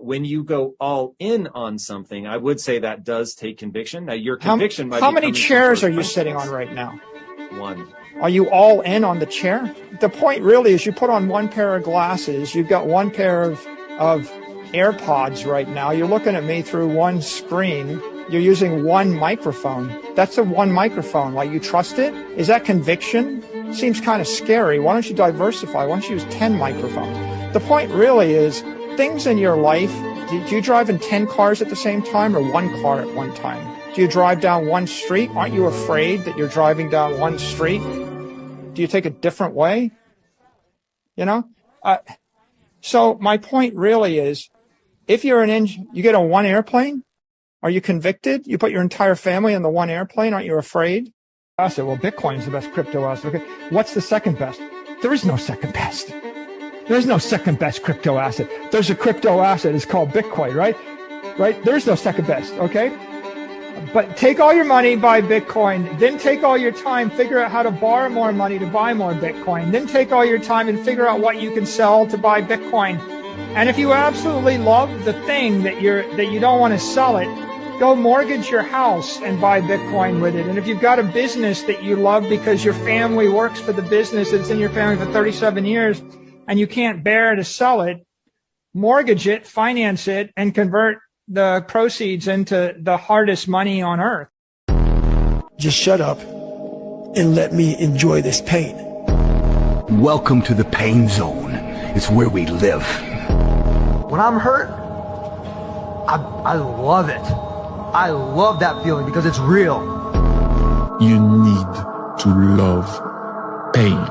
when you go all in on something, I would say that does take conviction. Now, your conviction might be how many coming from chairs are you principles. sitting on right now? One. Are you all in on the chair? The point really is you put on one pair of glasses. You've got one pair of AirPods right now. You're looking at me through one screen. You're using one microphone. That's a one microphone. Like, you trust it? Is that conviction? Seems kind of scary. Why don't you diversify? Why don't you use 10 microphones? The point really is things in your life. Do you drive in 10 cars at the same time or one car at one time? Do you drive down one street? Aren't you afraid that you're driving down one street? Do you take a different way? You know? So my point really is, if you're you get on one airplane, are you convicted? You put your entire family on the one airplane, aren't you afraid? I said, well, Bitcoin is the best crypto asset. Okay, what's the second best? There is no second best. There's no second best crypto asset. There's a crypto asset. It's called Bitcoin, right? Right? There's no second best, okay? But take all your money, buy Bitcoin. Then take all your time, figure out how to borrow more money to buy more Bitcoin. Then take all your time and figure out what you can sell to buy Bitcoin. And if you absolutely love the thing that you don't want to sell it, go mortgage your house and buy Bitcoin with it. And if you've got a business that you love because your family works for the business that's in your family for 37 years and you can't bear to sell it, mortgage it, finance it, and convert the proceeds into the hardest money on earth. Just shut up and let me enjoy this pain. Welcome to the pain zone. It's where we live. When I'm hurt, I love it. I love that feeling because it's real. You need to love pain.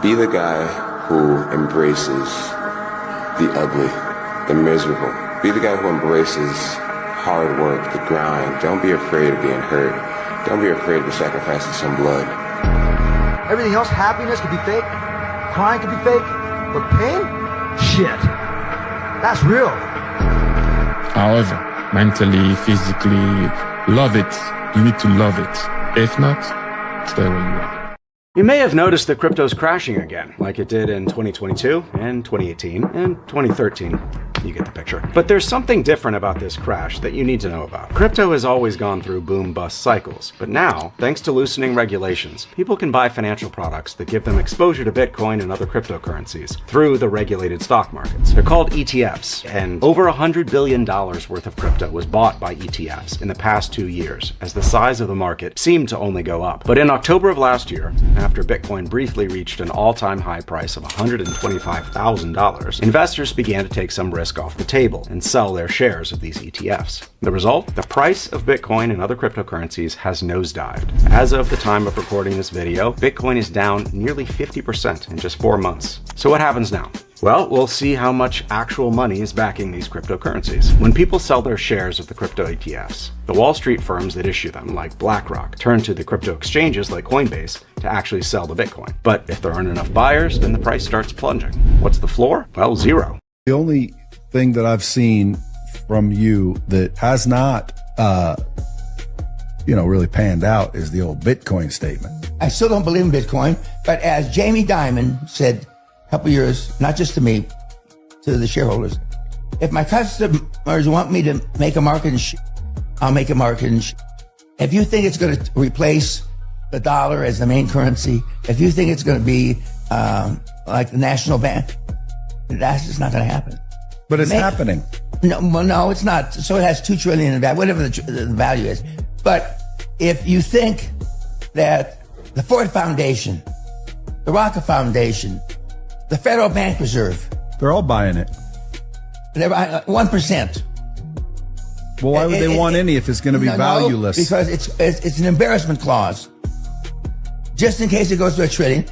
Be the guy who embraces the ugly, the miserable. Be the guy who embraces hard work, the grind. Don't be afraid of being hurt. Don't be afraid of sacrificing some blood. Everything else, happiness could be fake, crying could be fake, but pain? Shit. That's real. However, mentally, physically, love it. You need to love it. If not, stay where you are. You may have noticed that crypto's crashing again, like it did in 2022 and 2018 and 2013. You get the picture. But there's something different about this crash that you need to know about. Crypto has always gone through boom-bust cycles, but now, thanks to loosening regulations, people can buy financial products that give them exposure to Bitcoin and other cryptocurrencies through the regulated stock markets. They're called ETFs, and over $100 billion worth of crypto was bought by ETFs in the past 2 years, as the size of the market seemed to only go up. But in October of last year, after Bitcoin briefly reached an all-time high price of $125,000, investors began to take some risk off the table and sell their shares of these ETFs. The result? The price of Bitcoin and other cryptocurrencies has nosedived. As of the time of recording this video, Bitcoin is down nearly 50% in just 4 months. So what happens now? Well, we'll see how much actual money is backing these cryptocurrencies. When people sell their shares of the crypto ETFs, the Wall Street firms that issue them, like BlackRock, turn to the crypto exchanges like Coinbase to actually sell the Bitcoin. But if there aren't enough buyers, then the price starts plunging. What's the floor? Well, zero. The only thing that I've seen from you that has not, really panned out is the old Bitcoin statement. I still don't believe in Bitcoin, but as Jamie Dimon said a couple years, not just to me, to the shareholders, if my customers want me to make a market in I'll make a market in If you think it's going to replace the dollar as the main currency, if you think it's going to be like the national bank, that's just not going to happen. But it's happening. No, well, no, it's not. So it has $2 trillion in value, whatever the value is. But if you think that the Ford Foundation, the Rocket Foundation, the Federal Bank Reserve, they're all buying it. They're 1%. Well, why would they want any if it's going to be valueless? Because it's an embarrassment clause. Just in case it goes to $1 trillion,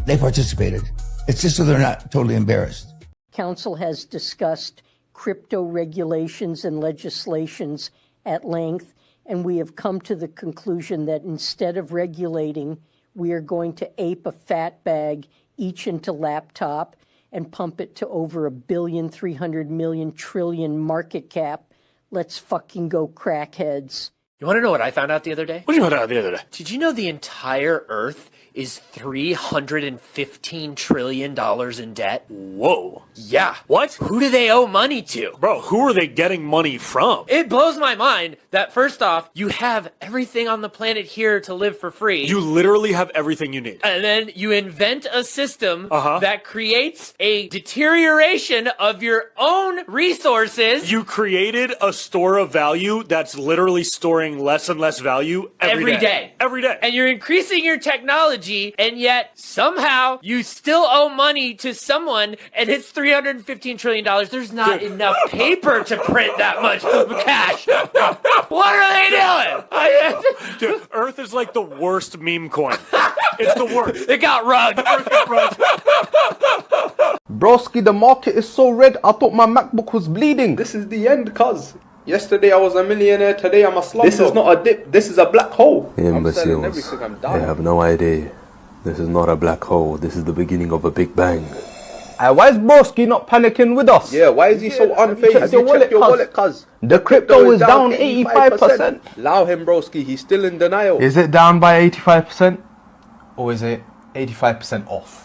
they participated. It's just so they're not totally embarrassed. Council has discussed crypto regulations and legislations at length, and we have come to the conclusion that instead of regulating, we are going to ape a fat bag each into laptop and pump it to over $1.3 billion market cap. Let's fucking go, crackheads. You want to know what I found out the other day? What did you find out the other day? Did you know the entire Earth is $315 trillion in debt? Whoa. Yeah. What? Who do they owe money to? Bro, who are they getting money from? It blows my mind that first off, you have everything on the planet here to live for free. You literally have everything you need. And then you invent a system that creates a deterioration of your own resources. You created a store of value that's literally storing less and less value every day. Every day. And you're increasing your technology, and yet somehow you still owe money to someone, and it's $315 trillion. There's not enough paper to print that much cash. What are they doing? Dude, Earth is like the worst meme coin. It's the worst. It got rugged. Earth got rugged. Broski, the market is so red, I thought my MacBook was bleeding. This is the end, cuz. Yesterday I was a millionaire, today I'm a slumdog. This is not a dip, this is a black hole. Imbeciles. They have no idea. This is not a black hole, this is the beginning of a big bang. Why is Broski not panicking with us? Yeah, why is he so unfazed? Check your wallet, cuz. The crypto is down 85%. Allow him, Broski, he's still in denial. Is it down by 85%? Or is it 85% off?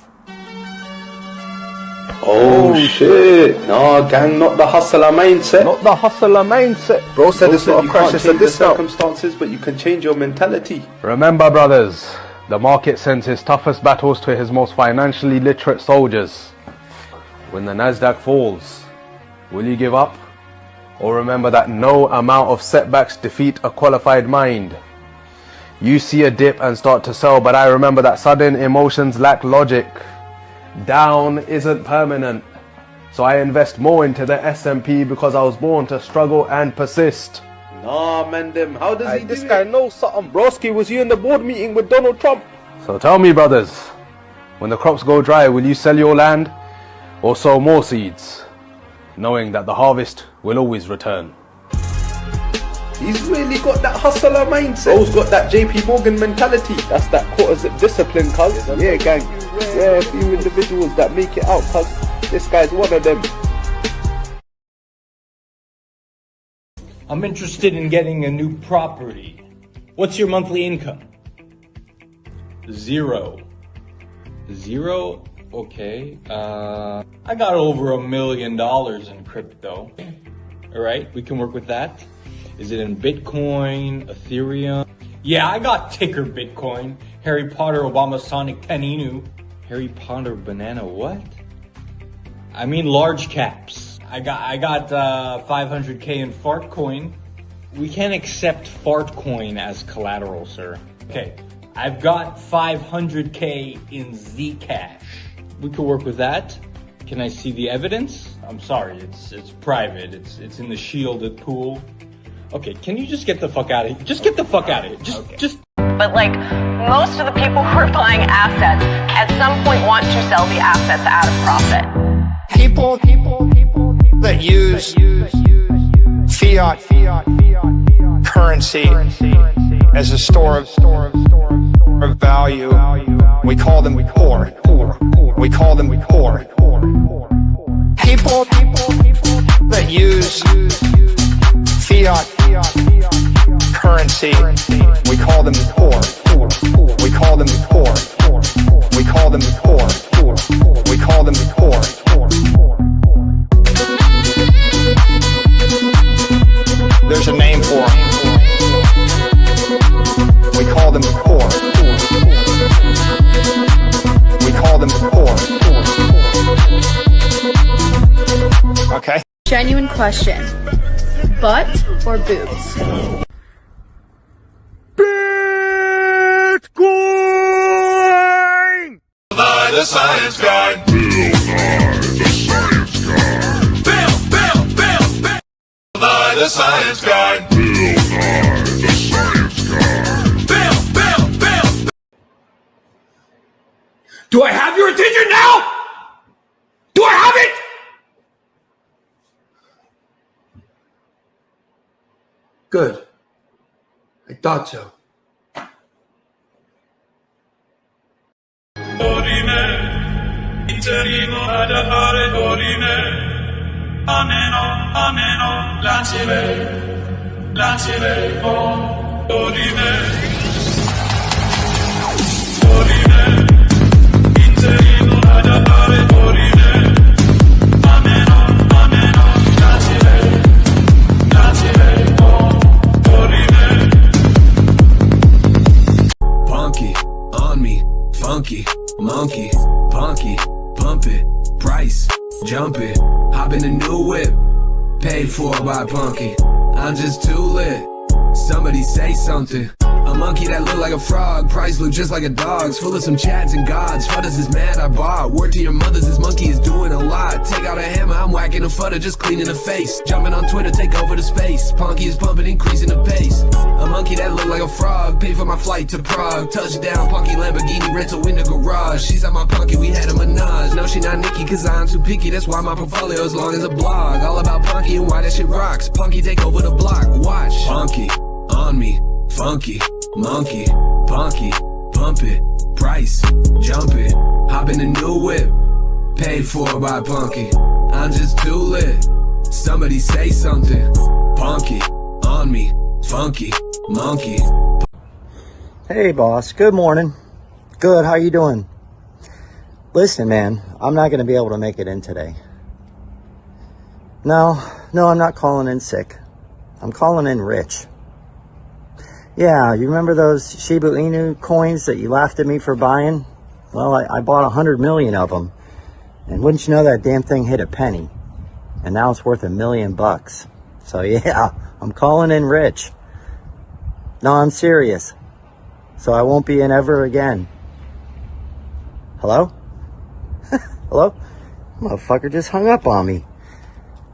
Oh shit. No, gang, not the hustler mindset. Not the hustler mindset. Bro said it's not a crash, it's a discount. Circumstances, but you can change your mentality. Remember, brothers, the market sends his toughest battles to his most financially literate soldiers. When the Nasdaq falls, will you give up? Or remember that no amount of setbacks defeat a qualified mind? You see a dip and start to sell, but I remember that sudden emotions lack logic. Down isn't permanent. So I invest more into the S&P because I was born to struggle and persist. Nah, man, how does he do this guy knows something. Broski, was you in the board meeting with Donald Trump? So tell me, brothers, when the crops go dry, will you sell your land or sow more seeds, knowing that the harvest will always return? He's really got that hustler mindset. Bro's got that JP Morgan mentality. That's that quarter discipline, cuz. Yeah, gang. Yeah, a few individuals that make it out, cuz. This guy's one of them. I'm interested in getting a new property. What's your monthly income? Zero. Okay. I got over $1 million in crypto. All right, we can work with that. Is it in Bitcoin, Ethereum? Yeah, I got ticker Bitcoin. Harry Potter, Obama, Sonic, Paninu. Harry Potter, banana, what? I mean large caps. I got 500K in Fartcoin. We can't accept Fartcoin as collateral, sir. Okay, I've got 500K in Zcash. We could work with that. Can I see the evidence? I'm sorry, it's private. It's in the shielded pool. Okay, can you just get the fuck out of here? Just get the fuck out of here. Just. But like most of the people who are buying assets at some point want to sell the assets at a profit. People that use fiat currency as a store of value, we call them poor. We call them poor. People that use fiat currency, we call them poor. We call them poor. We call them poor. We call them poor. There's a name for them. We call them poor. We call them poor. Okay. Genuine question. Butt or boobs? Bitcoin! By the science guy. Bill Nye, the science guy. Bill Nye, the science guy. Bill. Do I have your attention now? Do I have it? Good. I thought so. Ameno, lancere, Punky, on me, funky, monkey, punky, pump it, price, jump it, hop in a new whip, paid for by Punky. I'm just too lit. Somebody say something. A monkey that look like a frog, price look just like a dog's, full of some chads and gods. Fudders is mad I bought. Word to your mothers, this monkey is doing a lot. Take out a hammer, I'm whacking a fudder, just cleaning the face. Jumping on Twitter, take over the space. Punky is pumping, increasing the pace. A monkey that look like a frog, paid for my flight to Prague. Touchdown, Punky Lamborghini rental in the garage. She's at my Punky, we had a menage. No, she not Nikki, cause I'm too picky. That's why my portfolio is long as a blog. All about Punky and why that shit rocks. Punky take over the block, watch. Punky, on me, funky, monkey, punky, pump it, price, jump it, hop in a new whip, paid for by Punky. I'm just too lit. Somebody say something. Punky, on me, funky, monkey. Hey boss, good morning. Good, how you doing? Listen man, I'm not going to be able to make it in today. No, I'm not calling in sick. I'm calling in rich. Yeah, you remember those Shiba Inu coins that you laughed at me for buying? Well, I bought 100 million of them. And wouldn't you know that damn thing hit a penny? And now it's worth $1 million. So yeah, I'm calling in rich. No, I'm serious. So I won't be in ever again. Hello? Hello? Motherfucker just hung up on me.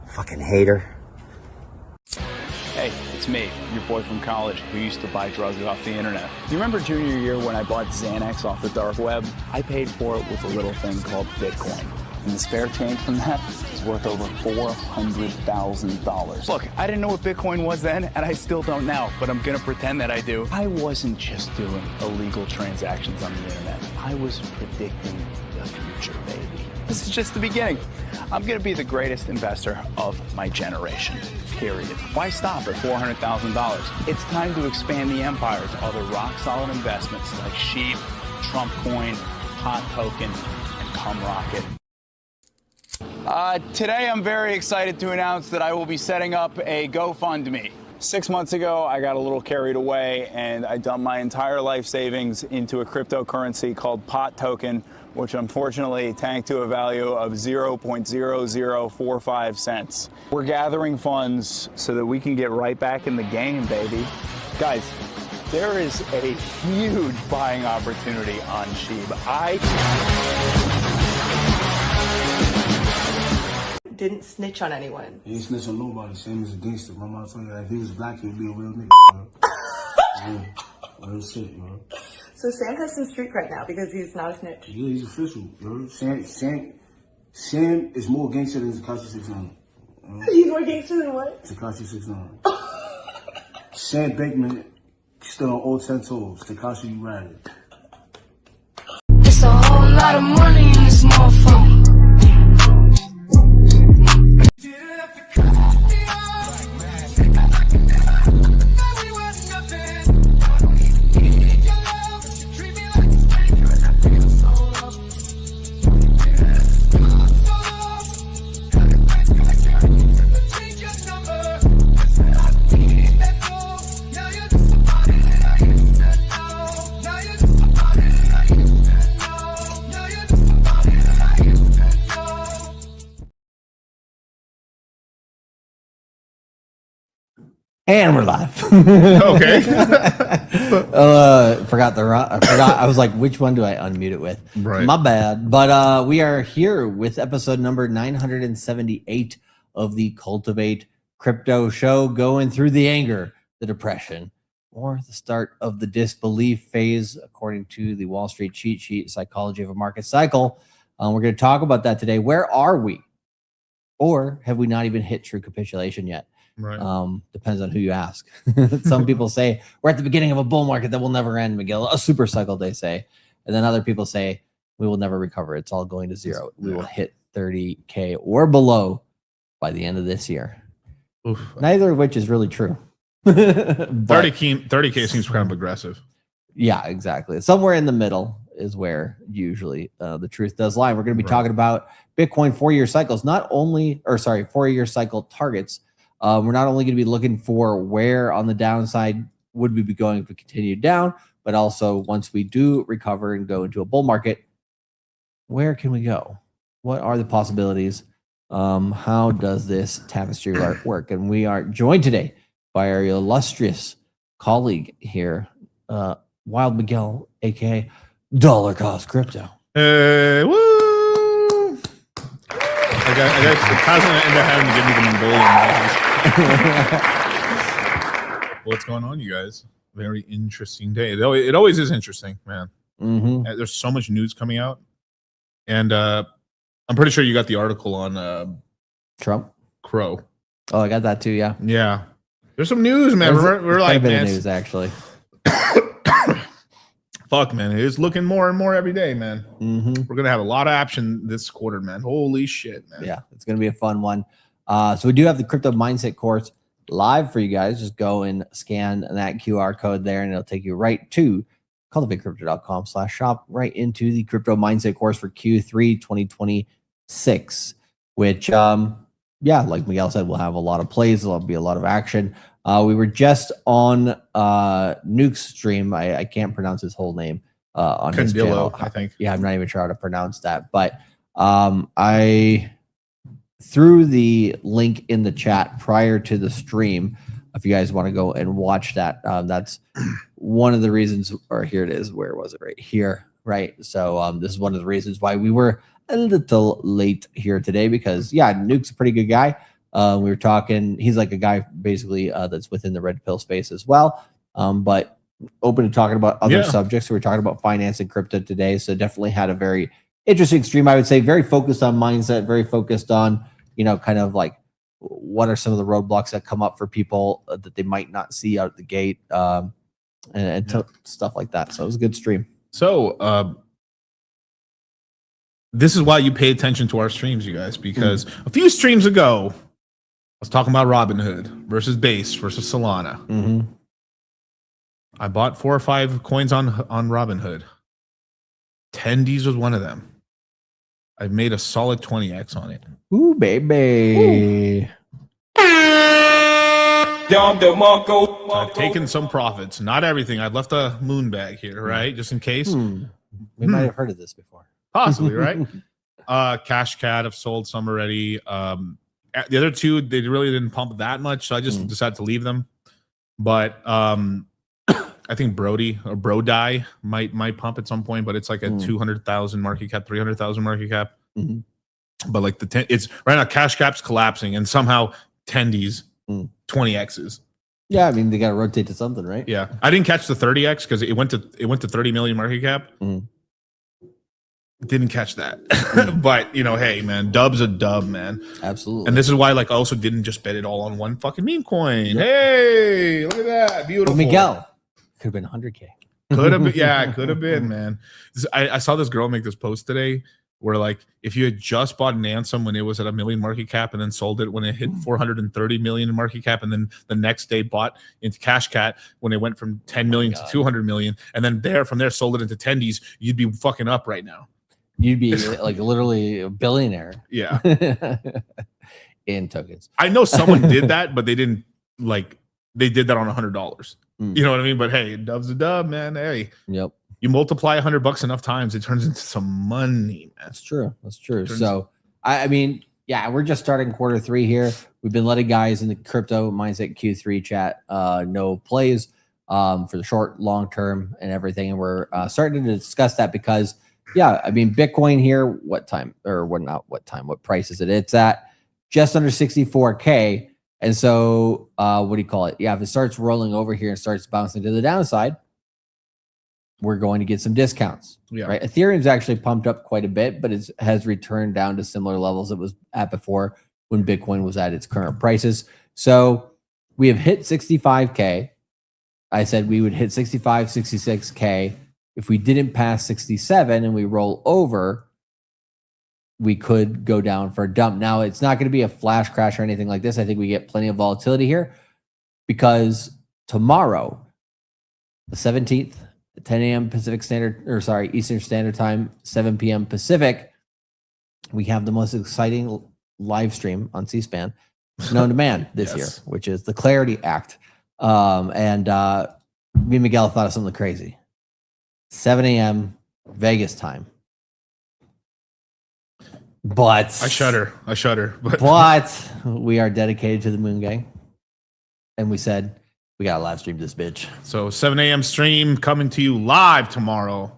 Fucking hater. Hey, it's me, your boy from college who used to buy drugs off the internet. You remember junior year when I bought Xanax off the dark web? I paid for it with a little thing called Bitcoin. And the spare change from that is worth over $400,000. Look, I didn't know what Bitcoin was then, and I still don't now, but I'm gonna pretend that I do. I wasn't just doing illegal transactions on the internet. I was predicting the future, baby. This is just the beginning. I'm gonna be the greatest investor of my generation, period. Why stop at $400,000? It's time to expand the empire to other rock-solid investments like Sheep, Trump Coin, Hot Token, and Cum Rocket. Today I'm very excited to announce that I will be setting up a GoFundMe. 6 months ago, I got a little carried away and I dumped my entire life savings into a cryptocurrency called Pot Token, which unfortunately tanked to a value of 0.0045 cents. We're gathering funds so that we can get right back in the game, baby. Guys, there is a huge buying opportunity on Sheep. Didn't snitch on anyone. He ain't snitch on nobody, same as a gangster. My mom told you that if he was black, he'd be a real nigga, bro. Yeah, real shit, bro. So Sam has some street right now because he's not a snitch. Yeah, he's official, bro. Sam is more gangster than Tekashi 6ix9ine. He's more gangster than what? Tekashi 6ix9ine. Sam Bankman still on all 10 toes. Tekashi, you ride it. It's a whole lot of money in this motherfucker. And we're live. Okay. I was like, which one do I unmute it with? Right. My bad. But we are here with episode number 978 of the Cultivate Crypto Show, going through the anger, the depression, or the start of the disbelief phase, according to the Wall Street cheat sheet, Psychology of a Market Cycle. We're going to talk about that today. Where are we? Or have we not even hit true capitulation yet? Right. Depends on who you ask. Some people say we're at the beginning of a bull market that will never end, Miguel. A super cycle, they say. And then other people say we will never recover. It's all going to zero. We will hit 30K or below by the end of this year. Oof. Neither of which is really true. 30K seems kind of aggressive. Yeah, exactly. Somewhere in the middle is where usually the truth does lie. We're going to be talking about Bitcoin 4-year cycles, 4-year cycle targets. We're not only going to be looking for where on the downside would we be going if we continue down, but also once we do recover and go into a bull market, where can we go? What are the possibilities? How does this tapestry work? And we are joined today by our illustrious colleague here, Wild Miguel, aka Dollar Cost Crypto. Woo! I got Kazan end up having to give me the Mongolian noises. What's going on, you guys? Very interesting day. It always is interesting, man. There's so much news coming out, and I'm pretty sure you got the article on Trump Crow. Oh, I got that too. Yeah. There's some news, man. We're like, a bit man, of news actually. Fuck, man, it's looking more and more every day, man. We're gonna have a lot of action this quarter, man. Holy shit, man. Yeah, it's gonna be a fun one. So we do have the crypto mindset course live for you guys. Just go and scan that QR code there, and it'll take you right to cultivatecrypto.com/shop, right into the crypto mindset course for Q3 2026. Which, like Miguel said, we'll have a lot of plays. There'll be a lot of action. We were just on Nuke's stream. I can't pronounce his whole name on his channel. I think. Yeah, I'm not even sure how to pronounce that. But I threw the link in the chat prior to the stream. If you guys want to go and watch that, that's one of the reasons. Or here it is. Where was it? Right here. Right. So this is one of the reasons why we were a little late here today, because Nuke's a pretty good guy. We were talking, he's like a guy basically that's within the red pill space as well, but open to talking about other subjects. So we're talking about finance and crypto today. So definitely had a very interesting stream, I would say, very focused on mindset, very focused on, kind of like what are some of the roadblocks that come up for people that they might not see out the gate, and stuff like that. So it was a good stream. So this is why you pay attention to our streams, you guys, because a few streams ago, I was talking about Robinhood versus Base versus Solana. I bought 4 or 5 coins on Robinhood. Tendies was one of them. I made a solid 20x on it. Ooh, baby. I've taken some profits, not everything. I've left a moon bag here, right, just in case. We might have heard of this before. Possibly, right? Cash Cat, I've sold some already. The other two, they really didn't pump that much, so I just decided to leave them. But I think Brody or Brodi might pump at some point, but it's like a 200,000 market cap, 300,000 market cap. But like it's right now, Cash Cap's collapsing, and somehow Tendies 20x's. Yeah, I mean they got to rotate to something, right? Yeah, I didn't catch the 30x because it went to 30 million market cap. Didn't catch that. But hey man, dub's a dub, man. Absolutely. And this is why I also didn't just bet it all on one fucking meme coin. Hey, look at that. Beautiful. Well, Miguel could have been 100K. Could have been, yeah, could have been, man. I saw this girl make this post today where if you had just bought an Ansem when it was at 1 million market cap and then sold it when it hit 430 million in market cap, and then the next day bought into Cash Cat when it went from 10 million to 200 million, and then from there sold it into Tendies, you'd be fucking up right now. You'd be literally a billionaire. Yeah. In tokens. I know someone did that, but they didn't they did that on $100. You know what I mean? But hey, dub's a dub, man. Hey. Yep. You multiply $100 enough times, it turns into some money, man. That's true. So I mean, we're just starting quarter 3 here. We've been letting guys in the crypto mindset Q3 chat know plays for the short, long term and everything. And we're starting to discuss that because I mean, Bitcoin here, what price is it? It's at just under 64K. And so, what do you call it? If it starts rolling over here and starts bouncing to the downside, we're going to get some discounts, right? Ethereum's actually pumped up quite a bit, but it has returned down to similar levels it was at before when Bitcoin was at its current prices. So we have hit 65K. I said we would hit 65, 66K. If we didn't pass 67 and we roll over, we could go down for a dump. Now, it's not going to be a flash crash or anything like this. I think we get plenty of volatility here because tomorrow, the 17th, 10 a.m. Eastern Standard Time, 7 p.m. Pacific, we have the most exciting live stream on C-SPAN known to man this year, which is the Clarity Act. And me and Miguel thought of something crazy. 7 a.m. Vegas time. But I shudder. But we are dedicated to the Moon Gang. And we said, we got to live stream this bitch. So 7 a.m. stream coming to you live tomorrow.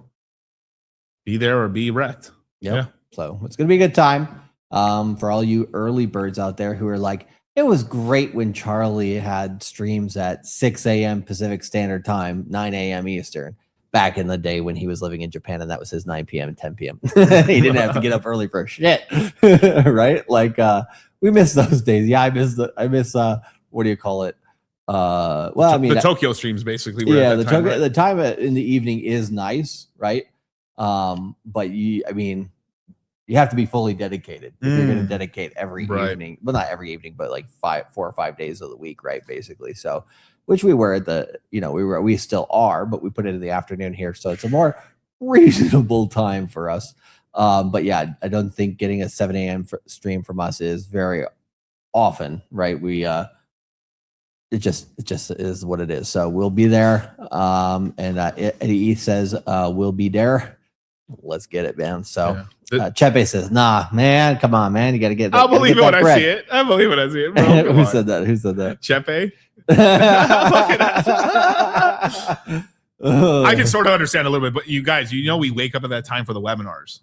Be there or be wrecked. Yep. Yeah. So it's going to be a good time for all you early birds out there who are like, it was great when Charlie had streams at 6 a.m. Pacific Standard Time, 9 a.m. Eastern, back in the day when he was living in Japan, and that was his 9 p.m. and 10 p.m. He didn't have to get up early for shit, right? Like we miss those days. Yeah, I miss what do you call it? The Tokyo streams basically. Yeah, the time in the evening is nice, right? But you have to be fully dedicated if you're going to dedicate every evening. Well, not every evening, but like 4 or 5 days of the week, right? Basically. So, which we were at we still are, but we put it in the afternoon here. So it's a more reasonable time for us. But yeah, I don't think getting a 7 a.m. stream from us is very often, right? It just is what it is. So we'll be there. And Eddie ETH says, we'll be there. Let's get it, man. So Chepe says, nah, man, come on, man. You got to get that. I'll believe it when I see it. I believe it when I see it, bro. Who said that? Chepe? I can sort of understand a little bit, but you guys, we wake up at that time for the webinars,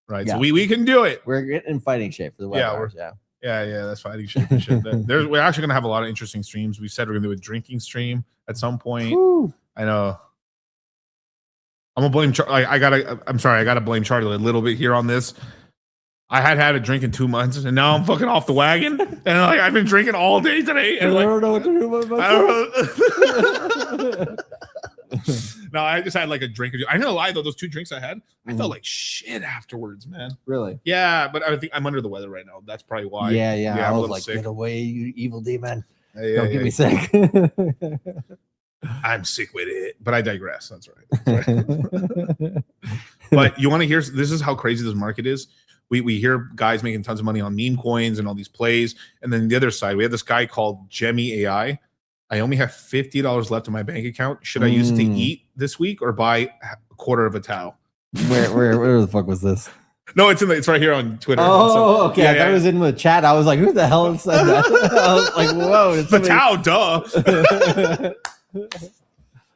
right? Yeah. So we can do it. We're getting in fighting shape for the webinars, Yeah, that's fighting shape and shit. We're actually going to have a lot of interesting streams. We said we're going to do a drinking stream at some point. Woo. I know. I'm gonna blame. I gotta blame Charlie a little bit here on this. I had a drink in 2 months, and now I'm fucking off the wagon. And I've been drinking all day today. And I don't know what to do with myself. No, I just had like a drink. I know lie though. Those 2 drinks I had, I felt like shit afterwards, man. Really? Yeah, but I think I'm under the weather right now. That's probably why. Yeah. I was like, sick. Get away, you evil demon! Don't get me sick. I'm sick with it, but I digress. That's right. But you want to hear? This is how crazy this market is. We hear guys making tons of money on meme coins and all these plays, and then the other side, we have this guy called Gemmy AI. I only have $50 left in my bank account. Should I use it to eat this week or buy a quarter of a towel? Where the fuck was this? No, it's right here on Twitter. Oh, okay. I thought it was in the chat. I was like, who the hell said that? I was like, whoa. The towel, duh.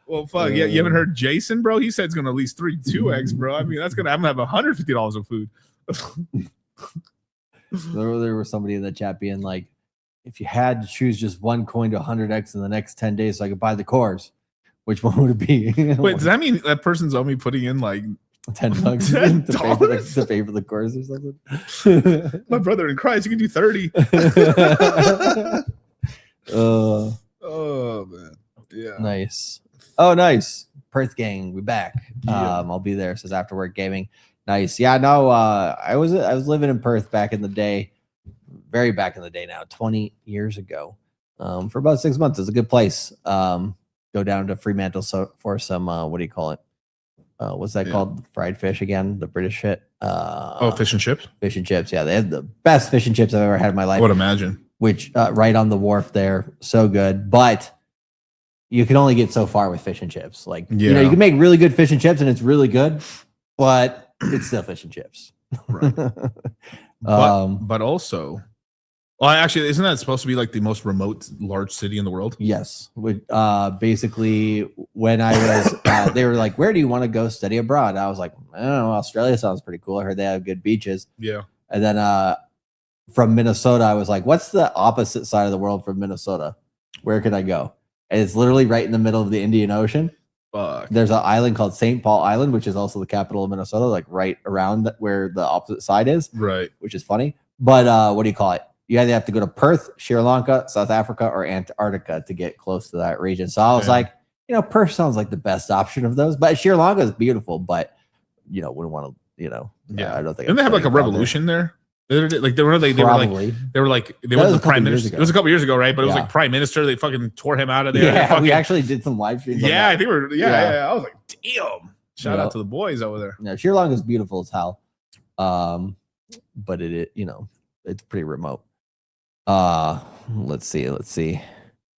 Well, fuck yeah! You haven't heard Jason, bro? He said it's gonna at least 2x, bro. I mean, I'm gonna have $150 of food. There was somebody in the chat being like, if you had to choose just one coin to 100x in the next 10 days, so I could buy the cores, which one would it be? Wait, does that mean that person's only putting in like $10 to pay for the course or something? My brother in Christ, you can do 30. Oh man. Yeah. Nice. Oh, nice. Perth gang, we back. Yeah. I'll be there. Says After Work Gaming. Nice. Yeah. No. I was living in Perth back in the day, very back in the day now, 20 years ago. For about 6 months. It's a good place. Go down to Fremantle for some. What do you call it? What's that called? Fried fish again? The British shit. Fish and chips. Fish and chips. Yeah, they had the best fish and chips I've ever had in my life. I would imagine. Which right on the wharf there, so good, but you can only get so far with fish and chips. Like, you can make really good fish and chips and it's really good, but it's still fish and chips. Right. But also, well, actually, isn't that supposed to be like the most remote large city in the world? Yes. Basically, when I was, they were like, where do you want to go study abroad? I was like, I don't know, Australia sounds pretty cool. I heard they have good beaches. Yeah. And then from Minnesota, I was like, what's the opposite side of the world from Minnesota? Where could I go? And it's literally right in the middle of the Indian Ocean. Fuck. There's an island called St. Paul Island, which is also the capital of Minnesota, like right around where the opposite side is. Right. Which is funny. But what do you call it? You either have to go to Perth, Sri Lanka, South Africa, or Antarctica to get close to that region. So I was like, Perth sounds like the best option of those. But Sri Lanka is beautiful, but wouldn't want to, I don't think. Didn't they have like a revolution there? They were like they were like they were the prime minister. It was a couple years ago, right? But it was like prime minister. They fucking tore him out of there. Yeah, we actually did some live streams. Yeah, I think we're yeah. I was like, damn. Shout out to the boys over there. Yeah, Shirlong is beautiful as hell. But it it's pretty remote. Let's see.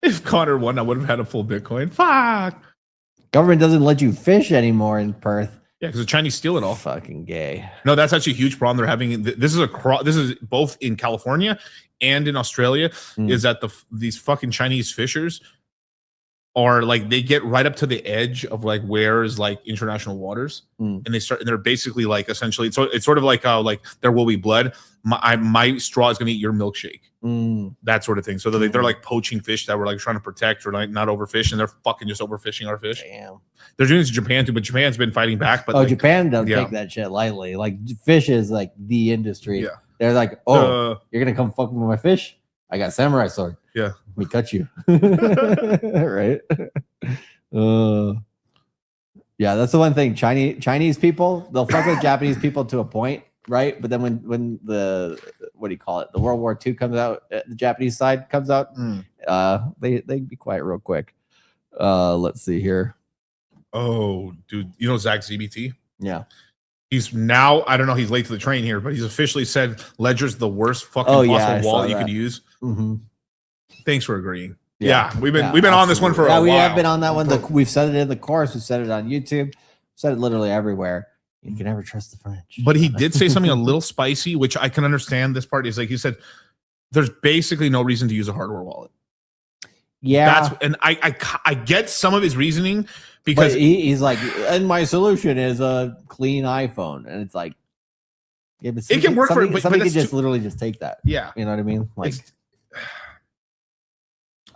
If Connor won, I would have had a full Bitcoin. Fuck. Government doesn't let you fish anymore in Perth. Yeah, because the Chinese steal it all. Fucking gay. No, that's actually a huge problem they're having. This is both in California and in Australia. Is that these fucking Chinese fishers are like they get right up to the edge of like where is like international waters, and they're basically like essentially it's sort of like how like there will be blood. My straw is gonna eat your milkshake. That sort of thing. So they're like poaching fish that we're like trying to protect or like not overfish, and they're fucking just overfishing our fish. Damn. They're doing this in Japan too, but Japan's been fighting back. But Japan don't take that shit lightly. Like fish is like the industry. Yeah. They're like, you're gonna come fucking with my fish? I got a samurai sword. Yeah. Let me cut you. Right. Yeah, that's the one thing. Chinese people, they'll fuck with Japanese people to a point, right? But then when the what do you call it? The World War II comes out, the Japanese side comes out, they be quiet real quick. Let's see here. Oh, dude, you know Zach ZBT? Yeah. He's now, I don't know, he's late to the train here, but he's officially said Ledger's the worst fucking possible wallet you could use. Thanks for agreeing. Yeah, we've been on this one for a while. We have been on that one. We've said it in the course. We've said it on YouTube. Said it literally everywhere. You can never trust the French. But he did say something a little spicy, which I can understand. This part is like he said, there's basically no reason to use a hardware wallet. Yeah, I get some of his reasoning because he's like, and my solution is a clean iPhone, and it's like, yeah, but it can work for somebody could just literally just take that. Yeah, you know what I mean. Like,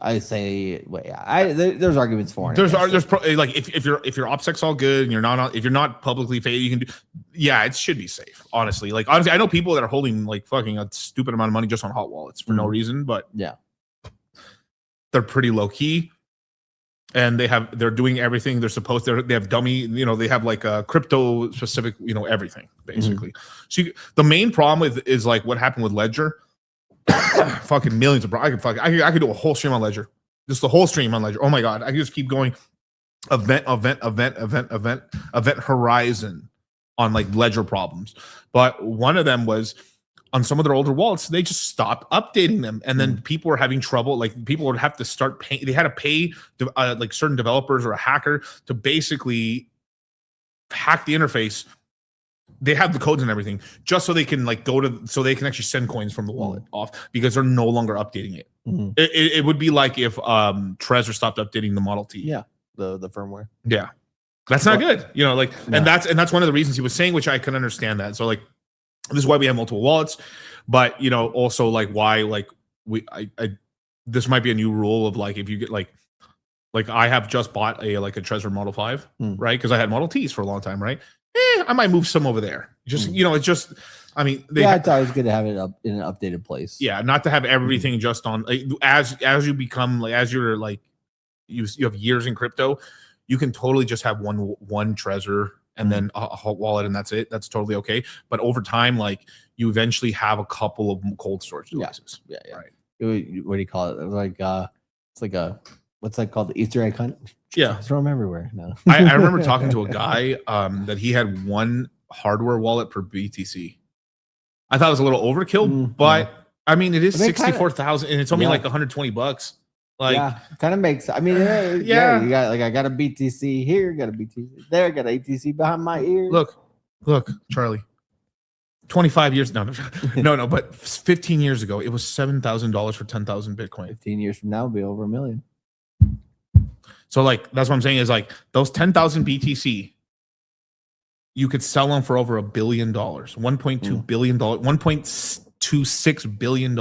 I say, there's arguments for it. There's like if your OPSEC's all good and you're not publicly faded, you can do. Yeah, it should be safe. Honestly, I know people that are holding like fucking a stupid amount of money just on hot wallets for no reason, but yeah. They're pretty low key, and they're doing everything they're supposed to. They have dummy, they have like a crypto specific, everything basically. So the main problem is like what happened with Ledger. Fucking millions of I could do a whole stream on Ledger, just the whole stream on Ledger. Oh my god, I could just keep going, event horizon on like Ledger problems. But one of them was, on some of their older wallets, they just stopped updating them, and then people were having trouble. Like people would have to start paying. They had to pay like certain developers or a hacker to basically hack the interface. They have the codes and everything just so they can like so they can actually send coins from the wallet off because they're no longer updating it. It would be like if Trezor stopped updating the Model T. Yeah, the firmware. Yeah, that's not good. And that's one of the reasons he was saying, which I can understand that. So like. This is why we have multiple wallets, but also like why like this might be a new rule of like if you get like I have just bought a Trezor Model 5, right? Because I had Model Ts for a long time, right? I might move some over there. Just it's just I mean it's always good to have it up in an updated place. Yeah, not to have everything just on like, as you become like as you're like you have years in crypto, you can totally just have one Trezor. And then a hot wallet, and that's it. That's totally okay. But over time, like you eventually have a couple of cold storage devices. Yeah. Right. What do you call it? Like it's like a what's that called? The Easter egg hunt. Yeah, throw them everywhere. No, I remember talking to a guy that he had one hardware wallet per BTC. I thought it was a little overkill, but I mean it is 64,000, and it's only like $120. Like, kind of makes. I mean, you got like I got a BTC here, got a BTC there, got a ATC behind my ear. Look, Charlie. 25 years, no, but 15 years ago, it was $7,000 for 10,000 Bitcoin. 15 years from now, it'll be over $1 million. So, like, that's what I'm saying is like those 10,000 BTC, you could sell them for over $1 billion, $1.2 billion, $1.26 billion.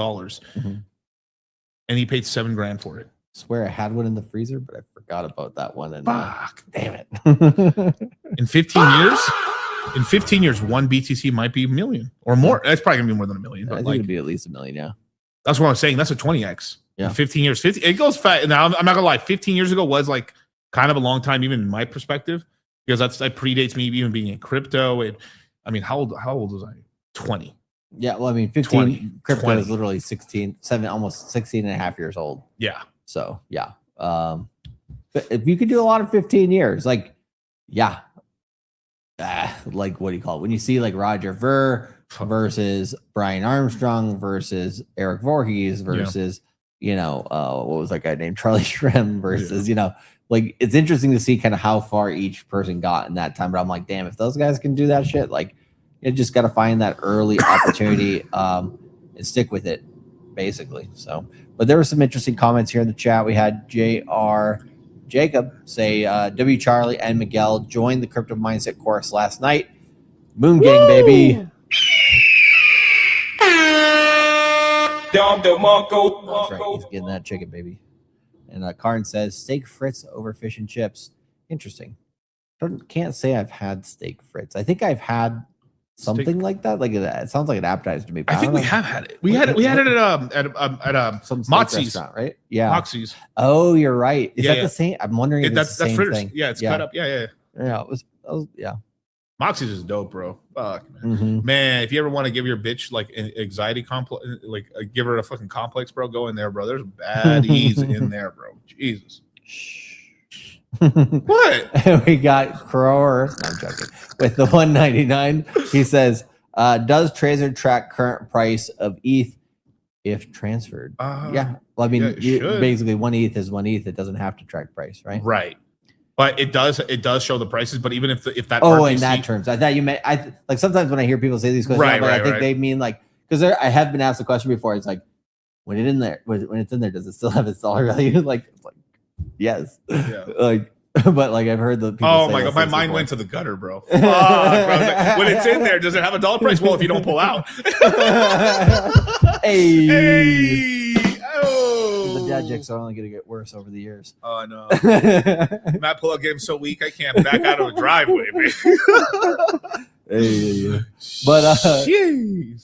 And he paid $7,000 for it. I swear I had one in the freezer, but I forgot about that one. And fuck, damn it! In 15 years, one BTC might be $1 million or more. That's probably gonna be more than $1 million. But I think it'd be at least $1 million. Yeah, that's what I'm saying. That's a 20x. Yeah, in 15 years. It goes fast. Now I'm not gonna lie. 15 years ago was like kind of a long time, even in my perspective, because that predates me even being in crypto. I mean, how old was I? 20. Yeah, well, I mean, 15 crypto 20. is literally almost 16 and a half years old. Yeah. So yeah. But if you could do a lot of 15 years, like, yeah. Like, what do you call it? When you see like Roger Ver versus Brian Armstrong versus Eric Voorhees versus, what was that guy named? Charlie Shrem versus, like, it's interesting to see kind of how far each person got in that time. But I'm like, damn, if those guys can do that shit, like, you just got to find that early opportunity and stick with it, basically. So, but there were some interesting comments here in the chat. We had J.R. Jacob say, W. Charlie and Miguel joined the Crypto Mindset course last night. Moon Gang, baby. That's right. He's getting that chicken, baby. And Karn says, steak Fritz over fish and chips. Interesting. Can't say I've had steak Fritz. I think I've had something like that. Like, it sounds like an appetizer to me. I think we have had it. We had it at some Moxie's, right? Yeah, Moxie's. Oh, you're right. Is that the same? I'm wondering if that's it's the same fritters. thing. Yeah, it's cut up. Yeah. Yeah, it was yeah. Moxie's is dope, bro. Fuck, man. Man, if you ever want to give your bitch like an anxiety complex, like give her a fucking complex, bro, go in there, bro. There's baddies in there, bro. Jesus. What? We got Crower. No, I'm joking. With the 199, he says, does Tracer track current price of ETH if transferred? Yeah. Well, I mean, basically 1 ETH is 1 ETH. It doesn't have to track price, right? Right. But it does show the prices. But even if that RPC, in that terms, I thought you meant like sometimes when I hear people say these questions, I think they mean like, because I have been asked the question before. It's like, when it's in there, does it still have its dollar value? like yes. Yeah. Like, but like I've heard the people. Oh my god, my mind went to the gutter, bro. Fuck, bro. Like, when it's in there, does it have a dollar price? Well, if you don't pull out. Hey. Oh. The dad jokes are only going to get worse over the years. Oh, I know. Matt pull-out game so weak I can't back out of a driveway, baby. Hey. But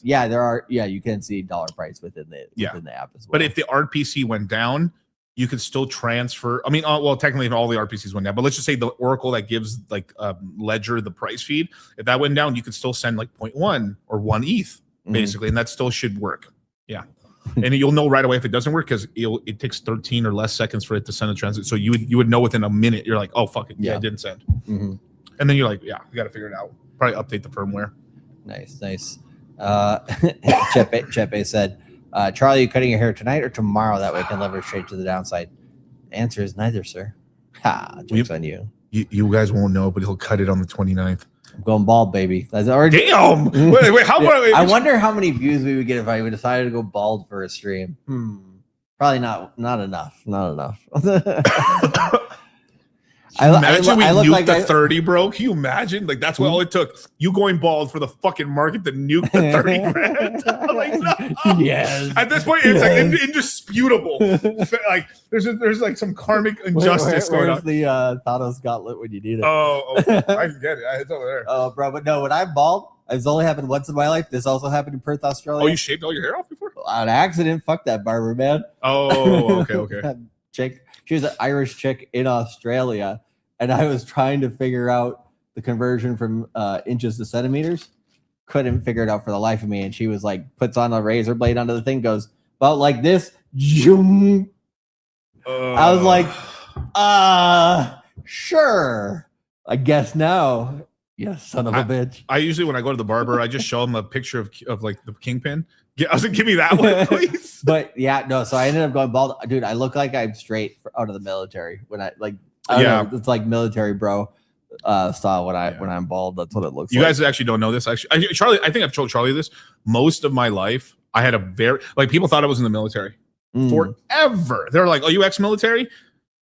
yeah, there are. Yeah, you can see dollar price within the app as well. But if the RPC went down, you could still transfer. I mean, well, technically, if all the RPCs went down, but let's just say the Oracle that gives like Ledger the price feed, if that went down, you could still send like 0.1 or 1 ETH basically, and that still should work. Yeah. And you'll know right away if it doesn't work because it takes 13 or less seconds for it to send a transit. So you would know within a minute. You're like, oh fuck it, yeah, it didn't send. And then you're like, yeah, you got to figure it out. Probably update the firmware. Nice. Chepe said, Charlie, you cutting your hair tonight or tomorrow? That way I can leverage straight to the downside. The answer is neither, sir. Ha, joke's on you. You guys won't know, but he'll cut it on the 29th. I'm going bald, baby. That's already damn. Wait, how about I wonder how many views we would get if I decided to go bald for a stream. Probably not enough. Not enough. Imagine we nuked the 30, bro. Can you imagine? Like that's what all it took. You going bald for the fucking market to nuke the 30 grand. I'm like, no. Yes. At this point, it's like indisputable. Like there's like some karmic injustice going on. Where's the Thanos gauntlet when you need it? Oh, I can get it. It's over there. Oh, bro, but no, when I'm bald, it's only happened once in my life. This also happened in Perth, Australia. Oh, you shaved all your hair off before? On accident. Fuck that barber, man. Oh, okay. Chick. She was an Irish chick in Australia, and I was trying to figure out the conversion from inches to centimeters. Couldn't figure it out for the life of me. And she was like, puts on a razor blade onto the thing, goes about like this. I was like, sure. I guess now. Yeah, son of a bitch. I usually, when I go to the barber, I just show him a picture of like the kingpin. I was like, give me that one, please. But yeah, no. So I ended up going bald, dude. I look like I'm straight out of the military when I like. I don't know, it's like military bro style when I'm bald. That's what it looks like. You guys actually don't know this. Actually, Charlie, I think I've told Charlie this. Most of my life, I had a very people thought I was in the military forever. They're like, "Oh, you ex-military?"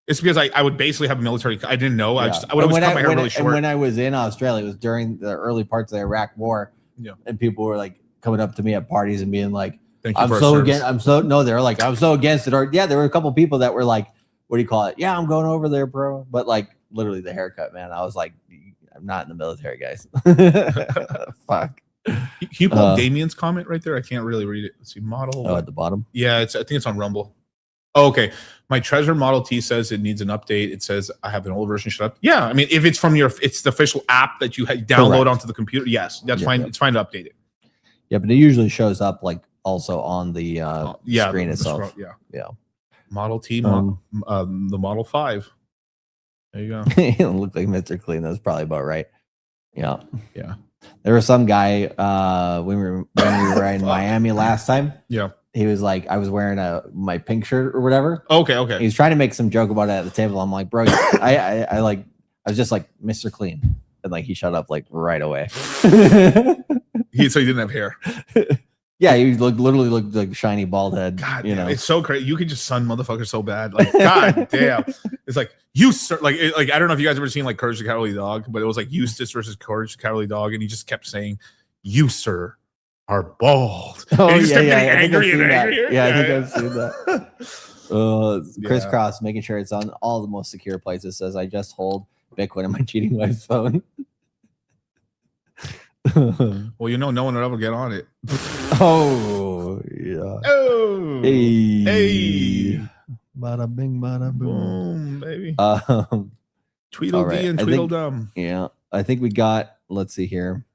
It's because I would basically have a military. I didn't know. I would always cut my hair really short. And when I was in Australia, it was during the early parts of the Iraq War. Yeah. And people were like coming up to me at parties and being like, they're like, I'm so against it. Or yeah, there were a couple people that were like, what do you call it? Yeah, I'm going over there, bro. But like literally the haircut, man. I was like, I'm not in the military, guys. Fuck. Can you pull up Damien's comment right there? I can't really read it. Let's see, model. Oh, at the bottom. Yeah, I think it's on Rumble. Oh, okay. My Treasure Model T says it needs an update. It says I have an old version. Shut up. Yeah, I mean, if it's from it's the official app that you download onto the computer. Yes, that's fine. It's fine to update it. Yeah, but it usually shows up like also on the screen the itself. scroll, Yeah. Model T, the Model 5. There you go. It looked like Mr. Clean. That's probably about right. Yeah. Yeah. There was some guy when we were in Miami last time. Yeah. He was like, I was wearing my pink shirt or whatever. Okay. He was trying to make some joke about it at the table. I'm like, bro, I was just like Mr. Clean. And like he shut up like right away. So he didn't have hair. Yeah, he literally looked like shiny bald head. God, you know, it's so crazy. You can just sun motherfuckers so bad. Like, God damn. It's like you sir. Like I don't know if you guys ever seen like Courage the Cowardly Dog, but it was like Eustace versus Courage the Cowardly Dog, and he just kept saying, "You sir are bald." Oh and he just kept yeah, getting angry and angrier. Yeah, I think I've seen that. Crisscross, making sure it's on all the most secure places. Says I just hold Bitcoin on my cheating wife's phone. Well, no one will ever get on it. Oh yeah. Oh. Hey. Bada bing, bada boom, baby. Tweedledee right. and Tweedledum. Yeah, I think we got. Let's see here.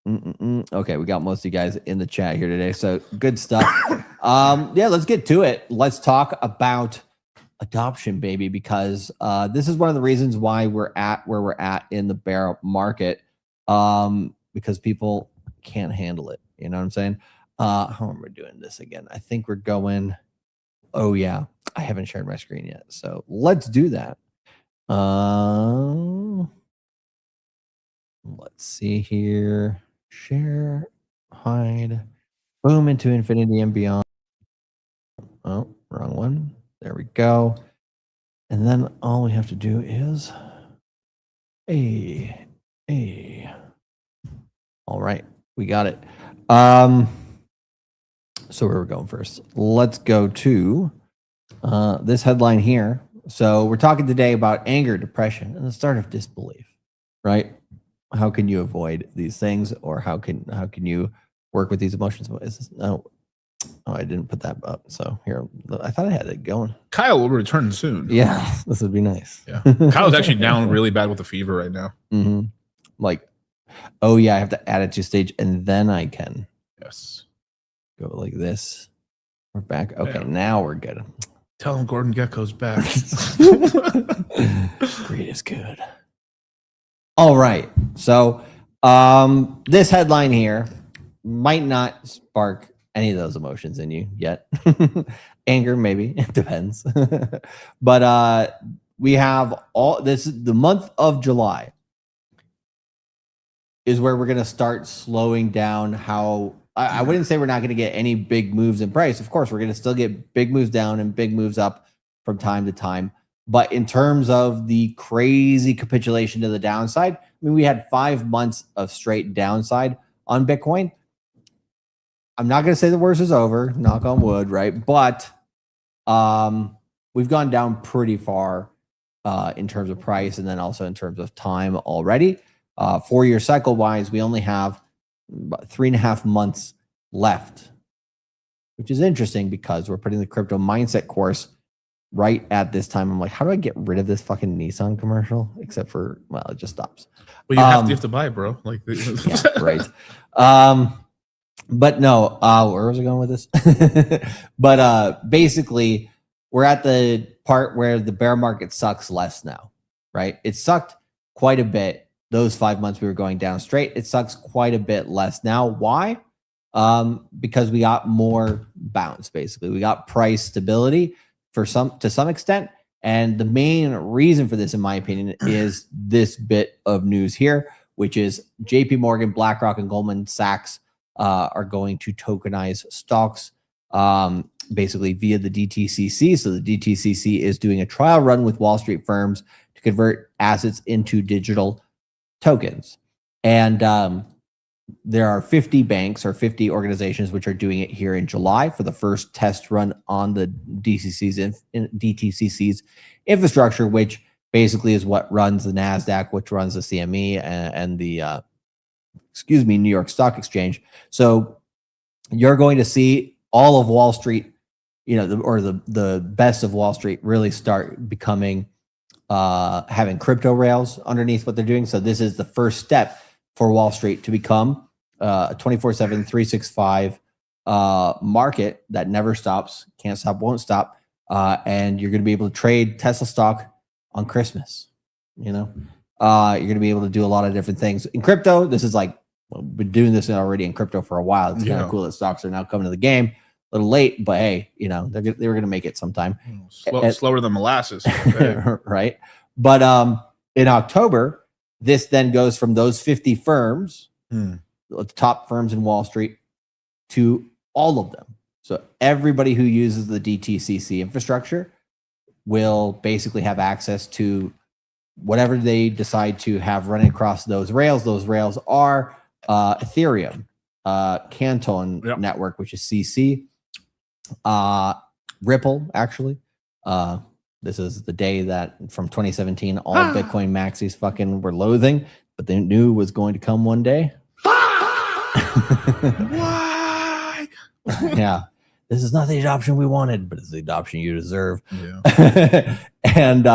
Okay, we got most of you guys in the chat here today, so good stuff. Yeah, let's get to it. Let's talk about adoption, baby, because this is one of the reasons why we're at where we're at in the bear market. Because people can't handle it. You know what I'm saying? How am I doing this again? I think we're going. Oh yeah, I haven't shared my screen yet, so let's do that. Let's see here. Share, hide, boom into infinity and beyond. Oh, wrong one. There we go. And then all we have to do is all right, we got it. So where we're going first? Let's go to this headline here. So we're talking today about anger, depression, and the start of disbelief, right? How can you avoid these things, or how can you work with these emotions? Is this, oh, I didn't put that up. So here, I thought I had it going. Kyle will return soon. Yeah, this would be nice. Yeah, Kyle's actually down really bad with the fever right now. Mm-hmm. Like, oh yeah, I have to add it to stage, and then I can. Yes. Go like this. We're back. Okay, Yeah. Now we're good. Tell him Gordon Gecko's back. Greed is good. All right. So this headline here might not spark any of those emotions in you yet. Anger, maybe. It depends. But we have this is the month of July is where we're going to start slowing down how I wouldn't say we're not going to get any big moves in price. Of course, we're going to still get big moves down and big moves up from time to time. But in terms of the crazy capitulation to the downside, I mean, we had 5 months of straight downside on Bitcoin. I'm not going to say the worst is over, knock on wood, right? But we've gone down pretty far in terms of price and then also in terms of time already. 4-year cycle wise, we only have about 3.5 months left, which is interesting because we're putting the crypto mindset course right at this time. I'm like, how do I get rid of this fucking Nissan commercial? Except for, well, it just stops. Well, you have to buy, bro. Like, yeah, right. But no, where was I going with this? But basically, we're at the part where the bear market sucks less now, right? It sucked quite a bit. Those 5 months we were going down straight. It sucks quite a bit less now. Why? Because we got more bounce, basically. We got price stability to some extent. And the main reason for this, in my opinion, is this bit of news here, which is JP Morgan, BlackRock, and Goldman Sachs are going to tokenize stocks basically via the DTCC. So the DTCC is doing a trial run with Wall Street firms to convert assets into digital tokens. And there are 50 banks or 50 organizations which are doing it here in July for the first test run on the DTCC's infrastructure, which basically is what runs the NASDAQ, which runs the CME and the New York Stock Exchange. So you're going to see all of Wall Street, the best of Wall Street really start becoming having crypto rails underneath what they're doing. So this is the first step for Wall Street to become a 24/7, 365 market that never stops, can't stop, won't stop. And you're going to be able to trade Tesla stock on Christmas. You know, you're going to be able to do a lot of different things in crypto. This is like, we've been doing this already in crypto for a while. It's kind of cool that stocks are now coming to the game. A little late, but hey, you know, they were going to make it sometime. Slower than molasses. Right. But in October, this then goes from those 50 firms, the top firms in Wall Street, to all of them. So everybody who uses the DTCC infrastructure will basically have access to whatever they decide to have running across those rails. Those rails are Ethereum, Canton Network, which is CC, Ripple, actually. This is the day that from 2017, all Bitcoin maxis fucking were loathing, but they knew was going to come one day. Why? Yeah. This is not the adoption we wanted, but it's the adoption you deserve. Yeah. And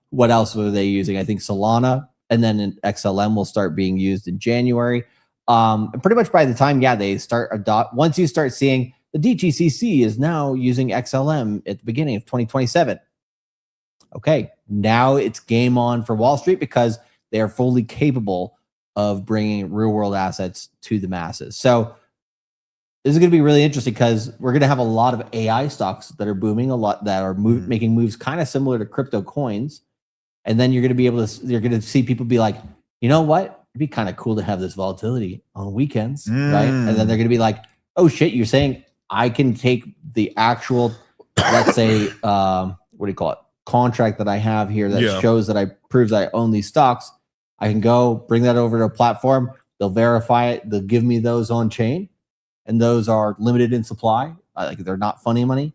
what else were they using? I think Solana, and then XLM will start being used in January. And pretty much by the time, they start once you start seeing the DTCC is now using XLM at the beginning of 2027. Okay, now it's game on for Wall Street because they are fully capable of bringing real world assets to the masses. So this is going to be really interesting because we're going to have a lot of AI stocks that are booming, a lot that are making moves kind of similar to crypto coins. And then you're going to be able to, you're going to see people be like, you know what? It'd be kind of cool to have this volatility on weekends, right? And then they're going to be like, oh shit, you're saying I can take the actual, let's say, what do you call it? Contract that I have here that shows that I proves I own these stocks. I can go bring that over to a platform. They'll verify it. They'll give me those on chain. And those are limited in supply. Like they're not funny money.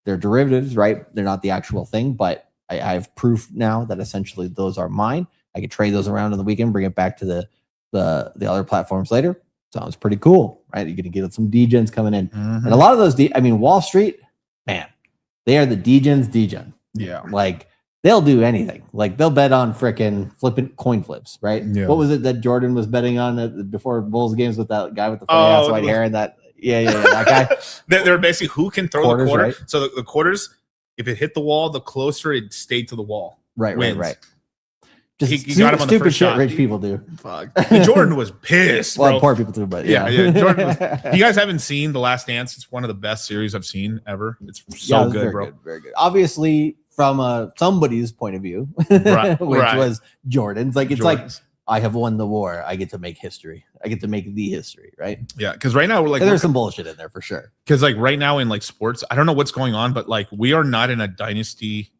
They're derivatives, right? They're not the actual thing, but I have proof now that essentially those are mine. I can trade those around on the weekend, bring it back to the other platforms later. Sounds pretty cool, right? You're going to get some degens coming in. And a lot of those, Wall Street, man, they are the degens. Yeah. Like they'll do anything. Like they'll bet on freaking flipping coin flips, right? Yeah. What was it that Jordan was betting on before Bulls games with that guy with the funny ass white hair and that? Yeah, that guy. They're basically who can throw Quarters, the quarter. right? So the quarters, if it hit the wall, the closer it stayed to the wall. Right. Just he got him on the stupid first shit shot. rich people do. Fuck. Jordan was pissed. Well, bro. poor people too, but yeah. Jordan was, you guys haven't seen The Last Dance? It's one of the best series I've seen ever. It's so good, bro. Very good. Obviously, from somebody's point of view, Right, which right. was Jordan's. Like it's Jordan's. like I have won the war. I get to make history. I get to make the history, right? Yeah, because right now we're like And there's some bullshit in there for sure. because like right now in like sports, I don't know what's going on, but like we are not in a dynasty.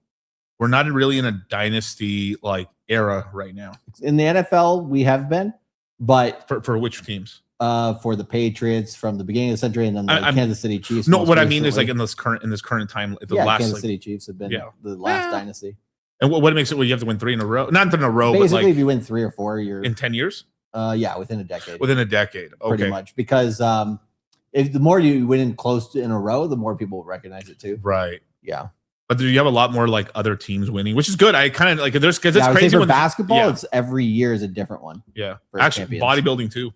We're not really in a dynasty like era right now. In the NFL, we have been, but For which teams? For the Patriots from the beginning of the century, and then the I'm- Kansas City Chiefs. No, most what I mean is recently. like in this current time, the yeah, last Kansas like, City Chiefs have been yeah. the last dynasty. and what makes it where you have to win 3 in a row? Not in a row, Basically, but if like you win 3 or 4, you're in 10 years. Yeah, within a decade. Within a decade, okay. Pretty much, because if the more you win in in a row, the more people will recognize it too. Right. Yeah. But you have a lot more like other teams winning, which is good. I kind of like there's because it's I would say crazy for when basketball. Yeah, It's every year is a different one. yeah. for Actually, champions. bodybuilding too.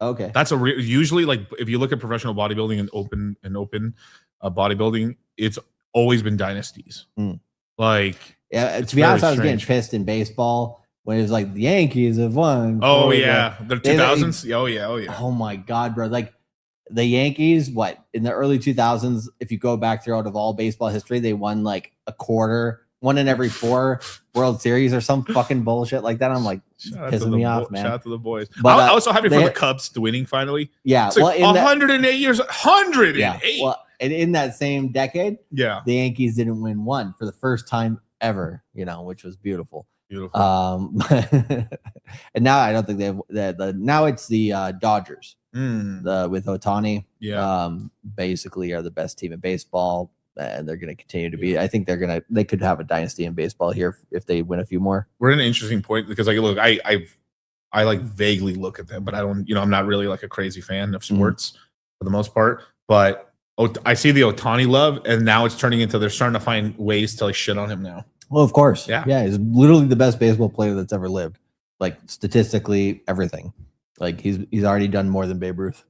Okay. That's usually like if you look at professional bodybuilding and open bodybuilding, it's always been dynasties. Like Yeah. it's To be honest, I very was getting strange. pissed in baseball when it was like the Yankees have won. Oh Or yeah, the they- 2000s. Oh yeah. Oh my god, bro! Like the Yankees, what in the early 2000s? If you go back throughout of all baseball history, they won like a quarter, one in every 4 World Series or some fucking bullshit like that. I'm like Shout out to pissing the me off, man. Shout out to the boys. But, I was so happy for they- the Cubs to winning finally. Yeah, It's like well, in that- 108 years. 108. Yeah, well, and in that same decade, Yeah. the Yankees didn't win one for the first time ever. Which was beautiful. Beautiful. And now I don't think they have now it's the Dodgers. With Ohtani, basically are the best team in baseball, and they're going to continue to be. I think they could have a dynasty in baseball here if they win a few more. We're in an interesting point because like look, I like vaguely look at them, but I don't. I'm not really like a crazy fan of sports for the most part. But I see the Ohtani love, and now it's turning into they're starting to find ways to like shit on him now. Well, of course, Yeah. he's literally the best baseball player that's ever lived. Like statistically, everything. Like he's already done more than Babe Ruth.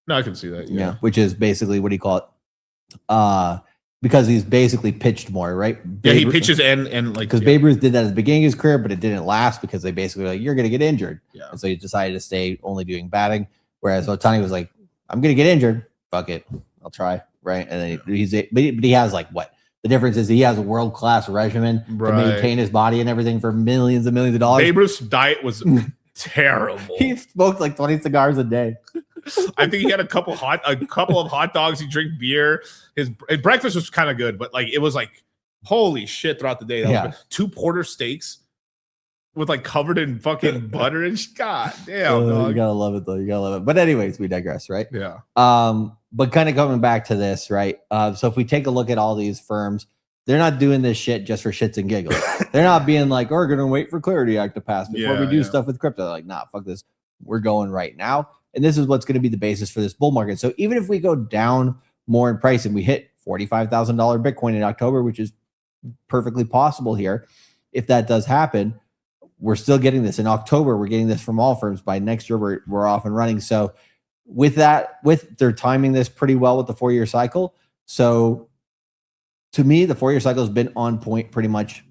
No, I can see that. Yeah. Which is basically what do you call it? Because he's basically pitched more, right? Yeah, he pitches and like because Babe Ruth did that at the beginning of his career, but it didn't last because they basically were like, you're going to get injured. Yeah. And so he decided to stay only doing batting. Whereas Ohtani was like, I'm going to get injured. Fuck it. I'll try. Right. And then but he has like what? The difference is he has a world-class regimen to maintain his body and everything for millions and millions of dollars. Babe Ruth's diet was terrible. He smoked like 20 cigars a day. I think he had a couple of hot dogs. He drank beer. His breakfast was kind of good, but like it was like holy shit throughout the day. That was 2 porter steaks with like covered in fucking butter and god damn. Dog. You gotta love it though. You gotta love it. But anyways, we digress, right? Yeah. But kind of coming back to this, right? So if we take a look at all these firms, they're not doing this shit just for shits and giggles. They're not being like, "Oh, we're gonna wait for Clarity Act to pass before we do stuff with crypto." They're like, nah, fuck this. We're going right now. And this is what's going to be the basis for this bull market. So even if we go down more in price and we hit $45,000 Bitcoin in October, which is perfectly possible here, if that does happen, we're still getting this in October. We're getting this from all firms. By next year, we're off and running. So with that, they're timing this pretty well with the 4-year cycle. So to me, the 4-year cycle has been on point pretty much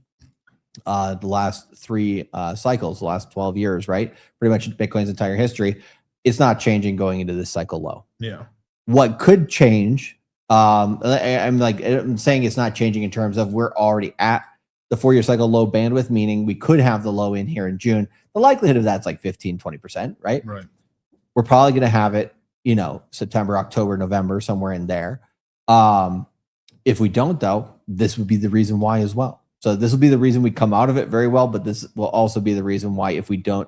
the last 3 cycles, the last 12 years, right? Pretty much Bitcoin's entire history. It's not changing going into this cycle low. Yeah. What could change? I'm saying it's not changing in terms of we're already at the 4-year cycle low bandwidth, meaning we could have the low in here in June. The likelihood of that's like 15, 20%, right? Right. We're probably going to have it, September, October, November, somewhere in there. If we don't, though, this would be the reason why as well. So this will be the reason we come out of it very well, but this will also be the reason why if we don't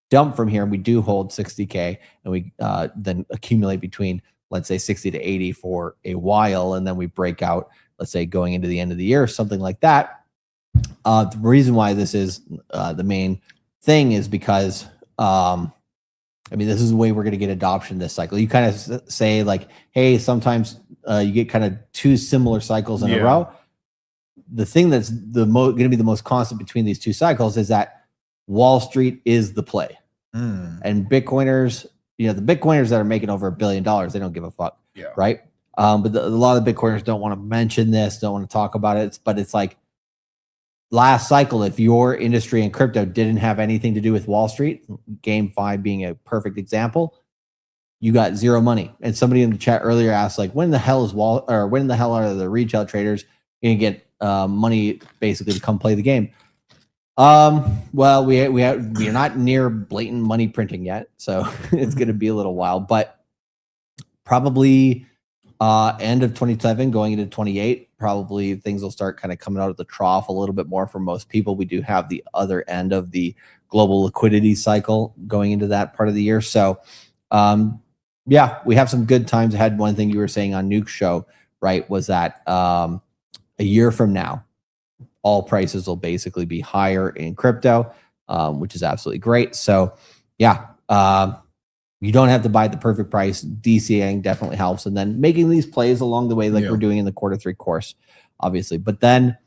dump from here and we do hold 60K and we then accumulate between, let's say, 60 to 80 for a while, and then we break out, let's say, going into the end of the year, something like that. The reason why this is the main thing is because, this is the way we're going to get adoption this cycle. You kind of say like, hey, sometimes you get kind of 2 similar cycles in a row. The thing that's going to be the most constant between these 2 cycles is that Wall Street is the play. And Bitcoiners, the Bitcoiners that are making over $1 billion, they don't give a fuck, right? But a lot of the Bitcoiners don't want to mention this, don't want to talk about it. But it's like last cycle, if your industry and crypto didn't have anything to do with Wall Street, GameFi being a perfect example, you got zero money. And somebody in the chat earlier asked, like, when the hell are the retail traders going to get money basically to come play the game? Well, we're not near blatant money printing yet, so it's going to be a little while, but probably end of 27 going into 28, probably things will start kind of coming out of the trough a little bit more for most people. We do have the other end of the global liquidity cycle going into that part of the year. So, we have some good times ahead. One thing you were saying on Nuke's show, right, was that a year from now, all prices will basically be higher in crypto, which is absolutely great. So, you don't have to buy at the perfect price. DCAing definitely helps. And then making these plays along the way, like we're doing in the Q3 course, obviously. But then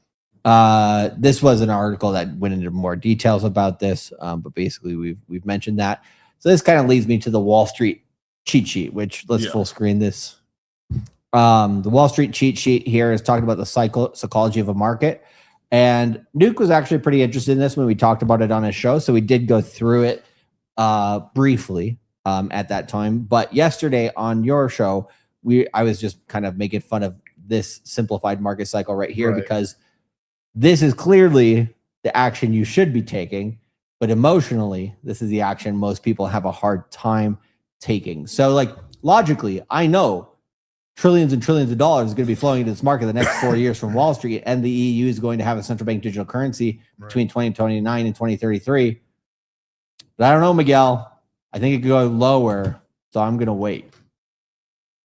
this was an article that went into more details about this. But basically, we've mentioned that. So this kind of leads me to the Wall Street cheat sheet, which let's full screen this. The Wall Street cheat sheet here is talking about the psychology of a market. And Nuke was actually pretty interested in this when we talked about it on his show. So we did go through it briefly at that time. But yesterday on your show, I was just kind of making fun of this simplified market cycle right here because this is clearly the action you should be taking. But emotionally, this is the action most people have a hard time taking. So like logically, I know trillions and trillions of dollars is going to be flowing into this market the next 4 years from Wall Street, and the EU is going to have a central bank digital currency between 2029 and 2033. But I don't know, Miguel. I think it could go lower, so I'm going to wait.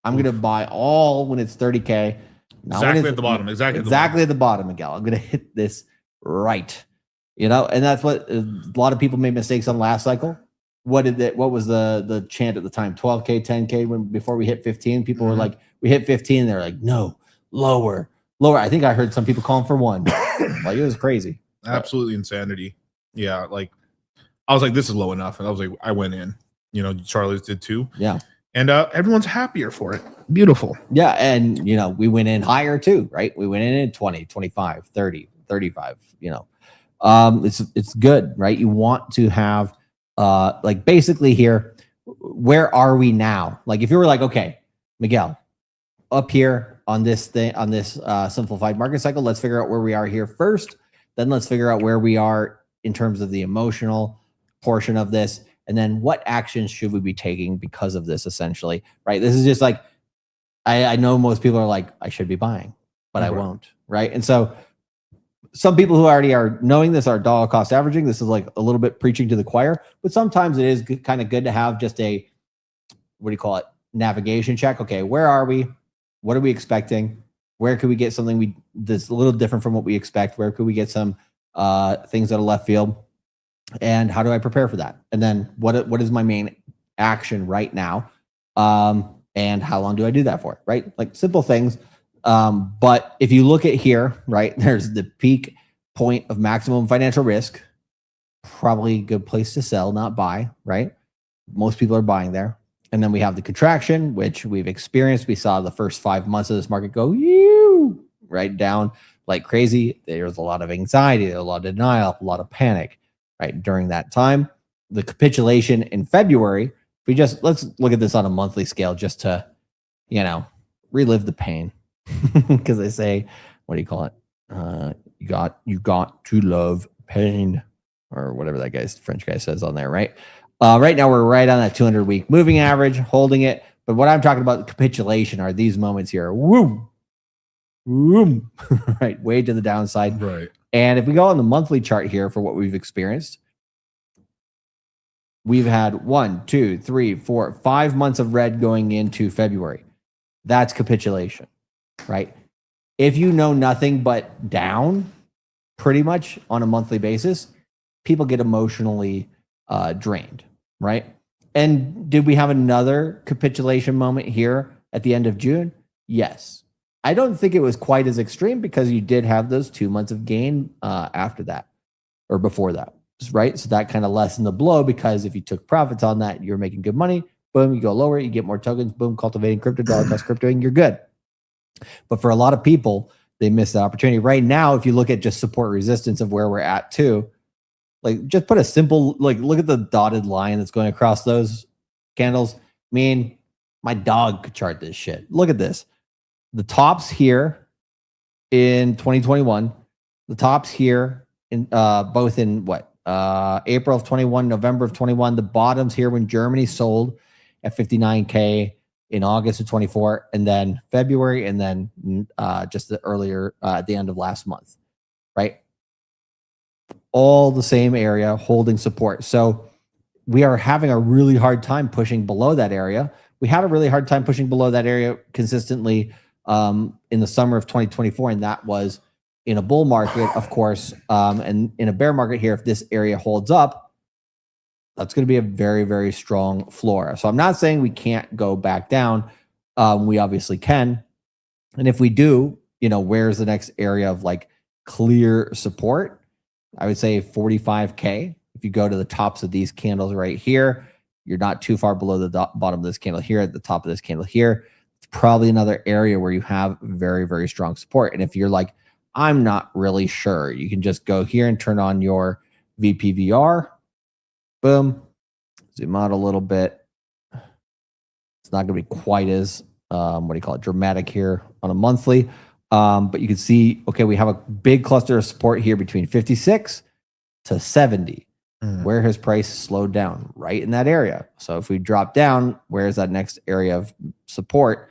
I'm going to buy all when it's 30K. Exactly at the bottom. Exactly at the bottom, Miguel. I'm going to hit this right. And that's what a lot of people made mistakes on last cycle. What was the chant at the time? 12K, 10K before we hit 15. People were like, we hit 15. They're like, no, lower. I think I heard some people calling for 1. Like it was crazy. Absolutely insanity. Yeah, like I was like, this is low enough, and I was like, I went in. Charlie's did too. Yeah. And everyone's happier for it. Beautiful. Yeah. And, we went in higher too, right? We went in at 20, 25, 30, 35, it's good, right? You want to have, basically here, where are we now? Like if you were like, okay, Miguel, up here on this thing, on this simplified market cycle, let's figure out where we are here first. Then let's figure out where we are in terms of the emotional portion of this. And then what actions should we be taking because of this, essentially, right? This is just like, I know most people are like, I should be buying, but I won't, right? And so some people who already are knowing this are dollar cost averaging. This is like a little bit preaching to the choir, but sometimes it is kind of good to have just a, navigation check. Okay, where are we? What are we expecting? Where could we get something that's a little different from what we expect? Where could we get some things that are left field? And how do I prepare for that? And then what is my main action right now? And how long do I do that for? Right? Like simple things. But if you look at here, right, there's the peak point of maximum financial risk, probably a good place to sell, not buy, right? Most people are buying there. And then we have the contraction, which we've experienced. We saw the first 5 months of this market go right down like crazy. There's a lot of anxiety, a lot of denial, a lot of panic, right? During that time, the capitulation in February, let's look at this on a monthly scale just to, relive the pain. Because they say, what do you call it? You got to love pain, or whatever that French guy says on there, right? Right now we're right on that 200-week moving average, holding it. But what I'm talking about, the capitulation, are these moments here. Woo, right, way to the downside. Right. And if we go on the monthly chart here for what we've experienced, we've had 1, 2, 3, 4, 5 months of red going into February. That's capitulation. Right? If you know nothing but down pretty much on a monthly basis, people get emotionally drained, right? And did we have another capitulation moment here at the end of June? Yes. I don't think it was quite as extreme because you did have those 2 months of gain after that or before that, right? So that kind of lessened the blow because if you took profits on that, you're making good money. Boom, you go lower, you get more tokens. Boom, cultivating crypto, dollar cost cryptoing, you're good. But for a lot of people, they miss the opportunity. Right now, if you look at just support resistance of where we're at too, like just put a simple, look at the dotted line that's going across those candles. I mean, my dog could chart this shit. Look at this. The tops here in 2021, the tops here in both in April of 21, November of 21, the bottoms here when Germany sold at 59K in August of 24, and then February, and then just the earlier at the end of last month, right? All the same area holding support. So we are having a really hard time pushing below that area. We had a really hard time pushing below that area consistently in the summer of 2024, and that was in a bull market, of course, and in a bear market here. If this area holds up, that's going to be a very, very strong floor. So I'm not saying we can't go back down. We obviously can. And if we do, where's the next area of clear support? I would say 45K. If you go to the tops of these candles right here, you're not too far below the bottom of this candle here, at the top of this candle here. It's probably another area where you have very, very strong support. And if you're like, I'm not really sure, you can just go here and turn on your VPVR. Boom. Zoom out a little bit. It's not going to be quite as, dramatic here on a monthly. But you can see, okay, we have a big cluster of support here between 56 to 70, where his price slowed down right in that area. So if we drop down, where's that next area of support?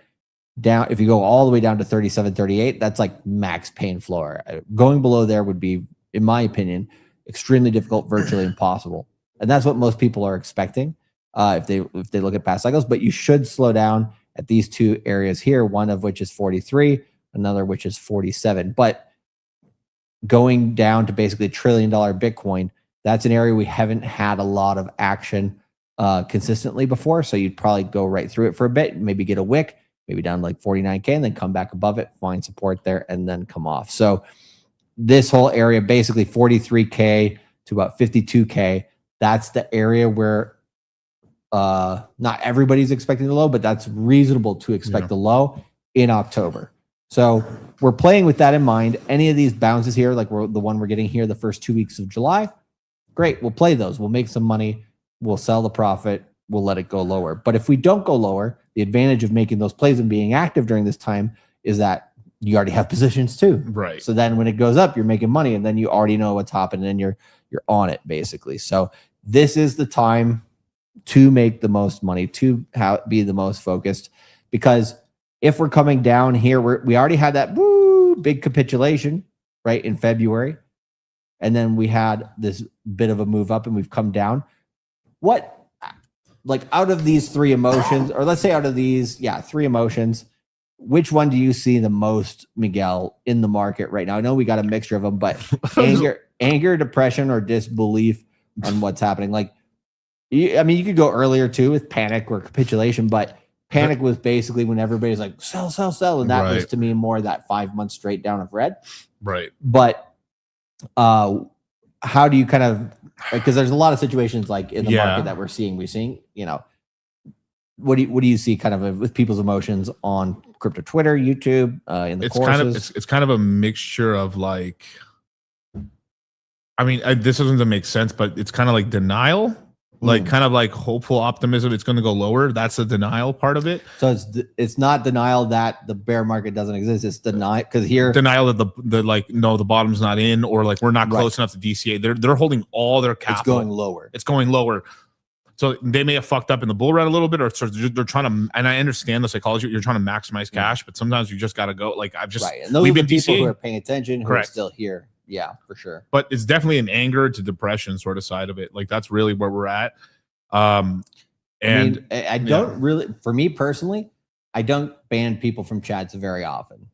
Down, if you go all the way down to 37, 38, that's like max pain floor. Going below there would be, in my opinion, extremely difficult, virtually impossible. And that's what most people are expecting if they look at past cycles. But you should slow down at these two areas here, one of which is 43, another which is 47. But going down to basically $1 trillion Bitcoin, that's an area we haven't had a lot of action consistently before. So you'd probably go right through it for a bit, maybe get a wick, maybe down like 49K, and then come back above it, find support there, and then come off. So this whole area, basically 43K to about 52K, that's the area where Not everybody's expecting the low, but that's reasonable to expect the low in October. So we're playing with that in mind. Any of these bounces here, like the one we're getting here the first 2 weeks of July, great. We'll play those. We'll make some money. We'll sell the profit. We'll let it go lower. But if we don't go lower, the advantage of making those plays and being active during this time is that you already have positions too. Right. So then when it goes up, you're making money, and then you already know what's happening, and you're on it basically. So this is the time to make the most money, to be the most focused, because if we're coming down here, we already had that big capitulation right in February, and then we had this bit of a move up, and we've come down. What, like, out of these three emotions, or let's say out of these, three emotions, which one do you see the most, Miguel, in the market right now? I know we got a mixture of them, but anger, depression, or disbelief on what's happening. Like, I mean, you could go earlier too with panic or capitulation, but panic was basically when everybody's like, sell, sell, sell. And that was, to me, more that 5 months straight down of red. Right. But how do you kind of, because there's a lot of situations like in the market that we're seeing, what do you see kind of with people's emotions on crypto Twitter, YouTube, in the courses? It's kind of a mixture of like, I mean, this doesn't make sense, but it's kind of like denial. Like kind of like hopeful optimism. It's going to go lower. That's the denial part of it. So it's not denial that the bear market doesn't exist. It's denial that the bottom's not in, or like we're not close enough to DCA. They're holding all their capital. It's going lower. So they may have fucked up in the bull run a little bit, or they're trying to. And I understand the psychology. You're trying to maximize cash, but sometimes you just got to go. Like I've just And those are the people who are paying attention, who are still here. Yeah, for sure. But it's definitely an anger to depression sort of side of it. Like that's really where we're at. And I don't really, for me personally, I don't ban people from chats very often.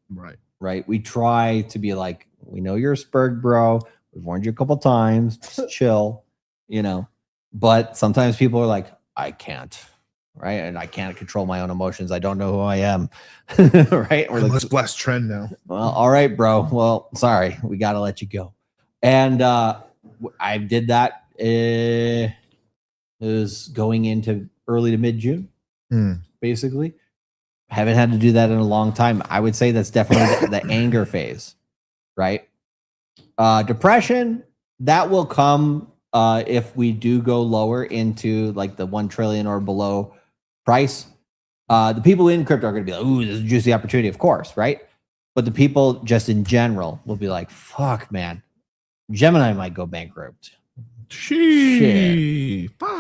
Right. We try to be like, we know you're a spurg, bro. We've warned you a couple times. Just chill, But sometimes people are like, I can't. Right. And I can't control my own emotions. I don't know who I am. Right. Or let's blast trend now. Well, all right, bro. Well, sorry. We got to let you go. And I did that. It was going into early to mid-June, basically. Haven't had to do that in a long time. I would say that's definitely the anger phase. Right. Depression, that will come if we do go lower into like the 1 trillion or below price. The people in crypto are going to be like, ooh, this is a juicy opportunity, of course, right? But the people just in general will be like, fuck, man, Gemini might go bankrupt. Shit. Are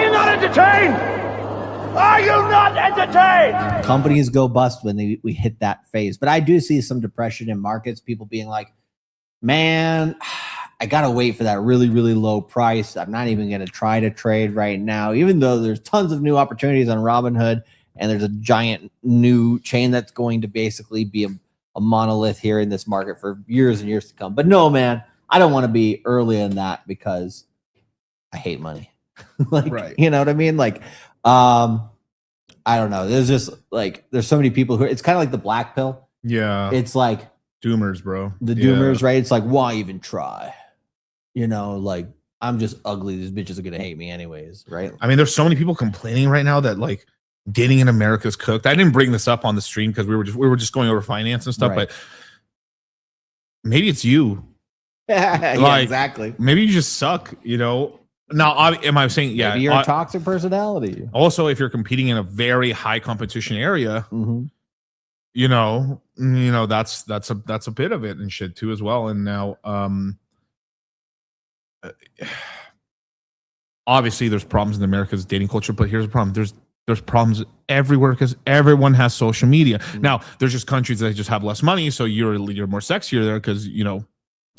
you not entertained? Are you not entertained? Companies go bust when we hit that phase. But I do see some depression in markets, people being like, man, I got to wait for that really, really low price. I'm not even going to try to trade right now, even though there's tons of new opportunities on Robinhood, and there's a giant new chain that's going to basically be a monolith here in this market for years and years to come. But no, man, I don't want to be early in that because I hate money. You know what I mean? Like, I don't know. There's just like, there's so many people who it's kind of like the black pill. Yeah. It's like doomers, bro. The doomers, right? It's like, why even try? Like, I'm just ugly. These bitches are going to hate me anyways, right? I mean, there's so many people complaining right now that like dating in America's cooked. I didn't bring this up on the stream because we were just going over finance and stuff, but maybe it's you. Yeah, exactly. Maybe you just suck, Now, am I saying, maybe you're a toxic personality. Also, if you're competing in a very high competition area, that's a bit of it and shit too as well. And now, obviously there's problems in America's dating culture, but here's the problem. There's problems everywhere because everyone has social media. Now, there's just countries that just have less money, so you're more sexier there because you can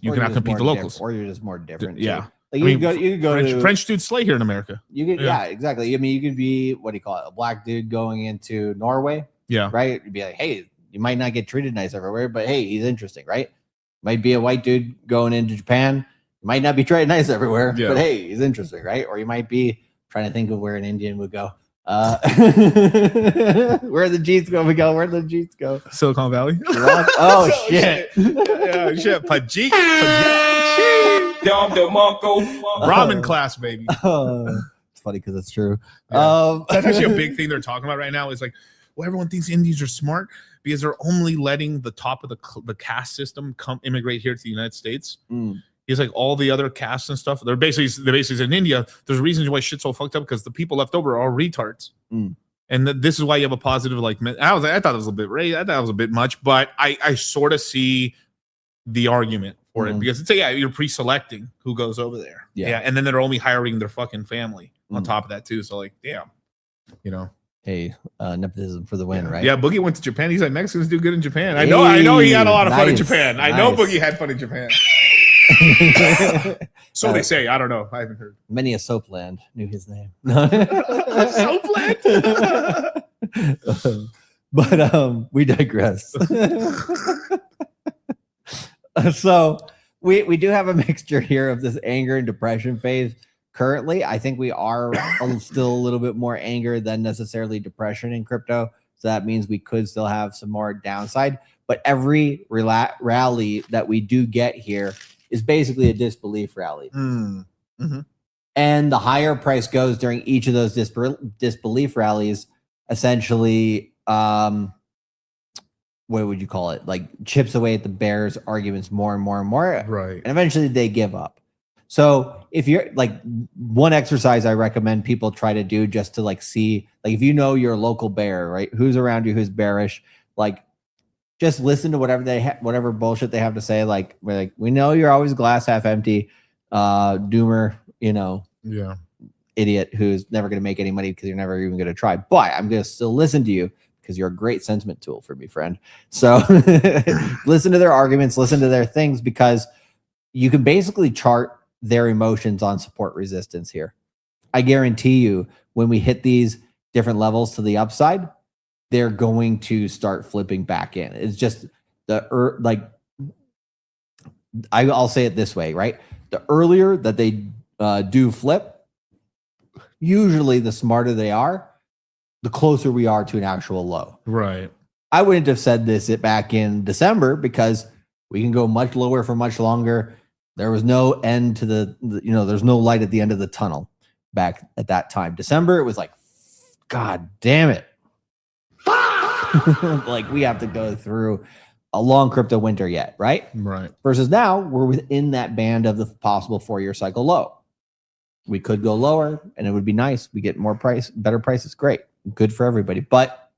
outcompete the locals, or you're just more different. Yeah, like you could go French dudes slay here in America. You could, yeah, exactly. I mean, you could be, what do you call it, a black dude going into Norway. Yeah, right. You'd be like, hey, you might not get treated nice everywhere, but hey, he's interesting, right? Might be a white dude going into Japan. Might not be treated nice everywhere, but hey, he's interesting, right? Or you might be trying to think of where an Indian would go. Where the Jeets go, Miguel? Where the Jeets go? Silicon Valley. Oh shit! Yeah, shit. Pajit. Ramen class, baby. It's funny because it's true. Yeah. That's actually a big thing they're talking about right now. Is like, well, everyone thinks Indians are smart because they're only letting the top of the caste system come immigrate here to the United States. He's like all the other castes and stuff. They're basically in India. There's reasons why shit's so fucked up because the people left over are all retards. And this is why you have a positive like. I thought it was a bit I thought it was a bit much, but I sort of see the argument for it because it's you're pre-selecting who goes over there. Yeah, and then they're only hiring their fucking family on top of that too. So like, damn, you know. Hey, nepotism for the win, right? Yeah, Boogie went to Japan. He's like, Mexicans do good in Japan. I know he had a lot of fun in Japan. I know Boogie had fun in Japan. So they say. I don't know. I haven't heard. Many a soapland knew his name. Soapland. But we digress. So we do have a mixture here of this anger and depression phase. Currently, I think we are still a little bit more anger than necessarily depression in crypto. So that means we could still have some more downside. But every rally that we do get here is basically a disbelief rally. And the higher price goes during each of those disbelief rallies, essentially, what would you call it? Like chips away at the bears' arguments more and more and more. Right. And eventually they give up. So if you're like one exercise I recommend people try to do just to like see, like if you know your local bear, right? Who's around you, who's bearish, like just listen to whatever whatever bullshit they have to say. Like we know you're always glass half empty, doomer, you know, idiot who's never going to make any money because you're never even going to try. But I'm going to still listen to you because you're a great sentiment tool for me, friend. So listen to their arguments, listen to their things, because you can basically chart their emotions on support resistance here. I guarantee you when we hit these different levels to the upside, they're going to start flipping back in. It's just I'll say it this way, right? The earlier that they do flip, usually the smarter they are, the closer we are to an actual low. Right. I wouldn't have said this back in December because we can go much lower for much longer. There was no end to there's no light at the end of the tunnel back at that time. December, it was like, God damn it. Like we have to go through a long crypto winter yet, right? Right. Versus now, we're within that band of the possible 4-year cycle low. We could go lower and it would be nice. We get better prices. Great. Good for everybody. But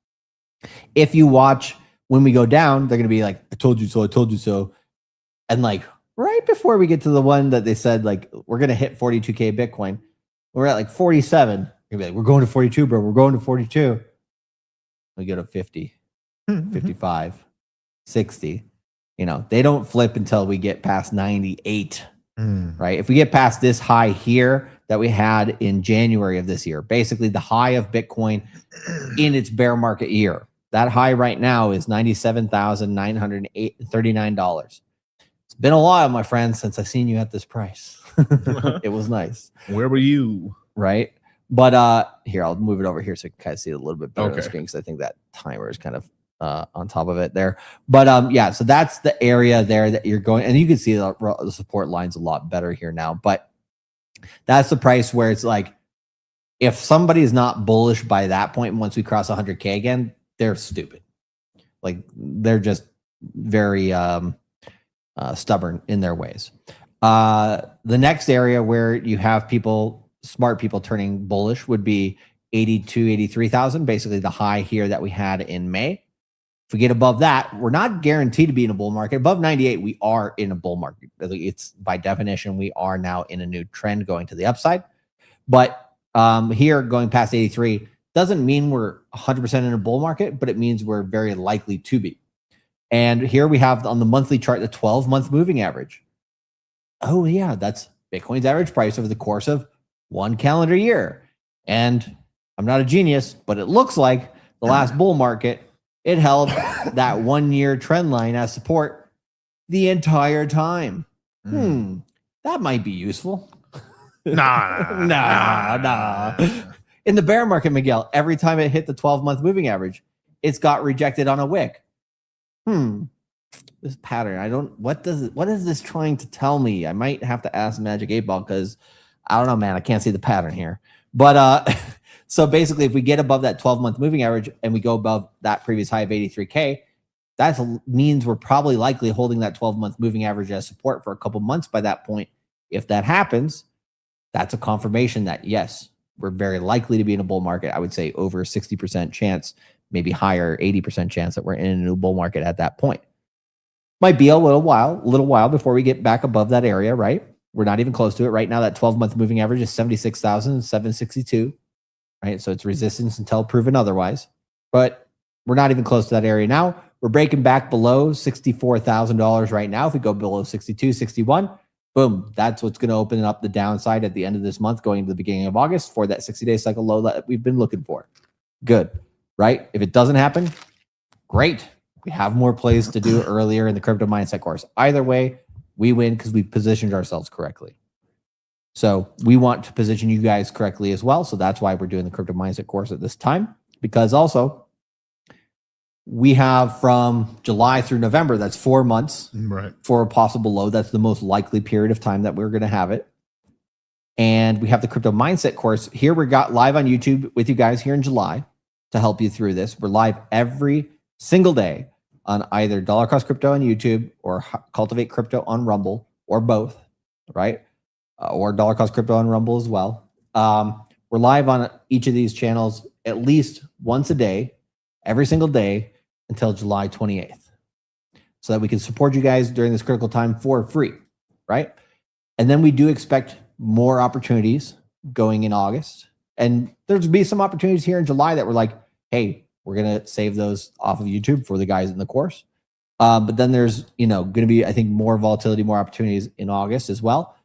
if you watch when we go down, they're going to be like, I told you so, I told you so. And like, right before we get to the one that they said, like, we're going to hit 42K Bitcoin, we're at like 47. You'll be like, we're going to 42, bro. We're going to 42. We go to 50, 55, 60. You know, they don't flip until we get past 98, right? If we get past this high here that we had in January of this year, basically the high of Bitcoin in its bear market year, that high right now is $97,939. It's been a while, my friend, since I've seen you at this price. It was nice. Where were you? Right. But here, I'll move it over here so you can kind of see it a little bit better on the screen, because I think that timer is kind of on top of it there. But yeah, so that's the area there that you're going, and you can see the support lines a lot better here now. But that's the price where it's like, if somebody is not bullish by that point, once we cross 100K again, they're stupid. Like they're just very stubborn in their ways. The next area where you have smart people turning bullish would be 82, 83,000, basically the high here that we had in May. If we get above that, we're not guaranteed to be in a bull market. Above 98, we are in a bull market. It's by definition, we are now in a new trend going to the upside. But here, going past 83 doesn't mean we're 100% in a bull market, but it means we're very likely to be. And here we have on the monthly chart, the 12-month moving average. Oh yeah, that's Bitcoin's average price over the course of one calendar year. And I'm not a genius, but it looks like the last bull market, it held that 1-year trend line as support the entire time. That might be useful. Nah. In the bear market, Miguel, every time it hit the 12-month moving average, it's got rejected on a wick. This pattern. What is this trying to tell me? I might have to ask Magic 8 Ball because I don't know, man. I can't see the pattern here. But so basically, if we get above that 12-month moving average and we go above that previous high of 83K, that means we're probably likely holding that 12-month moving average as support for a couple months by that point. If that happens, that's a confirmation that, yes, we're very likely to be in a bull market. I would say over 60% chance, maybe higher, 80% chance that we're in a new bull market at that point. Might be a little while before we get back above that area, right? We're not even close to it. Right now, that 12-month moving average is 76,762, right? So it's resistance until proven otherwise. But we're not even close to that area now. We're breaking back below $64,000 right now. If we go below 62, 61, boom, that's what's going to open up the downside at the end of this month, going to the beginning of August for that 60-day cycle low that we've been looking for. Good, right? If it doesn't happen, great. We have more plays to do earlier in the crypto mindset course. Either way, we win because we positioned ourselves correctly. So we want to position you guys correctly as well. So that's why we're doing the crypto mindset course at this time, because also we have from July through November, that's 4 months for a possible low. That's the most likely period of time that we're going to have it. And we have the crypto mindset course here. We got live on YouTube with you guys here in July to help you through this. We're live every single day on either Dollar Cost Crypto on YouTube or Cultivate Crypto on Rumble, or both, right? Or Dollar Cost Crypto on Rumble as well. We're live on each of these channels at least once a day, every single day until July 28th, so that we can support you guys during this critical time for free, right? And then we do expect more opportunities going in August. And there's be some opportunities here in July that we're like, hey, we're going to save those off of YouTube for the guys in the course. But then there's, going to be, I think, more volatility, more opportunities in August as well.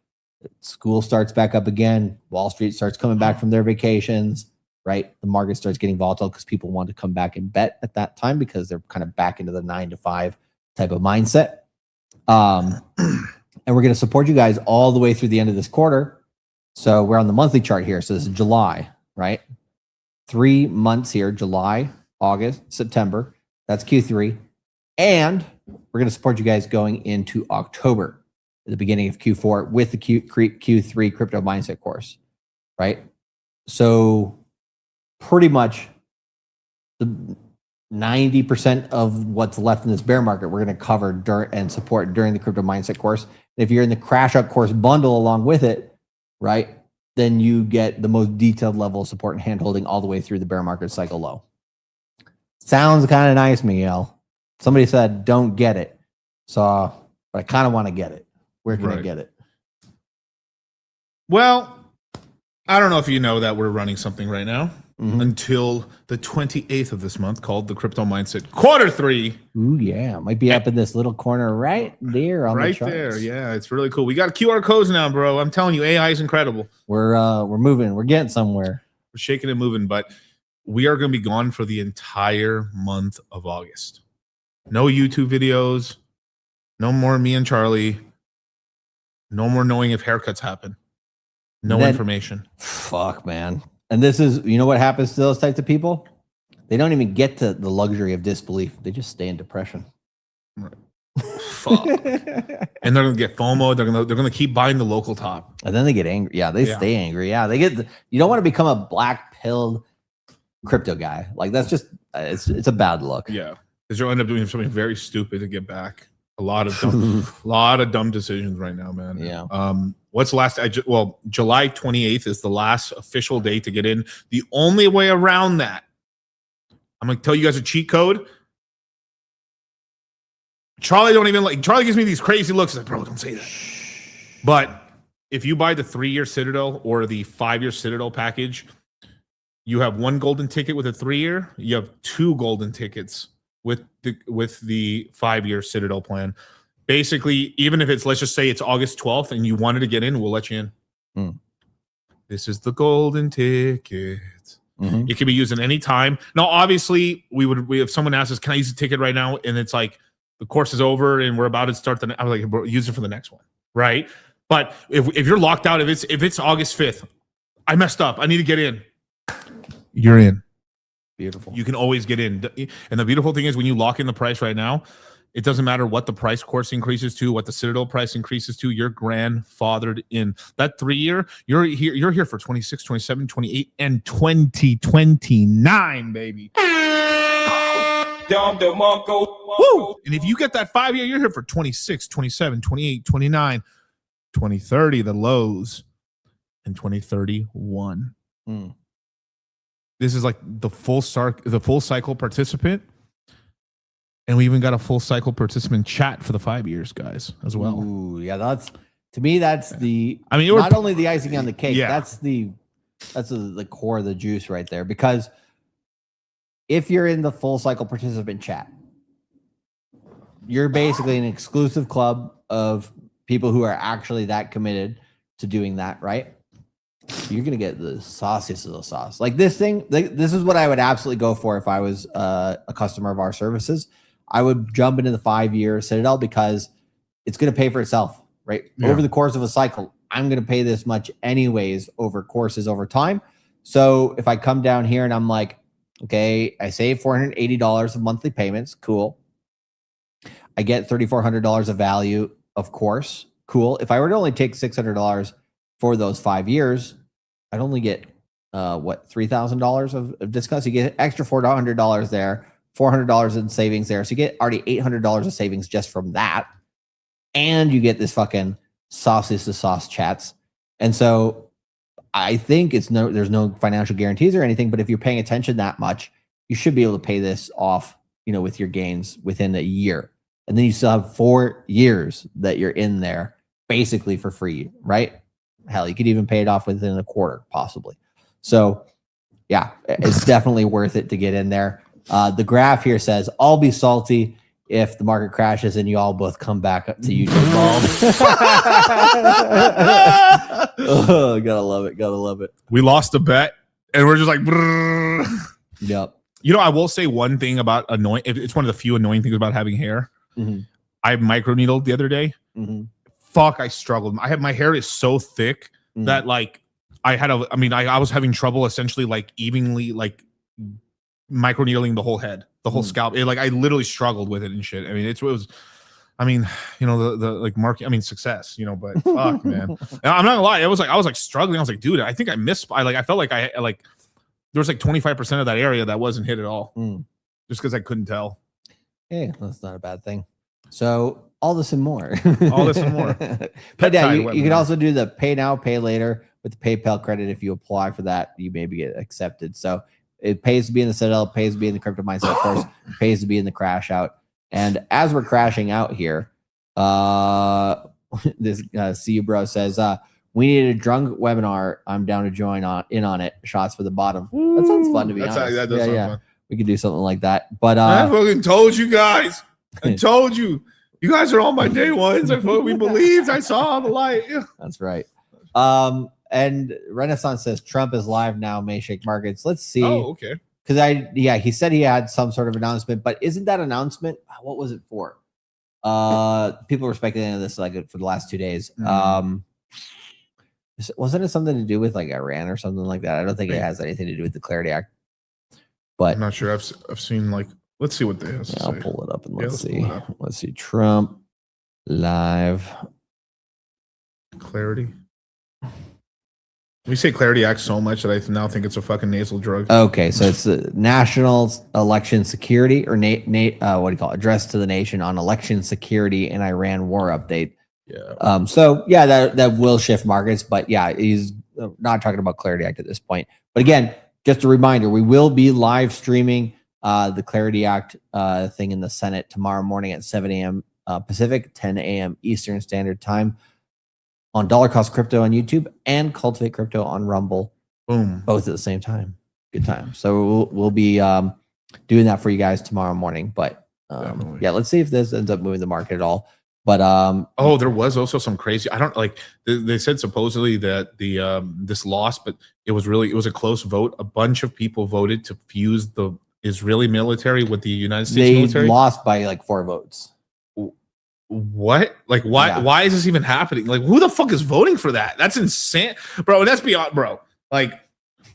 School starts back up again. Wall Street starts coming back from their vacations, right? The market starts getting volatile because people want to come back and bet at that time because they're kind of back into the 9 to 5 type of mindset. And we're going to support you guys all the way through the end of this quarter. So we're on the monthly chart here. So this is July, right? 3 months here, July, August, September. That's Q3. And we're going to support you guys going into October, at the beginning of Q4 with the Q3 crypto mindset course, right? So pretty much the 90% of what's left in this bear market, we're going to cover and support during the crypto mindset course. And if you're in the crash out course bundle along with it, right, then you get the most detailed level of support and handholding all the way through the bear market cycle low. Sounds kind of nice, Miguel. Somebody said, don't get it. So, but I kind of want to get it. Where can I get it? Well, I don't know if you know that we're running something right now until the 28th of this month called the Crypto Mindset Q3. Ooh, yeah. Might be up in this little corner right there on the charts. Right there. Yeah, it's really cool. We got QR codes now, bro. I'm telling you, AI is incredible. We're moving. We're getting somewhere. We're shaking and moving, but we are going to be gone for the entire month of August. No YouTube videos. No more me and Charlie. No more knowing if haircuts happen. No information. Fuck, man. And this is, you know what happens to those types of people? They don't even get to the luxury of disbelief. They just stay in depression. Right. Fuck. And they're gonna get FOMO. They're gonna keep buying the local top. And then they get angry. Yeah, they stay angry. Yeah, they get. You don't want to become a black pilled crypto guy. Like that's just it's a bad look. Yeah, because you'll end up doing something very stupid to get back. A lot of dumb decisions right now, man. Yeah. What's the last? July 28th is the last official day to get in. The only way around that, I'm gonna tell you guys a cheat code. Charlie gives me these crazy looks. Like, bro, don't say that. But if you buy the 3-year Citadel or the 5-year Citadel package, you have 1 golden ticket with a 3-year. You have 2 golden tickets with the 5-year Citadel plan. Basically, even if it's, let's just say it's August 12th and you wanted to get in, we'll let you in. This is the golden ticket. It can be used at any time. Now, obviously, if someone asks us, can I use the ticket right now? And it's like, the course is over and we're about to start I was like, bro, use it for the next one, right? But if you're locked out, if it's August 5th, I messed up, I need to get in. You're in. Beautiful. You can always get in. And the beautiful thing is when you lock in the price right now, It doesn't matter what the price course increases to, what the Citadel price increases to. You're grandfathered in. That 3 year, you're here for 26, 27, 28, and 2029, baby. Woo! And if you get that 5 year, you're here for 26, 27, 28, 29, 2030, the lows, and 2031. This is like the full cycle participant. And we even got a full cycle participant chat for the 5 years, guys, as well. Ooh, yeah, that's the. I mean, not only the icing on the cake. Yeah. That's the core of the juice right there. Because if you're in the full cycle participant chat, you're basically an exclusive club of people who are actually that committed to doing that, right? You're gonna get the sauciest of the sauce. Like this thing, this is what I would absolutely go for if I was a customer of our services. I would jump into the 5 year Citadel because it's going to pay for itself, right? Yeah. Over the course of a cycle, I'm going to pay this much anyways over courses over time. So if I come down here and I'm like, okay, I save $480 of monthly payments, cool. I get $3,400 of value, of course, cool. If I were to only take $600 for those 5 years, I'd only get $3,000 of discounts. You get extra $400 there. $400 in savings there. So you get already $800 of savings just from that. And you get this fucking sauces to sauce chats. And so I think there's no financial guarantees or anything, but if you're paying attention that much, you should be able to pay this off, with your gains within a year. And then you still have 4 years that you're in there basically for free, right? Hell, you could even pay it off within a quarter, possibly. So yeah, it's definitely worth it to get in there. The graph here says, I'll be salty if the market crashes and you all both come back up to YouTube bald. Oh, gotta love it. Gotta love it. We lost a bet and we're just like, brrr. Yep. I will say one thing about annoying. It's one of the few annoying things about having hair. Mm-hmm. I microneedled the other day. Mm-hmm. Fuck, I struggled. My hair is so thick that like I was having trouble essentially like evenly like microneedling the whole head, the whole scalp. I literally struggled with it and shit. I mean, it was the like market, success, but fuck, man. And I'm not gonna lie, I was like struggling. I was like, dude, I think I missed. I felt like there was like 25% of that area that wasn't hit at all, just because I couldn't tell. Hey, that's not a bad thing. So all this and more. But yeah, you can also do the pay now, pay later with the PayPal credit. If you apply for that, you maybe get accepted. So it pays to be in the Citadel, it pays to be in the crypto mindset, of course, it pays to be in the crash out. And as we're crashing out here, this See Bro says, we need a drunk webinar. I'm down to join in on it. Shots for the bottom. That sounds fun to be honest. That does sound fun. We could do something like that. But I fucking told you guys. I told you. You guys are all my day ones. We believed. I saw the light. Yeah. That's right. And Renaissance says Trump is live now, may shake markets. Let's see. Oh, okay. Because he said he had some sort of announcement, but isn't that announcement? What was it for? People were speculating on this for the last 2 days. Wasn't it something to do with like Iran or something like that? I don't think it has anything to do with the Clarity Act. But I'm not sure. I've seen let's see what they have. I'll pull it up and let's see. Let's see. Trump live Clarity. We say Clarity Act so much that I now think it's a fucking nasal drug. Okay, so it's the National Election Security, or what do you call it? Address to the Nation on Election Security and Iran War Update. Yeah. So yeah, that will shift markets, but yeah, he's not talking about Clarity Act at this point. But again, just a reminder, we will be live streaming the Clarity Act thing in the Senate tomorrow morning at 7 a.m. Pacific, 10 a.m. Eastern Standard Time, on Dollar Cost Crypto on YouTube and Cultivate Crypto on Rumble. Boom. Both at the same time. Good time. So we'll be doing that for you guys tomorrow morning. But yeah, let's see if this ends up moving the market at all. But there was also some crazy. I don't like. They said supposedly that the this lost, but it was a close vote. A bunch of people voted to fuse the Israeli military with the United States military. They lost by like 4 votes. What? Like, why? Yeah. Why is this even happening? Like, who the fuck is voting for that? That's insane, bro. That's beyond, bro. Like,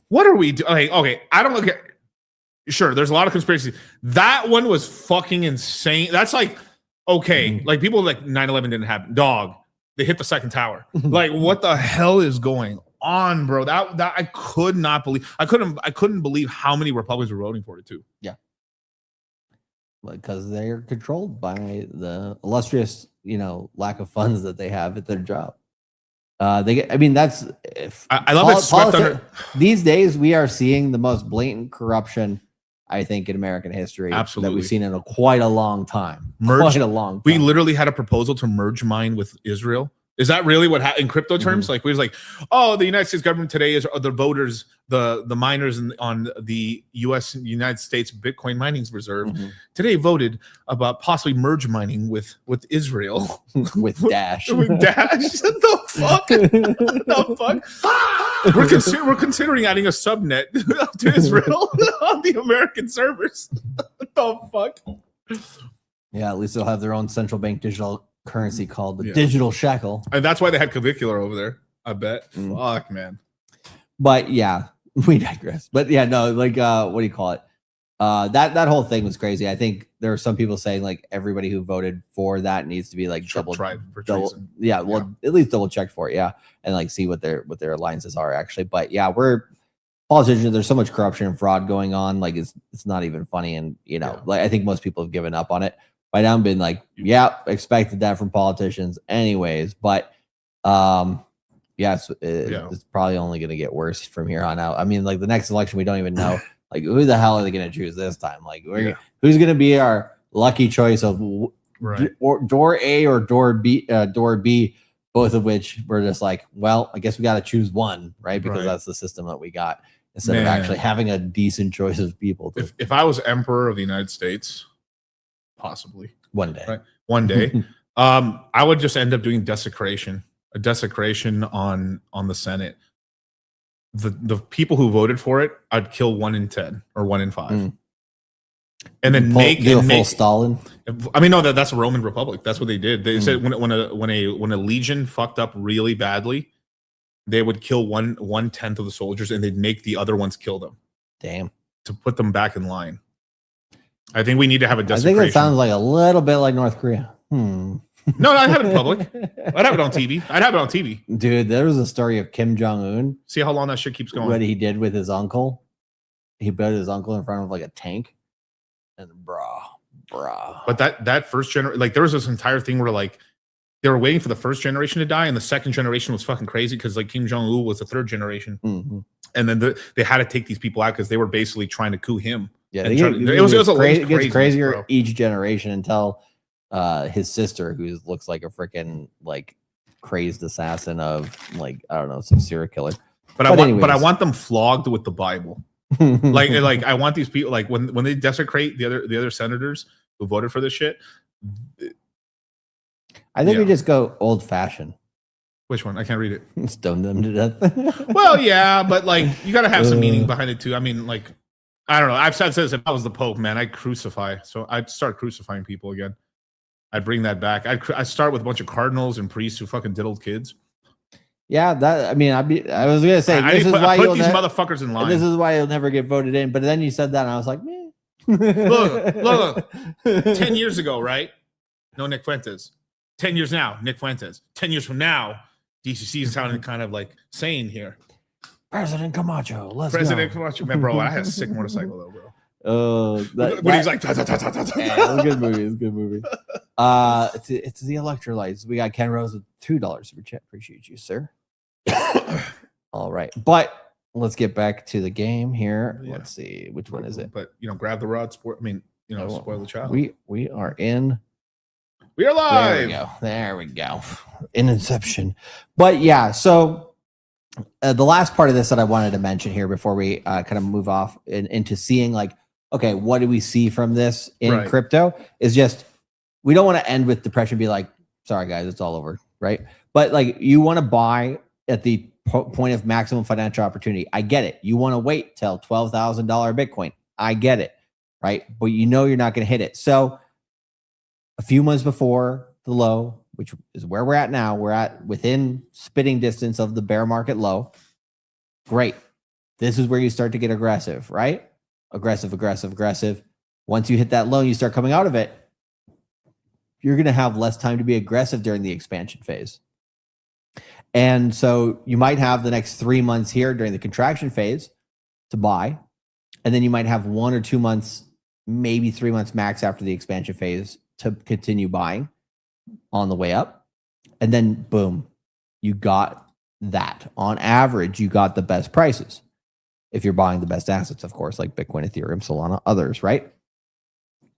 what are we doing? Like, okay, I don't look at. Sure, there's a lot of conspiracy. That one was fucking insane. That's like Okay, like people like 9/11 didn't happen. Dog, they hit the second tower. Like, what the hell is going on, bro? That I could not believe. I couldn't believe how many Republicans were voting for it too. Yeah. Because they're controlled by the illustrious, lack of funds that they have at their job. That's I love it swept under. These days we are seeing the most blatant corruption, I think, in American history. Absolutely. That we've seen in quite a long time. We literally had a proposal to merge mine with Israel. Is that really what happened in crypto terms? Like, we was like, oh, the United States government today are the voters, the miners on the United States Bitcoin mining reserve today voted about possibly merge mining with Israel. with Dash. With Dash. The fuck? The fuck? We're considering adding a subnet to Israel on the American servers. What the fuck? Yeah, at least they'll have their own central bank digital currency called the digital shekel. And that's why they had Clavicular over there, I bet. Fuck, man. But yeah, we digress. But yeah, no, like what do you call it? That whole thing was crazy. I think there are some people saying like everybody who voted for that needs to be like double, at least double checked for it, and like see what their alliances are actually. But yeah, we're politicians. There's so much corruption and fraud going on. Like it's not even funny. And like I think most people have given up on it. By now, been like, expected that from politicians, anyways. But it's probably only going to get worse from here on out. I mean, like the next election, we don't even know. Like, who the hell are they going to choose this time? Like, who's going to be our lucky choice of door A or door B? Both of which we're just like, well, I guess we got to choose one, right? Because that's the system that we got instead of actually having a decent choice of people. If I was emperor of the United States. Possibly one day, right? One day, I would just end up doing a desecration on the Senate. The people who voted for it, I'd kill 1 in 10 or 1 in 5, and then make full Stalin. I mean, no, that's a Roman Republic. That's what they did. They said when a legion fucked up really badly, they would kill 1/10 of the soldiers, and they'd make the other ones kill them. Damn, to put them back in line. I think we need to have a desecration. I think that sounds like a little bit like North Korea. No, I'd have it in public. I'd have it on TV. Dude, there was a story of Kim Jong-un. See how long that shit keeps going. What he did with his uncle. He built his uncle in front of like a tank. And bruh. But that first generation, like there was this entire thing where like they were waiting for the first generation to die, and the second generation was fucking crazy because like Kim Jong-un was the third generation. And then they had to take these people out because they were basically trying to coup him. Yeah, it gets crazier bro. Each generation until his sister, who looks like a freaking like crazed assassin of like I don't know, some serial killer. But I want them flogged with the Bible. like I want these people like when they desecrate the other senators who voted for this shit. I think we just go old fashioned. Which one? I can't read it. Stone them to death. Well, yeah, but like you got to have some meaning behind it too. I mean, like. I don't know. I've said this. If I was the Pope, man, I'd crucify. So I'd start crucifying people again. I'd bring that back. I'd start with a bunch of cardinals and priests who fucking diddled kids. Yeah, I was gonna say this is why put these motherfuckers in line. This is why you'll never get voted in. But then you said that, and I was like, man. Look. 10 years ago, right? No Nick Fuentes. 10 years now, Nick Fuentes. 10 years from now, DCC is sounding kind of like sane here. President Camacho, Camacho, man, bro. I had a sick motorcycle though, bro. Oh, when he's like, it's a good movie. It's a good movie. It's the electrolytes. We got Ken Rose with $2 super chat. Appreciate you, sir. All right, but let's get back to the game here. Yeah. Let's see which one is it. But grab the rod. Spoil the child. We are in. We are live. There we go. In Inception. But yeah, so. The last part of this that I wanted to mention here before we kind of move off into seeing like, okay, what do we see from this in crypto is just, we don't want to end with depression, be like, sorry guys, it's all over. Right. But like you want to buy at the point of maximum financial opportunity. I get it. You want to wait till $12,000 Bitcoin. I get it. Right. But you're not going to hit it. So a few months before the low, which is where we're at now. We're at within spitting distance of the bear market low. Great. This is where you start to get aggressive, right? Aggressive. Once you hit that low, you start coming out of it. you're going to have less time to be aggressive during the expansion phase. And so you might have the next 3 months here during the contraction phase to buy. And then you might have 1 or 2 months, maybe 3 months max after the expansion phase to continue buying on the way up. And then boom, you got that. On average, you got the best prices. If you're buying the best assets, of course, like Bitcoin, Ethereum, Solana, others, right?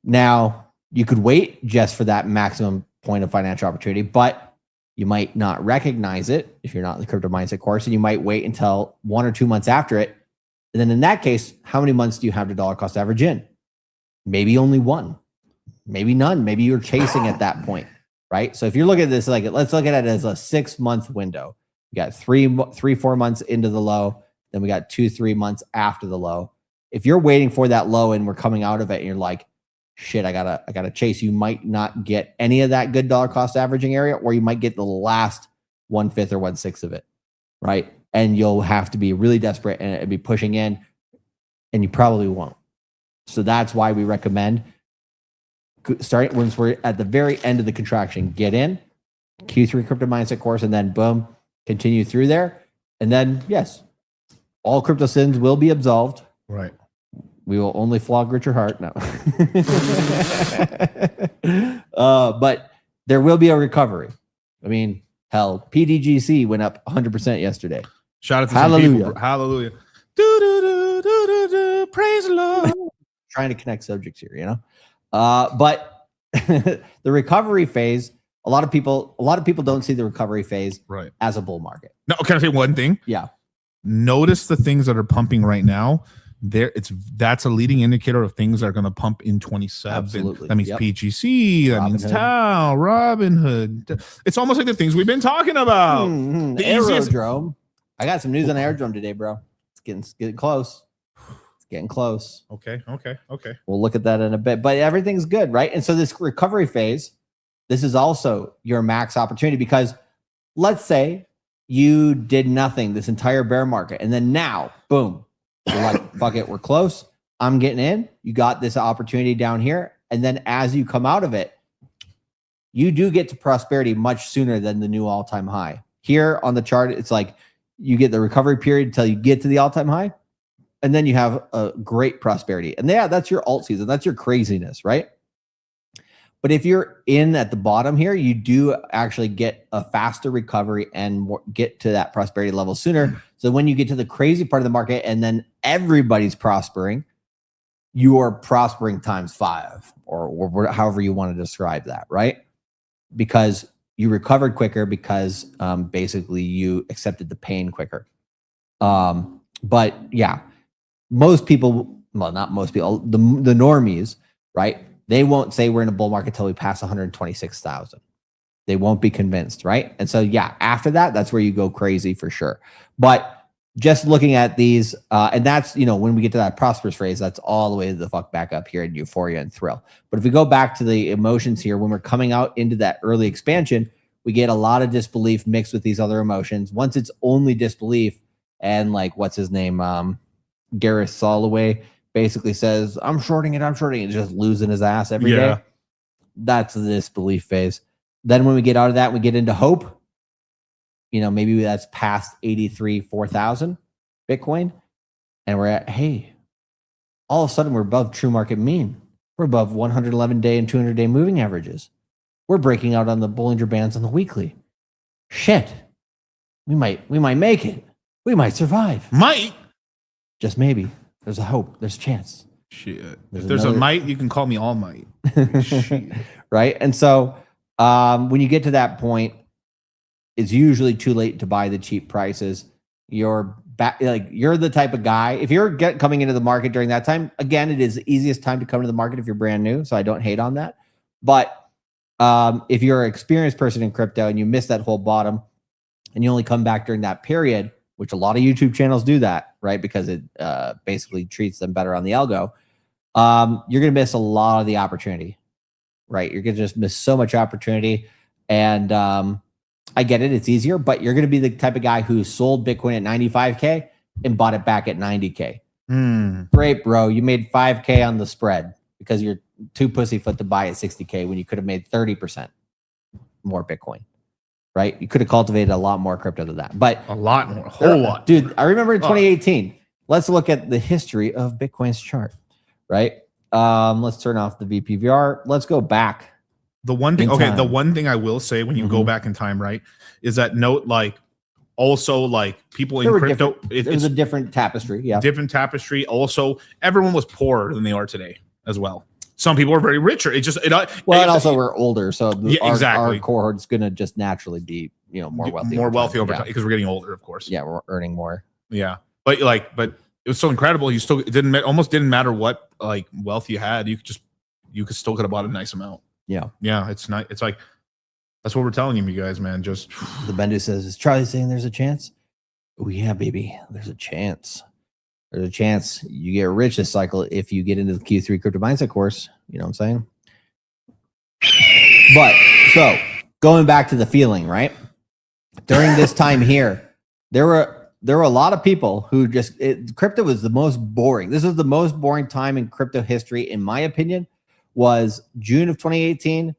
Now, you could wait just for that maximum point of financial opportunity, but you might not recognize it if you're not in the Crypto Mindset course, and you might wait until 1 or 2 months after it. And then in that case, how many months do you have to dollar cost average in? Maybe only 1, maybe none. Maybe you're chasing at that point, right? So if you're looking at this, like, let's look at it as a 6-month window. You got 4 months into the low. Then we got 2-3 months after the low. If you're waiting for that low and we're coming out of it and you're like, shit, I gotta chase, you might not get any of that good dollar cost averaging area, or you might get the last 1/5 or 1/6 of it, right? And you'll have to be really desperate and be pushing in, and you probably won't. So that's why we recommend starting once we're at the very end of the contraction, get in Q3 Crypto Mindset course, and then boom, continue through there. And then yes, all crypto sins will be absolved. Right. We will only flog Richard Hart. No. But there will be a recovery. I mean, hell, PDGC went up 100% yesterday. Shout out to some people. Hallelujah. Do, do, do, do, do, do. Praise the Lord. Trying to connect subjects here, you know? But the recovery phase, a lot of people don't see the recovery phase as a bull market. No, can I say one thing? Yeah. Notice the things that are pumping right now. That's a leading indicator of things that are going to pump in 27. Absolutely. That means PGC, that means Tau, Robinhood. It's almost like the things we've been talking about. The Aerodrome. I got some news on Aerodrome today, bro. It's getting close. It's getting close. Okay. We'll look at that in a bit, but everything's good, right? And so this recovery phase, this is also your max opportunity, because let's say you did nothing this entire bear market, and then now, boom, you're like, fuck it, we're close. I'm getting in. You got this opportunity down here. And then as you come out of it, you do get to prosperity much sooner than the new all-time high. Here on the chart, it's like you get the recovery period until you get to the all-time high. And then you have a great prosperity. And yeah, that's your alt season. That's your craziness, right? But if you're in at the bottom here, you do actually get a faster recovery and get to that prosperity level sooner. So when you get to the crazy part of the market and then everybody's prospering, you are prospering times 5 or however you want to describe that, right? Because you recovered quicker, because basically you accepted the pain quicker. But yeah, most people, well, not most people, the normies, right? They won't say we're in a bull market till we pass 126,000. They won't be convinced, right? And so, yeah, after that, that's where you go crazy for sure. But just looking at these, and that's, when we get to that prosperous phrase, that's all the way to the fuck back up here in euphoria and thrill. But if we go back to the emotions here, when we're coming out into that early expansion, we get a lot of disbelief mixed with these other emotions. Once it's only disbelief, and like, what's his name? Gareth Soloway basically says, I'm shorting it, just losing his ass every day. That's the disbelief phase. Then when we get out of that, we get into hope. Maybe that's past 4,000 Bitcoin. And we're at, hey, all of a sudden we're above true market mean. We're above 111-day and 200-day moving averages. We're breaking out on the Bollinger Bands on the weekly. Shit. We might make it. We might survive. Might. Just maybe. There's a hope. There's a chance. Shit. If there's a might, you can call me All Might. Right? And so when you get to that point, it's usually too late to buy the cheap prices. You're the type of guy, if you're coming into the market during that time, again, it is the easiest time to come to the market if you're brand new. So I don't hate on that. But if you're an experienced person in crypto and you miss that whole bottom and you only come back during that period, which a lot of YouTube channels do that, right? Because it basically treats them better on the algo. You're going to miss a lot of the opportunity, right? You're going to just miss so much opportunity. And I get it. It's easier, but you're going to be the type of guy who sold Bitcoin at 95K and bought it back at 90K. Great, bro. You made 5K on the spread because you're too pussyfoot to buy at 60K when you could have made 30% more Bitcoin, right? You could have cultivated a lot more crypto than that, but a lot more, a whole lot. Dude, I remember in 2018, let's look at the history of Bitcoin's chart, right? Let's turn off the VPVR. Let's go back. The one thing, the one thing I will say when you go back in time, right, is that note, like, also, like, people in crypto, it's a different tapestry. Yeah. Different tapestry. Also, everyone was poorer than they are today as well. Some people are very richer. It just, and also we're older. So our cohort's going to just naturally be, more wealthy. More wealthy over time because we're getting older, of course. Yeah. We're earning more. Yeah. But it was so incredible. You still, almost didn't matter what like wealth you had. You could still could have bought a nice amount. Yeah. Yeah. It's not, it's like, that's what we're telling you guys, man. Just the Bendu says, is Charlie saying there's a chance? Oh, yeah, baby. There's a chance. There's a chance you get rich this cycle if you get into the Q3 crypto mindset course. You know what I'm saying? But so going back to the feeling, right? During this time here, there were a lot of people who crypto was the most boring. This was the most boring time in crypto history, in my opinion, was June of 2018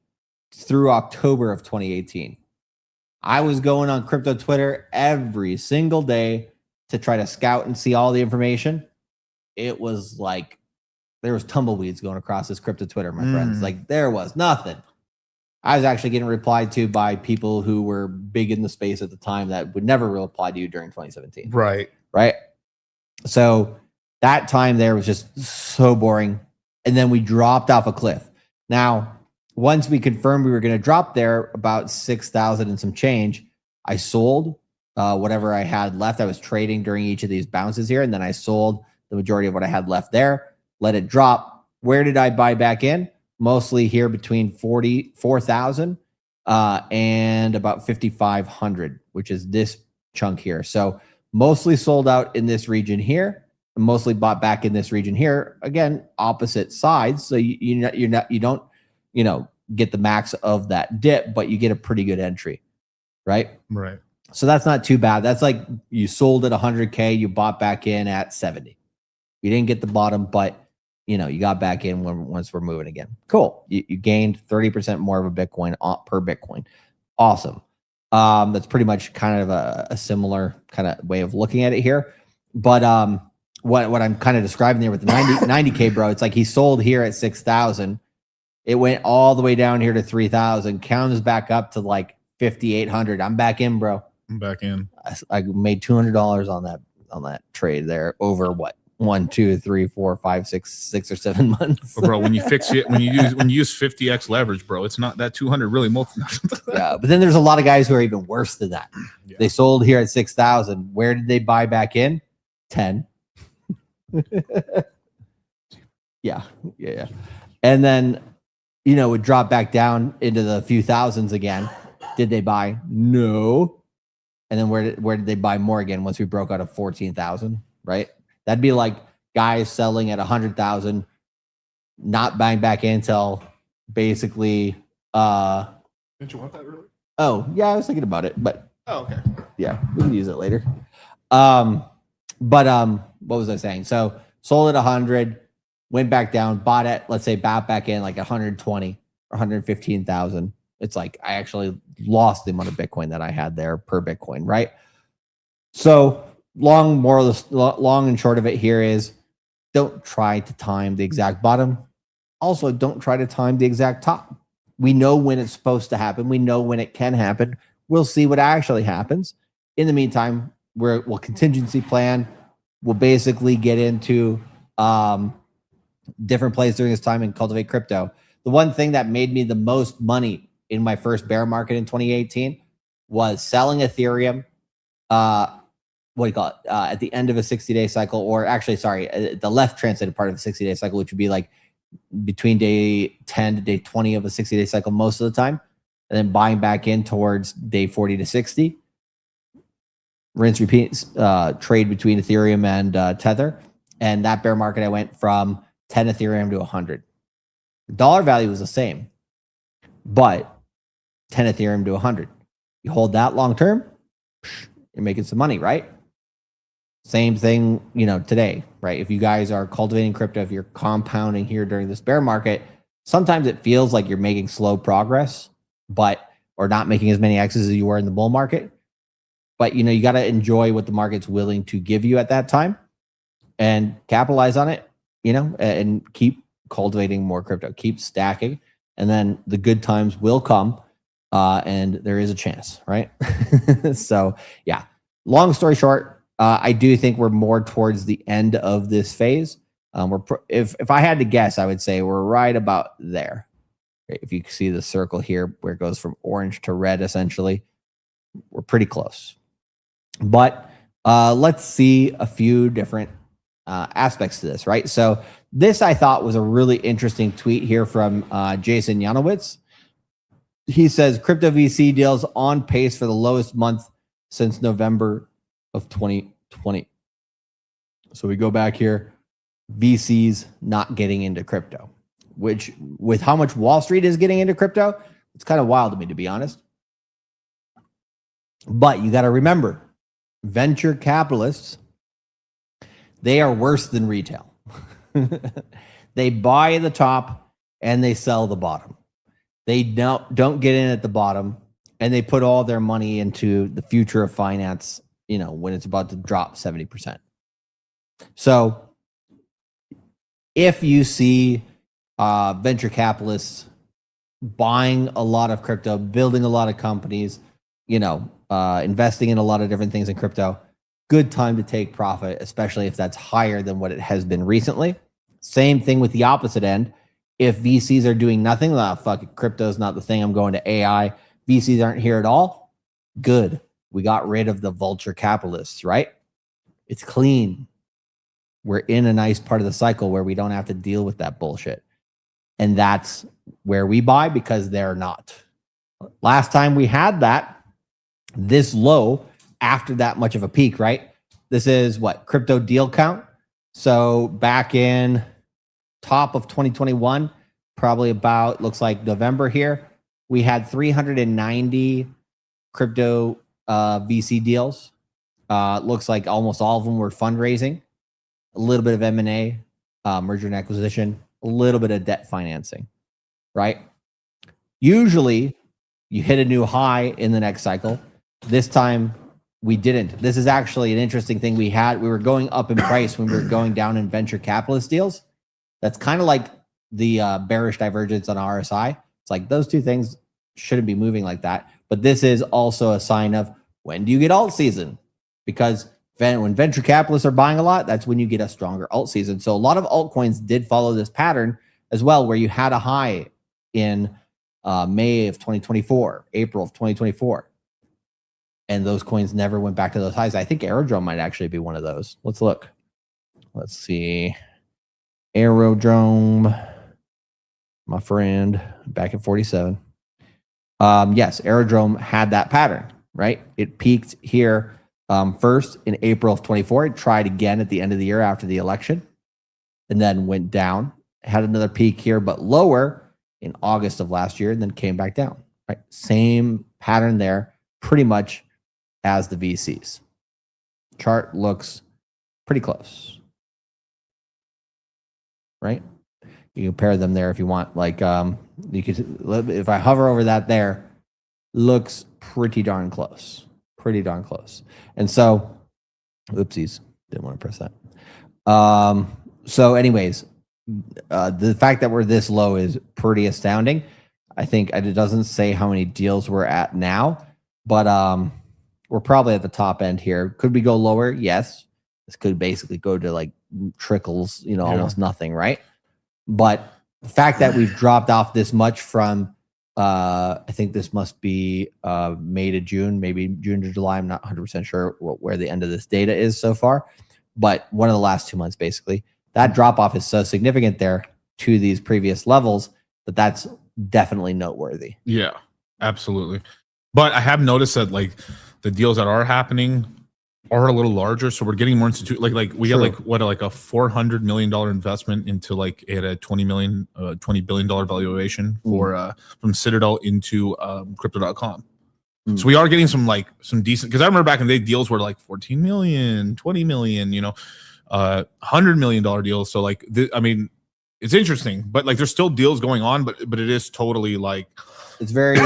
through October of 2018. I was going on crypto Twitter every single day to try to scout and see all the information. It was like there was tumbleweeds going across this crypto Twitter, my friends. Like there was nothing. I was actually getting replied to by people who were big in the space at the time that would never reply to you during 2017. Right. Right. So that time there was just so boring. And then we dropped off a cliff. Now, once we confirmed we were going to drop there about 6,000 and some change, I sold whatever I had left. I was trading during each of these bounces here, and then I sold the majority of what I had left there, let it drop. Where did I buy back in? Mostly here between 44,000 and about 5,500, which is this chunk here. So mostly sold out in this region here, and mostly bought back in this region here. Again, opposite sides. So you don't get the max of that dip, but you get a pretty good entry, right? Right. So that's not too bad. That's like you sold at 100K, you bought back in at 70. You didn't get the bottom, but you got back in once we're moving again. Cool. You gained 30% more of a Bitcoin per Bitcoin. Awesome. That's pretty much kind of a similar kind of way of looking at it here. But what I'm kind of describing there with the 90K, bro, it's like he sold here at 6,000. It went all the way down here to 3,000, comes back up to like 5,800. I'm back in, bro. I'm back in. I made $200 on that trade there over what? 1, 2, 3, 4, 5, 6 or 7 months. Bro, when you fix it, when you use 50x leverage, bro, it's not that 200 really Yeah, but then there's a lot of guys who are even worse than that. Yeah. They sold here at 6,000. Where did they buy back in? 10. Yeah. And then would drop back down into the few thousands again. Did they buy? No. And then where did they buy more again once we broke out of 14,000, right? That'd be like guys selling at 100,000, not buying back in until basically. Didn't you want that really? Oh, yeah, I was thinking about it, but. Oh, okay. Yeah, we can use it later. But what was I saying? So sold at 100, went back down, bought it, let's say back in like 120 or 115,000. It's like I actually lost the amount of Bitcoin that I had there per Bitcoin, right? So long and short of it here is don't try to time the exact bottom. Also, don't try to time the exact top. We know when it's supposed to happen. We know when it can happen. We'll see what actually happens. In the meantime, we'll contingency plan. We'll basically get into different plays during this time and cultivate crypto. The one thing that made me the most money in my first bear market in 2018 was selling Ethereum. At the end of a 60-day cycle, or actually, sorry, the left translated part of the 60-day cycle, which would be like between day 10 to day 20 of a 60-day cycle most of the time, and then buying back in towards day 40 to 60. Rinse, repeat, trade between Ethereum and Tether. And that bear market, I went from 10 Ethereum to 100. The dollar value was the same, but 10 Ethereum to 100. You hold that long term, you're making some money, right? Same thing, today, right? If you guys are cultivating crypto, if you're compounding here during this bear market, sometimes it feels like you're making slow progress, or not making as many X's as you were in the bull market. But, you got to enjoy what the market's willing to give you at that time and capitalize on it, and keep cultivating more crypto, keep stacking. And then the good times will come, and there is a chance, right? So, yeah, long story short, I do think we're more towards the end of this phase. If I had to guess, I would say we're right about there. If you see the circle here where it goes from orange to red, essentially, we're pretty close. But let's see a few different aspects to this, right? So this I thought was a really interesting tweet here from Jason Yanowitz. He says, crypto VC deals on pace for the lowest month since November of 2020. So we go back here, VCs not getting into crypto, which with how much Wall Street is getting into crypto, it's kind of wild to me, to be honest. But you got to remember, venture capitalists, they are worse than retail. They buy the top and they sell the bottom. They don't get in at the bottom, and they put all their money into the future of finance, when it's about to drop 70%. So if you see venture capitalists buying a lot of crypto, building a lot of companies, investing in a lot of different things in crypto, good time to take profit, especially if that's higher than what it has been recently. Same thing with the opposite end. If VCs are doing nothing, fuck it, crypto's not the thing, I'm going to AI. VCs aren't here at all. Good. We got rid of the vulture capitalists, right? It's clean. We're in a nice part of the cycle where we don't have to deal with that bullshit. And that's where we buy, because they're not. Last time we had that this low after that much of a peak, right? This is what? Crypto deal count. So back in top of 2021, probably about, looks like November here, we had 390 crypto VC deals. Looks like almost all of them were fundraising, a little bit of M&A, merger and acquisition, a little bit of debt financing, right? Usually you hit a new high in the next cycle. This time we didn't. This is actually an interesting thing we had. We were going up in price when we were going down in venture capitalist deals. That's kind of like the bearish divergence on RSI. It's like those two things shouldn't be moving like that. But this is also a sign of, when do you get alt season? Because when venture capitalists are buying a lot, that's when you get a stronger alt season. So a lot of altcoins did follow this pattern as well, where you had a high in May of 2024, April of 2024. And those coins never went back to those highs. I think Aerodrome might actually be one of those. Let's look. Let's see. Aerodrome, my friend, back at 47. Yes, Aerodrome had that pattern, right? It peaked here first in April of 24. It tried again at the end of the year after the election, and then went down. Had another peak here, but lower in August of last year, and then came back down, right? Same pattern there, pretty much as the VCs. Chart looks pretty close, right? You compare them there if you want. Like you could, if I hover over that there, looks pretty darn close. Pretty darn close. And so, oopsies, didn't want to press that. So anyways, the fact that we're this low is pretty astounding. I think it doesn't say how many deals we're at now, but we're probably at the top end here. Could we go lower? Yes. This could basically go to like trickles, almost nothing, right? But the fact that we've dropped off this much from, I think this must be May to June, maybe June to July. I'm not 100% sure where the end of this data is so far, but one of the last 2 months, basically. That drop off is so significant there to these previous levels that that's definitely noteworthy. Yeah, absolutely. But I have noticed that like the deals that are happening are a little larger, so we're getting more like we got like a $400 million investment into like at a $20 billion valuation for from Citadel into crypto.com. So we are getting some decent, because I remember back in the day deals were like 14 million, 20 million, $100 million deals. So like I mean, It's interesting, but like there's still deals going on, but it is totally like it's very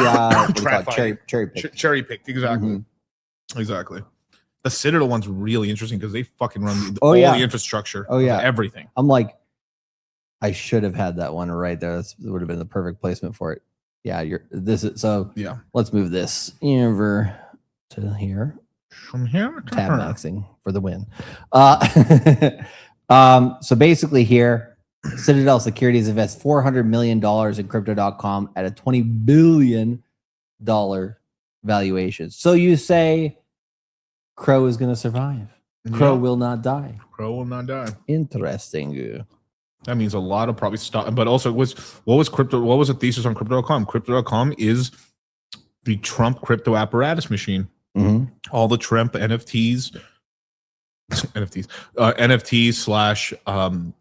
cherry picked. Exactly. Mm-hmm. Exactly. The Citadel one's really interesting because they fucking run Oh, all yeah. the infrastructure. Oh, yeah. Everything. I'm like, I should have had that one right there. That would have been the perfect placement for it. Yeah, yeah. Let's move this over to here. From here, tab maxing for the win. So basically here, Citadel Securities invests $400 million in crypto.com at a $20 billion valuation. So you say Crow is going to survive. Crow will not die. Crow will not die. Interesting. That means a lot of probably stock, but also what was the thesis on crypto.com? Crypto.com is the Trump crypto apparatus machine. Mm-hmm. All the Trump NFTs slash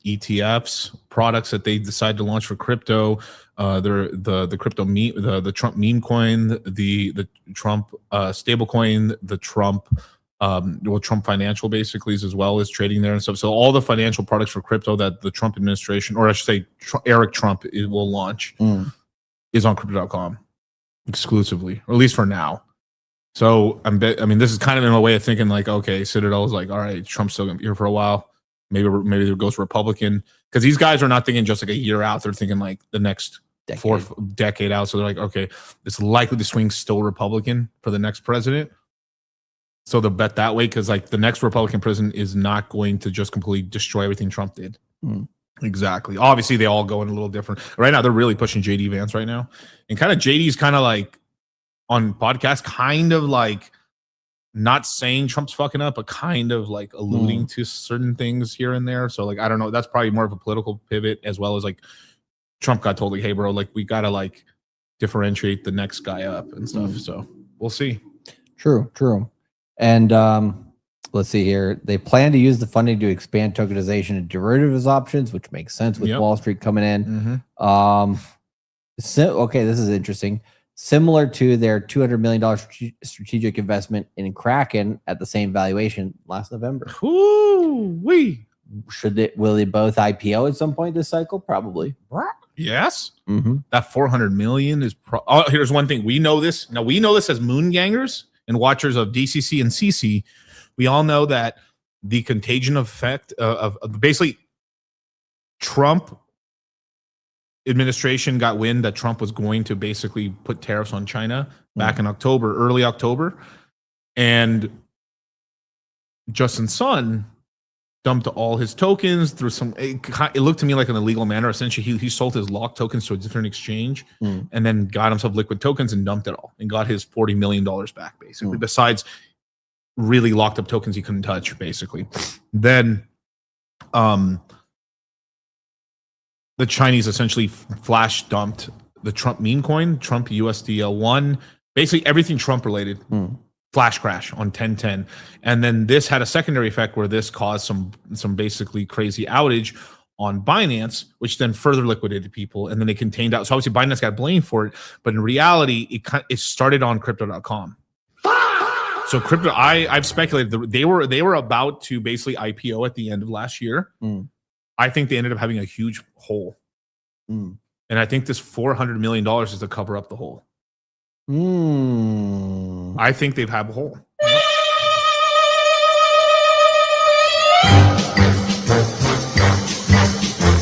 ETFs products that they decide to launch for crypto. They're the crypto meme, the Trump meme coin, the Trump stable coin, the Trump Trump financial basically as well as trading there and stuff. So all the financial products for crypto that the Trump administration, or I should say Eric Trump will launch is on crypto.com exclusively, or at least for now. So this is kind of in a way of thinking like, okay, Citadel is like, all right, Trump's still gonna be here for a while. Maybe there goes Republican, because these guys are not thinking just like a year out. They're thinking like the next decade out. So they're like, okay, it's likely to swing still Republican for the next president. So they'll bet that way because like the next Republican president is not going to just completely destroy everything Trump did. Exactly. Obviously, they all go in a little different. Right now, they're really pushing JD Vance right now, and kind of JD's kind of like on podcast, kind of like not saying Trump's fucking up, but kind of like alluding to certain things here and there. So like, I don't know. That's probably more of a political pivot, as well as like Trump got told like, hey, bro, like we got to like differentiate the next guy up and stuff. So we'll see. True. And let's see here. They plan to use the funding to expand tokenization and derivatives options, which makes sense with Wall Street coming in. Okay, this is interesting. Similar to their $200 million strategic investment in Kraken at the same valuation last November. Will they both IPO at some point this cycle? Probably. Yes. That 400 million is here's one thing. We know this. Now we know this as moon gangers and watchers of DCC and CC. We all know that the contagion effect of basically Trump administration got wind that Trump was going to basically put tariffs on China back in early October. And Justin Sun dumped all his tokens through it looked to me like an illegal manner. Essentially, he sold his locked tokens to a different exchange and then got himself liquid tokens and dumped it all and got his $40 million back, basically, besides really locked up tokens he couldn't touch, basically. Then the Chinese essentially flash dumped the Trump meme coin, Trump USDL1, basically everything Trump related. Flash crash on 10/10, and then this had a secondary effect where this caused some basically crazy outage on Binance, which then further liquidated people, and then they contained out. So obviously Binance got blamed for it, but in reality, it started on crypto.com. So crypto, I've speculated they were about to basically IPO at the end of last year. I think they ended up having a huge hole, and I think this $400 million is to cover up the hole. I think they've had a hole.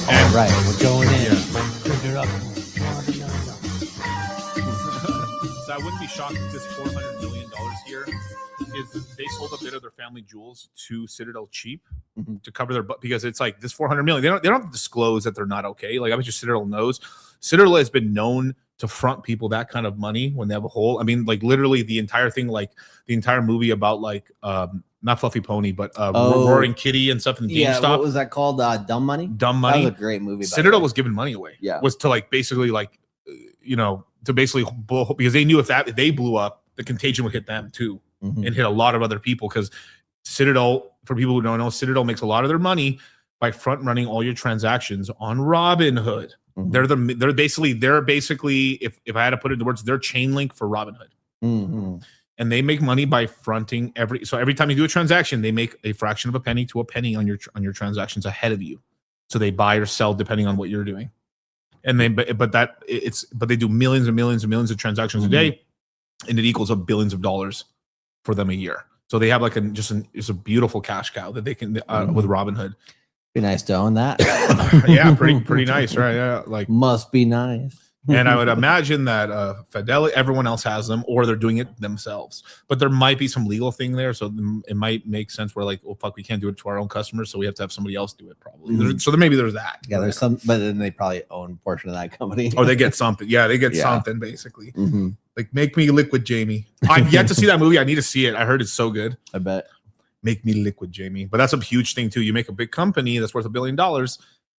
All right, we're going in. So I wouldn't be shocked if this $400 million here is they sold a bit of their family jewels to Citadel cheap to cover their butt, because it's like this $400 million. They don't have to disclose that they're not okay. Like I bet you Citadel knows. Citadel has been known to front people that kind of money when they have a hole. I mean, like literally the entire thing, like the entire movie about like not Fluffy Pony, but Roaring Kitty and stuff in GameStop. What was that called? Dumb Money? Dumb Money. That was a great movie. Citadel was giving money away. Yeah. Was to like basically like, to basically blow, because they knew if they blew up, the contagion would hit them too and hit a lot of other people, because Citadel, for people who don't know, Citadel makes a lot of their money by front running all your transactions on Robinhood. They're basically if I had to put it into words, they're Chainlink for Robinhood. And they make money by fronting every time you do a transaction, they make a fraction of a penny to a penny on your transactions ahead of you. So they buy or sell depending on what you're doing. And they but they do millions and millions and millions of transactions a day, and it equals up billions of dollars for them a year. So they have like it's a beautiful cash cow that they can with Robinhood. Be nice to own that. Yeah, pretty nice, right? Yeah, like must be nice. And I would imagine that Fidelity, everyone else has them, or they're doing it themselves. But there might be some legal thing there, so it might make sense. Where like, oh fuck, we can't do it to our own customers, so we have to have somebody else do it. Probably. So maybe there's that. Yeah, there's some, but then they probably own a portion of that company. Or they get something. Yeah, they get something basically. Like, make me liquid, Jamie. I've yet to see that movie. I need to see it. I heard it's so good. I bet. Make me liquid, Jamie. But that's a huge thing too. You make a big company that's worth $1 billion,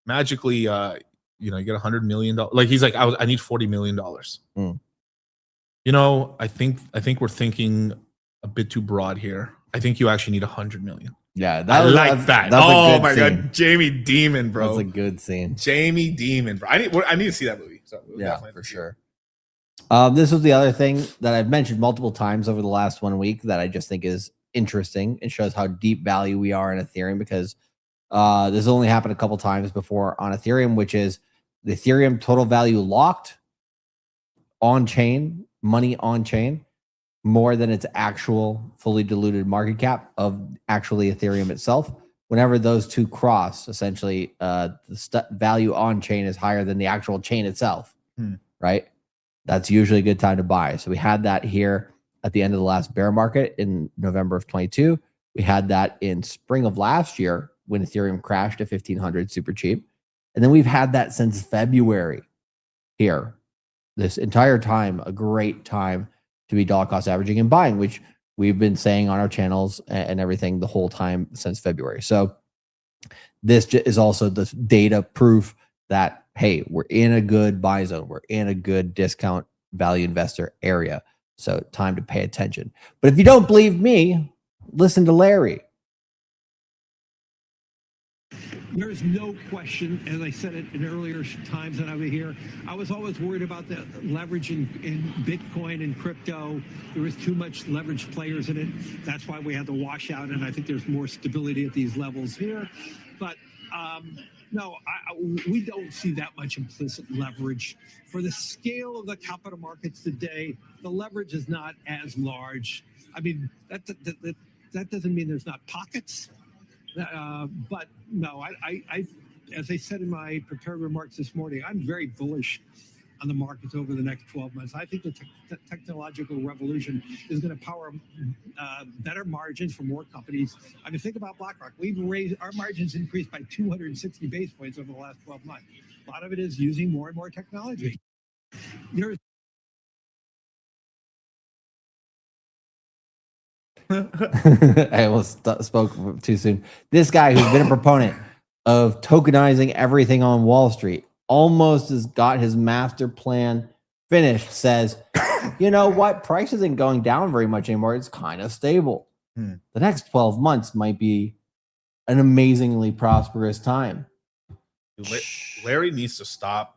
magically. You get $100 million. Like he's like, I need $40 million. I think we're thinking a bit too broad here. I think you actually need $100 million. Yeah, I like that. Oh my god, Jamie Demon, bro. That's a good scene. Jamie Demon, bro. I need to see that movie. So yeah, for sure. This was the other thing that I've mentioned multiple times over the last 1 week that I just think is interesting and shows how deep value we are in Ethereum, because this only happened a couple times before on Ethereum, which is the Ethereum total value locked on chain, money on chain, more than its actual fully diluted market cap of actually Ethereum itself. Whenever those two cross, essentially the value on chain is higher than the actual chain itself, right? That's usually a good time to buy. So we had that here at the end of the last bear market in November of 22. We had that in spring of last year when Ethereum crashed to 1,500 super cheap. And then we've had that since February here. This entire time, a great time to be dollar cost averaging and buying, which we've been saying on our channels and everything the whole time since February. So this is also the data proof that, hey, we're in a good buy zone. We're in a good discount value investor area. So time to pay attention. But if you don't believe me, listen to Larry. There's no question, as I said it in earlier times that I was here, I was always worried about the leverage in Bitcoin and crypto. There was too much leverage players in it. That's why we had the washout, and I think there's more stability at these levels here. But no, we don't see that much implicit leverage. For the scale of the capital markets today, the leverage is not as large. I mean, that doesn't mean there's not pockets. But no, I, as I said in my prepared remarks this morning, I'm very bullish on the markets over the next 12 months. I think the technological revolution is going to power better margins for more companies. I mean, think about BlackRock. We've raised our margins increased by 260 basis points over the last 12 months. A lot of it is using more and more technology. I almost spoke too soon. This guy who's been a proponent of tokenizing everything on Wall Street almost has got his master plan finished, says, you know what? Price isn't going down very much anymore. It's kind of stable. The next 12 months might be an amazingly prosperous time. Larry needs to stop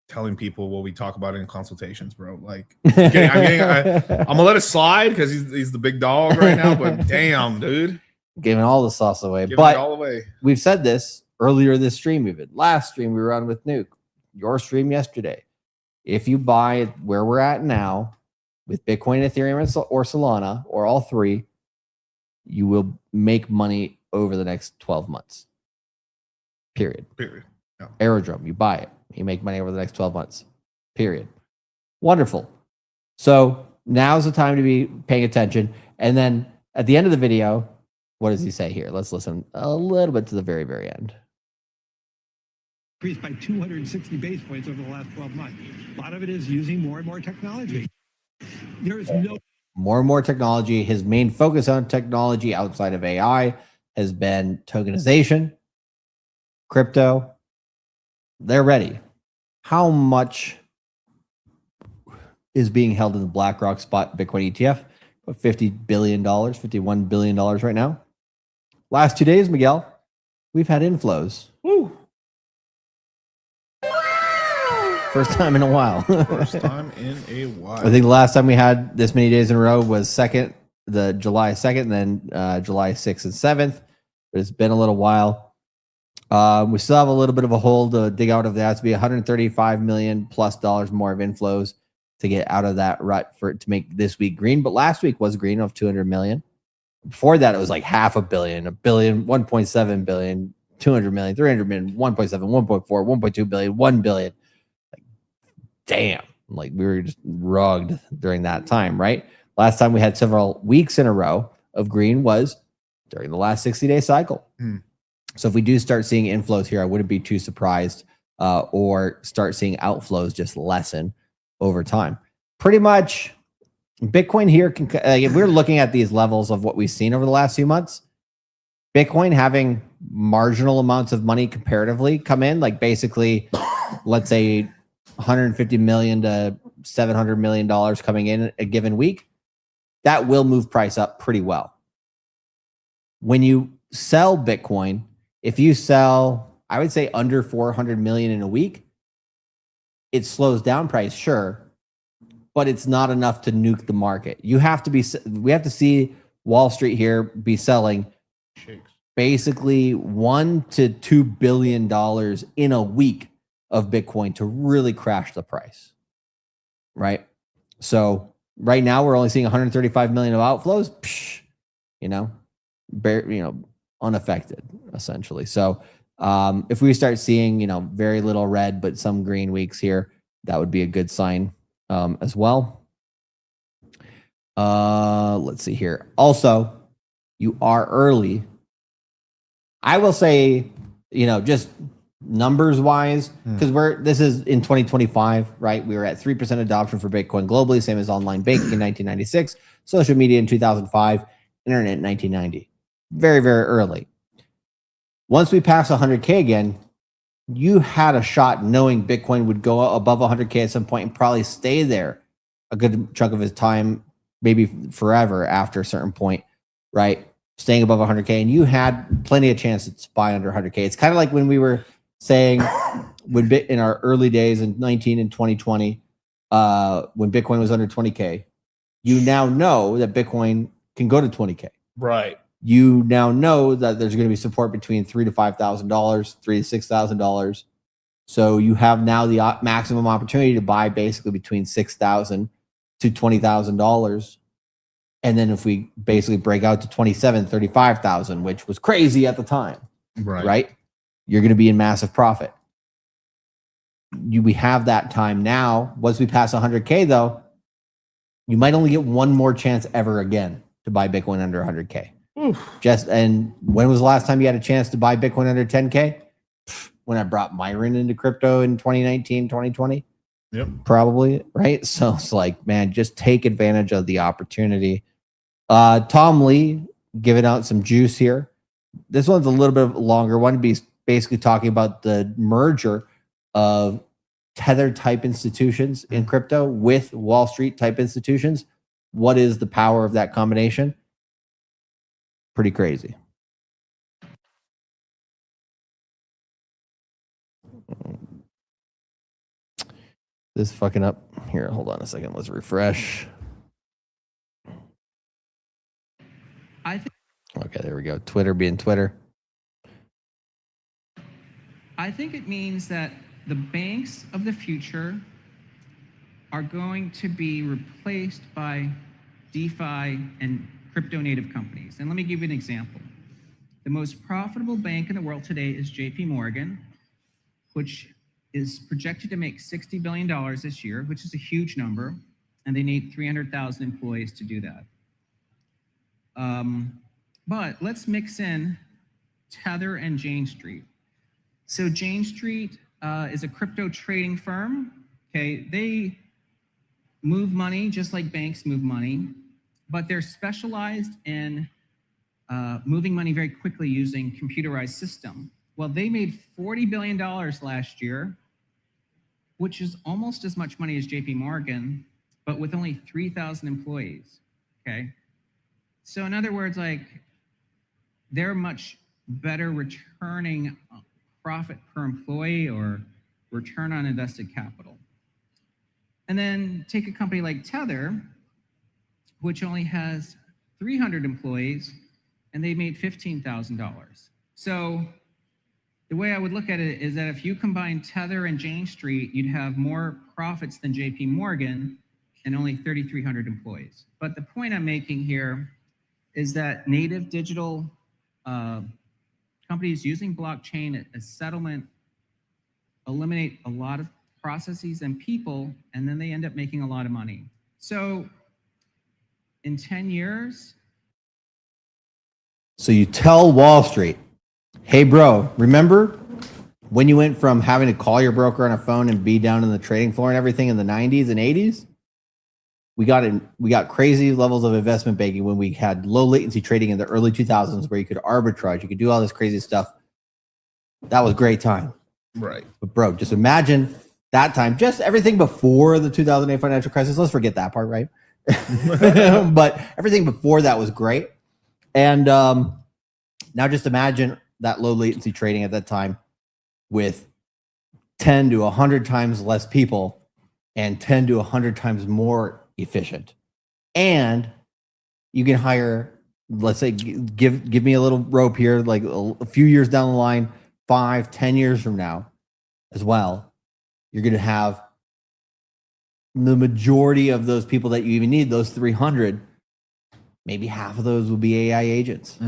telling people what we talk about in consultations, bro. Like, I'm gonna let it slide because he's the big dog right now. But damn, dude, giving all the sauce away. Giving but it all away. We've said this earlier this stream, even last stream we were on with Nuke, your stream yesterday. If you buy where we're at now with Bitcoin, Ethereum, or Solana, or all three, you will make money over the next 12 months. Period. Yeah. Aerodrome, you buy it. You make money over the next 12 months. Period. Wonderful. So now's the time to be paying attention. And then at the end of the video, what does he say here? Let's listen a little bit to the very, very end. Increased by 260 basis points over the last 12 months. A lot of it is using more and more technology. There's no more and more technology. His main focus on technology outside of AI has been tokenization, crypto. They're ready. How much is being held in the BlackRock spot Bitcoin ETF? About $50 billion, $51 billion right now. Last 2 days, Miguel, we've had inflows. Woo! First time in a while. First time in a while. I think the last time we had this many days in a row was the July 2nd, and then July 6th and 7th. But it's been a little while. We still have a little bit of a hole to dig out of that. To be $135 million plus more of inflows to get out of that rut for it to make this week green. But last week was green of 200 million. Before that, it was like $500 million, $1 billion, 1.7 billion, 200 million, 300 million, 1.7, 1.4, 1.2 billion, 1 billion. Like, damn. Like we were just rugged during that time, right? Last time we had several weeks in a row of green was during the last 60-day cycle. So if we do start seeing inflows here, I wouldn't be too surprised or start seeing outflows just lessen over time. Pretty much Bitcoin here, if we're looking at these levels of what we've seen over the last few months, Bitcoin having marginal amounts of money comparatively come in, like basically, let's say 150 million to $700 million coming in a given week, that will move price up pretty well. When you sell Bitcoin, if you sell, I would say under 400 million in a week, it slows down price, sure, but it's not enough to nuke the market. We have to see Wall Street here be selling basically $1 to $2 billion in a week of Bitcoin to really crash the price, right? So right now we're only seeing 135 million of outflows, unaffected essentially. So if we start seeing, very little red, but some green weeks here, that would be a good sign as well. Let's see here. Also, you are early. I will say, just numbers wise, because this is in 2025, right? We were at 3% adoption for Bitcoin globally, same as online banking in 1996, social media in 2005, internet in 1990. Very, very early. Once we pass 100K again, you had a shot knowing Bitcoin would go above 100K at some point and probably stay there a good chunk of his time, maybe forever after a certain point, right? Staying above 100K, and you had plenty of chances to buy under 100K. It's kind of like when we were saying in our early days in 19 and 2020, when Bitcoin was under 20K, you now know that Bitcoin can go to 20K. Right. You now know that there's going to be support between $3,000 to $5,000, $3,000 to $6,000. So you have now the maximum opportunity to buy basically between $6,000 to $20,000. And then if we basically break out to 27, 35,000, which was crazy at the time, right? You're going to be in massive profit. We have that time now. Once we pass 100K though, you might only get one more chance ever again to buy Bitcoin under 100K. And when was the last time you had a chance to buy Bitcoin under 10K? When I brought Myron into crypto in 2019, 2020. Yep. Probably, right? So it's like, man, just take advantage of the opportunity. Tom Lee giving out some juice here. This one's a little bit longer one. Be basically talking about the merger of Tether type institutions in crypto with Wall Street type institutions. What is the power of that combination? Pretty crazy. This fucking up here. Hold on a second. Let's refresh. Okay, there we go. Twitter being Twitter. I think it means that the banks of the future are going to be replaced by DeFi and crypto native companies. And let me give you an example. The most profitable bank in the world today is JP Morgan, which is projected to make $60 billion this year, which is a huge number, and they need 300,000 employees to do that. But let's mix in Tether and Jane Street. So Jane Street is a crypto trading firm. Okay, they move money just like banks move money, but they're specialized in moving money very quickly using computerized system. Well, they made $40 billion last year, which is almost as much money as JP Morgan, but with only 3,000 employees, okay? So in other words, like, they're much better returning profit per employee or return on invested capital. And then take a company like Tether, which only has 300 employees, and they made $15,000. So the way I would look at it is that if you combine Tether and Jane Street, you'd have more profits than JP Morgan and only 3,300 employees. But the point I'm making here is that native digital companies using blockchain as settlement eliminate a lot of processes and people, and then they end up making a lot of money. So in 10 years. So you tell Wall Street, hey, bro, remember when you went from having to call your broker on a phone and be down in the trading floor and everything in the 90s and 80s? We got crazy levels of investment banking when we had low latency trading in the early 2000s where you could arbitrage, you could do all this crazy stuff. That was a great time. Right. But bro, just imagine that time, just everything before the 2008 financial crisis. Let's forget that part, right? But everything before that was great. And now just imagine that low latency trading at that time with 10 to 100 times less people and 10 to 100 times more efficient. And you can hire, let's say, give me a little rope here, like a few years down the line, 5-10 years from now as well, you're going to have the majority of those people that you even need, those 300, maybe half of those will be AI agents.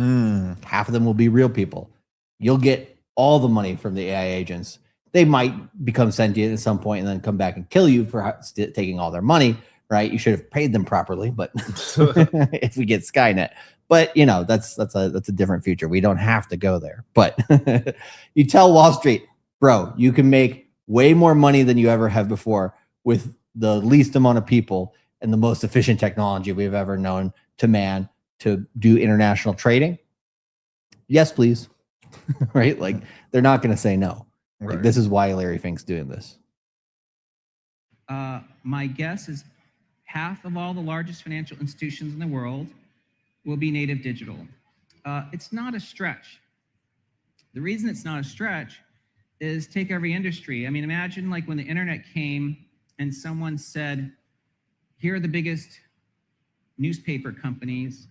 Half of them will be real people. You'll get all the money from the AI agents. They might become sentient at some point and then come back and kill you for taking all their money, right? You should have paid them properly, but if we get Skynet. But you know, that's a different future. We don't have to go there. But you tell Wall Street, bro, you can make way more money than you ever have before with the least amount of people and the most efficient technology we've ever known to man to do international trading. Yes, please. Right? Like they're not going to say no. Right. Like, this is why Larry Fink's doing this. My guess is half of all the largest financial institutions in the world will be native digital. It's not a stretch. The reason it's not a stretch is take every industry. I mean, imagine like when the internet came and someone said, here are the biggest newspaper companies.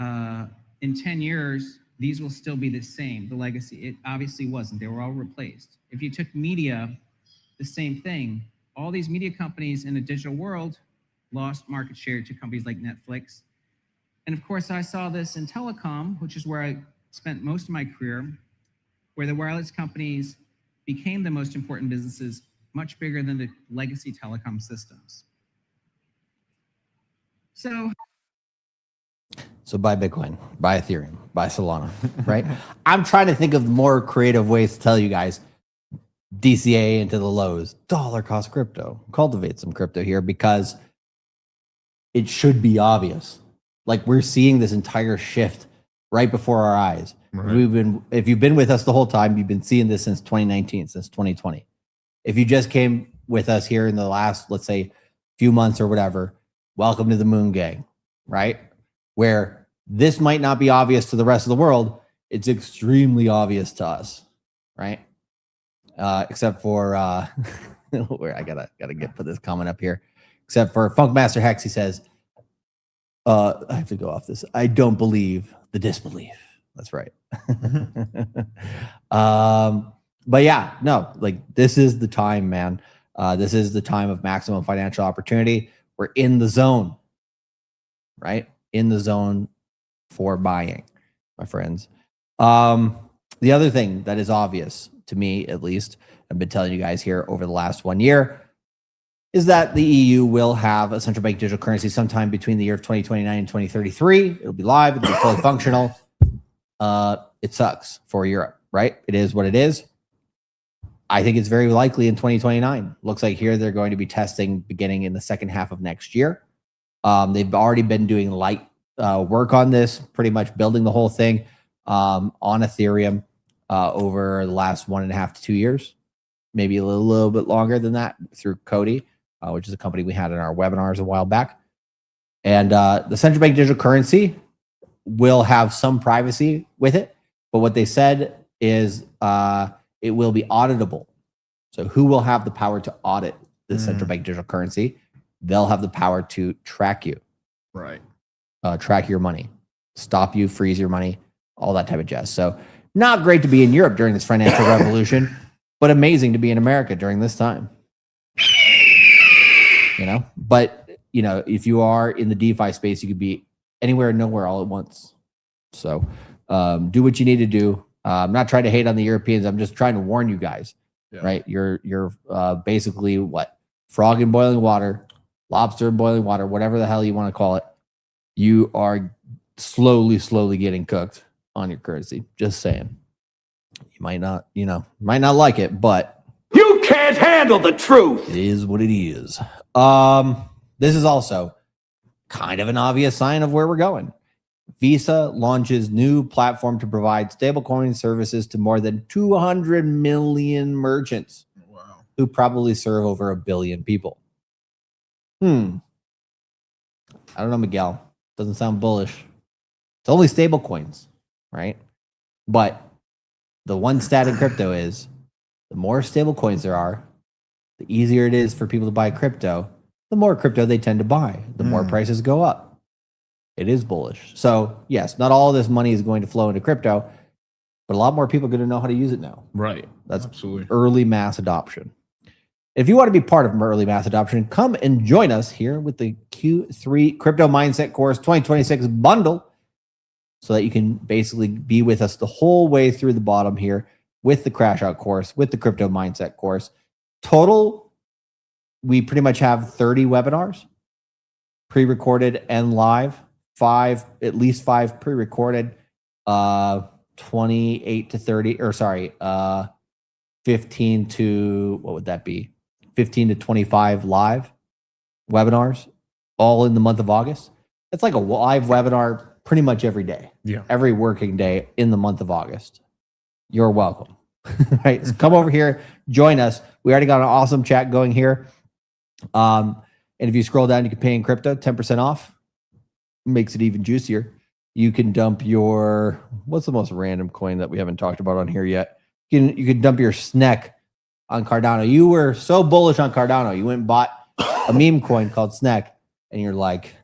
In 10 years, these will still be the same, the legacy. It obviously wasn't. They were all replaced. If you took media, the same thing. All these media companies in the digital world lost market share to companies like Netflix. And of course, I saw this in telecom, which is where I spent most of my career, where the wireless companies became the most important businesses, much bigger than the legacy telecom systems. So buy Bitcoin, buy Ethereum, buy Solana, right? I'm trying to think of more creative ways to tell you guys DCA into the lows, dollar cost crypto, cultivate some crypto here because it should be obvious. Like we're seeing this entire shift right before our eyes. Right. If you've been with us the whole time, you've been seeing this since 2019, since 2020. If you just came with us here in the last, let's say, few months or whatever, welcome to the Moon Gang, right? Where this might not be obvious to the rest of the world, it's extremely obvious to us, right? Except for where I gotta put this comment up here. Except for Funkmaster Hex, he says, I have to go off this. I don't believe the disbelief. That's right. But yeah, no, like this is the time, man. This is the time of maximum financial opportunity. We're in the zone, right? In the zone for buying, my friends. The other thing that is obvious to me, at least, I've been telling you guys here over the last 1 year, is that the EU will have a central bank digital currency sometime between the year of 2029 and 2033. It'll be live. It'll be fully functional. It sucks for Europe, right? It is what it is. I think it's very likely in 2029. Looks like here they're going to be testing beginning in the second half of next year. They've already been doing light work on this, pretty much building the whole thing on Ethereum over the last 1.5 to 2 years, maybe a little bit longer than that through Cody, which is a company we had in our webinars a while back. And the central bank digital currency will have some privacy with it, but what they said is it will be auditable. So who will have the power to audit the central bank digital currency? They'll have the power to track you. Right. Track your money, stop you, freeze your money, all that type of jazz. So Not great to be in Europe during this financial revolution, but amazing to be in America during this time. But if you are in the DeFi space, you could be anywhere and nowhere all at once. So do what you need to do. I'm not trying to hate on the Europeans. I'm just trying to warn you guys, right? You're basically what? Frog in boiling water, lobster in boiling water, whatever the hell you want to call it. You are slowly getting cooked on your currency. Just saying. You might not like it, but you can't handle the truth. It is what it is. This is also kind of an obvious sign of where we're going. Visa launches new platform to provide stablecoin services to more than 200 million merchants who probably serve over 1 billion people. I don't know, Miguel. Doesn't sound bullish. It's only stablecoins, right? But the one stat in crypto is the more stablecoins there are, the easier it is for people to buy crypto, the more crypto they tend to buy, the more prices go up. It is bullish. So, yes, not all of this money is going to flow into crypto, but a lot more people are going to know how to use it now. Right. That's absolutely early mass adoption. If you want to be part of early mass adoption, come and join us here with the Q3 Crypto Mindset Course 2026 bundle so that you can basically be with us the whole way through the bottom here with the Crash Out course, with the Crypto Mindset course. Total, we pretty much have 30 webinars, pre-recorded and live, at least five pre-recorded, 28 to 30, 15 to, what would that be? 15 to 25 live webinars, all in the month of August. It's like a live webinar pretty much every day. Yeah. Every working day in the month of August. You're welcome. Right? So come over here, join us. We already got an awesome chat going here. And if you scroll down, you can pay in crypto, 10% off. Makes it even juicier. You can dump your, what's the most random coin that we haven't talked about on here yet? You can dump your SNEC on Cardano. You were so bullish on Cardano. You went and bought a meme coin called SNEC, and you're like,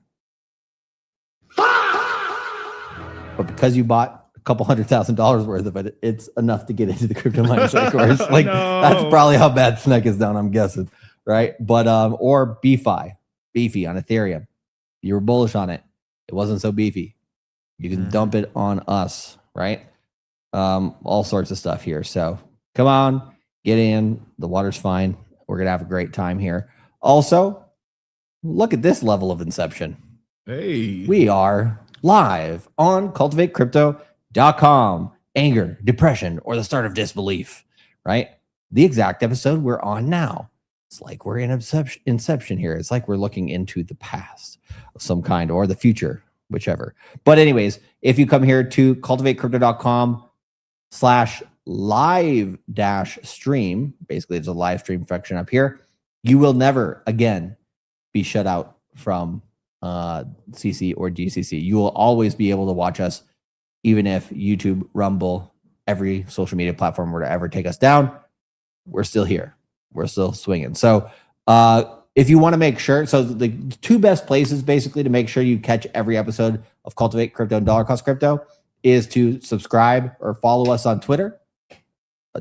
but because you bought a couple $100,000 worth of it, it's enough to get into the crypto mindset course. Like that's probably how bad SNEC is down, I'm guessing, right? But or beefy on Ethereum. You were bullish on it. It wasn't so beefy. You can dump it on us, right? All sorts of stuff here. So come on, get in. The water's fine. We're gonna have a great time here. Also, look at this level of inception. Hey, we are live on cultivatecrypto.com. Anger, depression, or the start of disbelief, right? The exact episode we're on now. It's like we're in inception here. It's like we're looking into the past of some kind or the future, whichever. But anyways, if you come here to cultivatecrypto.com/live-stream, basically it's a live stream section up here, you will never again be shut out from CC or GCC. You will always be able to watch us, even if YouTube, Rumble, every social media platform were to ever take us down. We're still here. We're still swinging. So if you want to make sure, so the two best places basically to make sure you catch every episode of Cultivate Crypto and Dollar Cost Crypto is to subscribe or follow us on Twitter.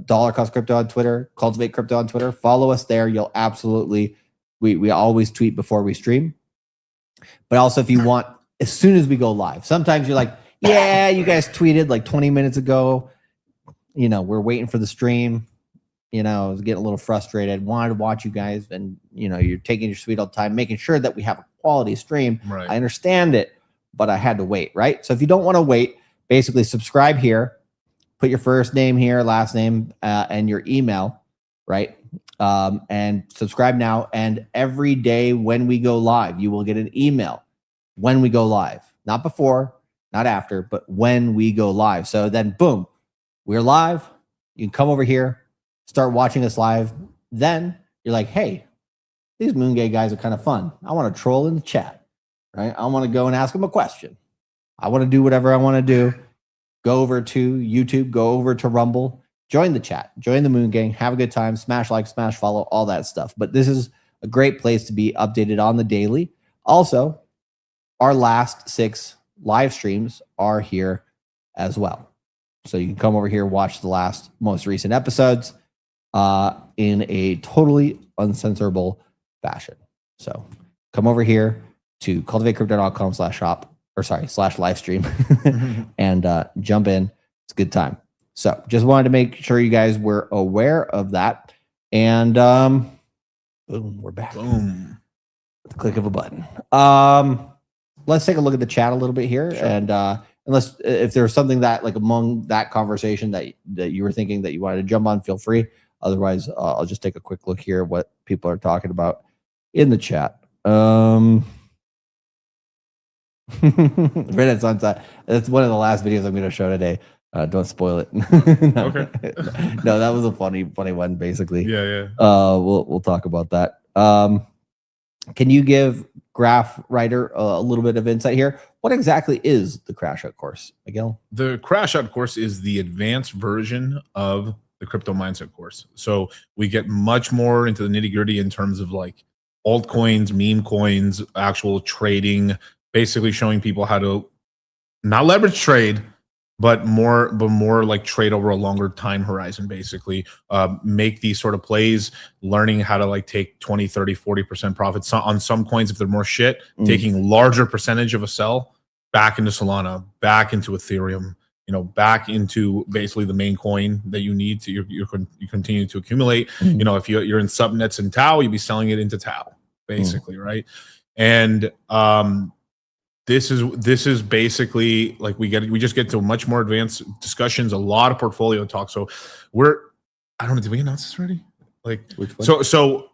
Dollar Cost Crypto on Twitter, Cultivate Crypto on Twitter. Follow us there. You'll absolutely, we always tweet before we stream. But also if you want, as soon as we go live, sometimes you're like, yeah, you guys tweeted like 20 minutes ago. We're waiting for the stream. I was getting a little frustrated, wanted to watch you guys, and you're taking your sweet old time, making sure that we have a quality stream. Right. I understand it, but I had to wait, right? So if you don't want to wait, basically subscribe here, put your first name here, last name, and your email, right? And subscribe now. And every day when we go live, you will get an email when we go live, not before, not after, but when we go live. So then boom, we're live. You can come over here, start watching us live. Then you're like, hey, these Moongay guys are kind of fun. I want to troll in the chat, right? I want to go and ask them a question. I want to do whatever I want to do. Go over to YouTube, go over to Rumble, join the chat, join the Moon Gang, have a good time, smash like, smash follow, all that stuff. But this is a great place to be updated on the daily. Also, our last 6 live streams are here as well. So you can come over here, watch the most recent episodes in a totally uncensorable fashion. So come over here to cultivatecrypto.com/shop /live stream and jump in. It's a good time. So just wanted to make sure you guys were aware of that. And boom, we're back. Boom. With the click of a button. Let's take a look at the chat a little bit here. Sure. And unless if there's something that like among that conversation that you were thinking that you wanted to jump on, feel free. Otherwise, I'll just take a quick look here at what people are talking about in the chat. Red Sunset. That's one of the last videos I'm going to show today. Don't spoil it. Okay. No, that was a funny one, basically. Yeah. We'll talk about that. Can you give Graph Writer a little bit of insight here? What exactly is the Crash Out course, Miguel? The Crash Out course is the advanced version of the Crypto Mindset course. So we get much more into the nitty gritty in terms of like altcoins, meme coins, actual trading, basically showing people how to not leverage trade, but more like trade over a longer time horizon, basically make these sort of plays, learning how to like take 20, 30, 40% profits on some coins if they're more shit, taking larger percentage of a sell back into Solana, back into Ethereum, back into basically the main coin that you need to you continue to accumulate. If you're in subnets and Tau, you'd be selling it into Tau, basically, right? And this is basically like we just get to much more advanced discussions, a lot of portfolio talk. So I don't know, did we announce this already? Like so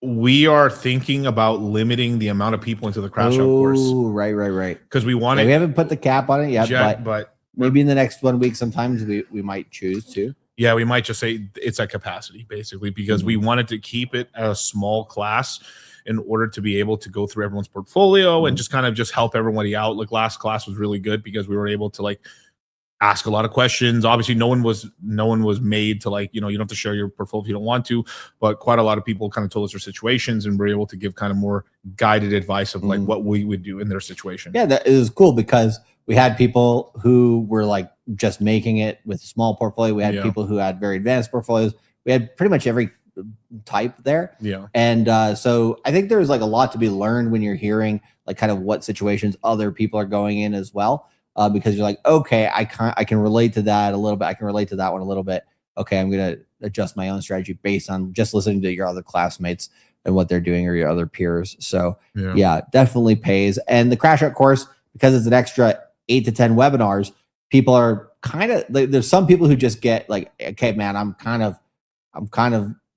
we are thinking about limiting the amount of people into the Crash Out course. Right. Because we want we haven't put the cap on it yet, but maybe in the next 1 week sometimes we might choose to. Yeah, we might just say it's at capacity, basically, because we wanted to keep it a small class in order to be able to go through everyone's portfolio and just kind of just help everybody out. Like last class was really good because we were able to like ask a lot of questions. Obviously, no one was made to like, you don't have to share your portfolio if you don't want to, but quite a lot of people kind of told us their situations and we're able to give kind of more guided advice of like what we would do in their situation. Yeah, that is cool because we had people who were like just making it with a small portfolio. We had people who had very advanced portfolios. We had pretty much every type there. Yeah. And so I think there's like a lot to be learned when you're hearing like kind of what situations other people are going in as well. Because you're like, okay, I can relate to that a little bit. I can relate to that one a little bit. Okay, I'm going to adjust my own strategy based on just listening to your other classmates and what they're doing or your other peers. So yeah, definitely pays. And the Crash Out course, because it's an extra 8 to 10 webinars, people are kind of there's some people who just get like, okay, man, I'm kind of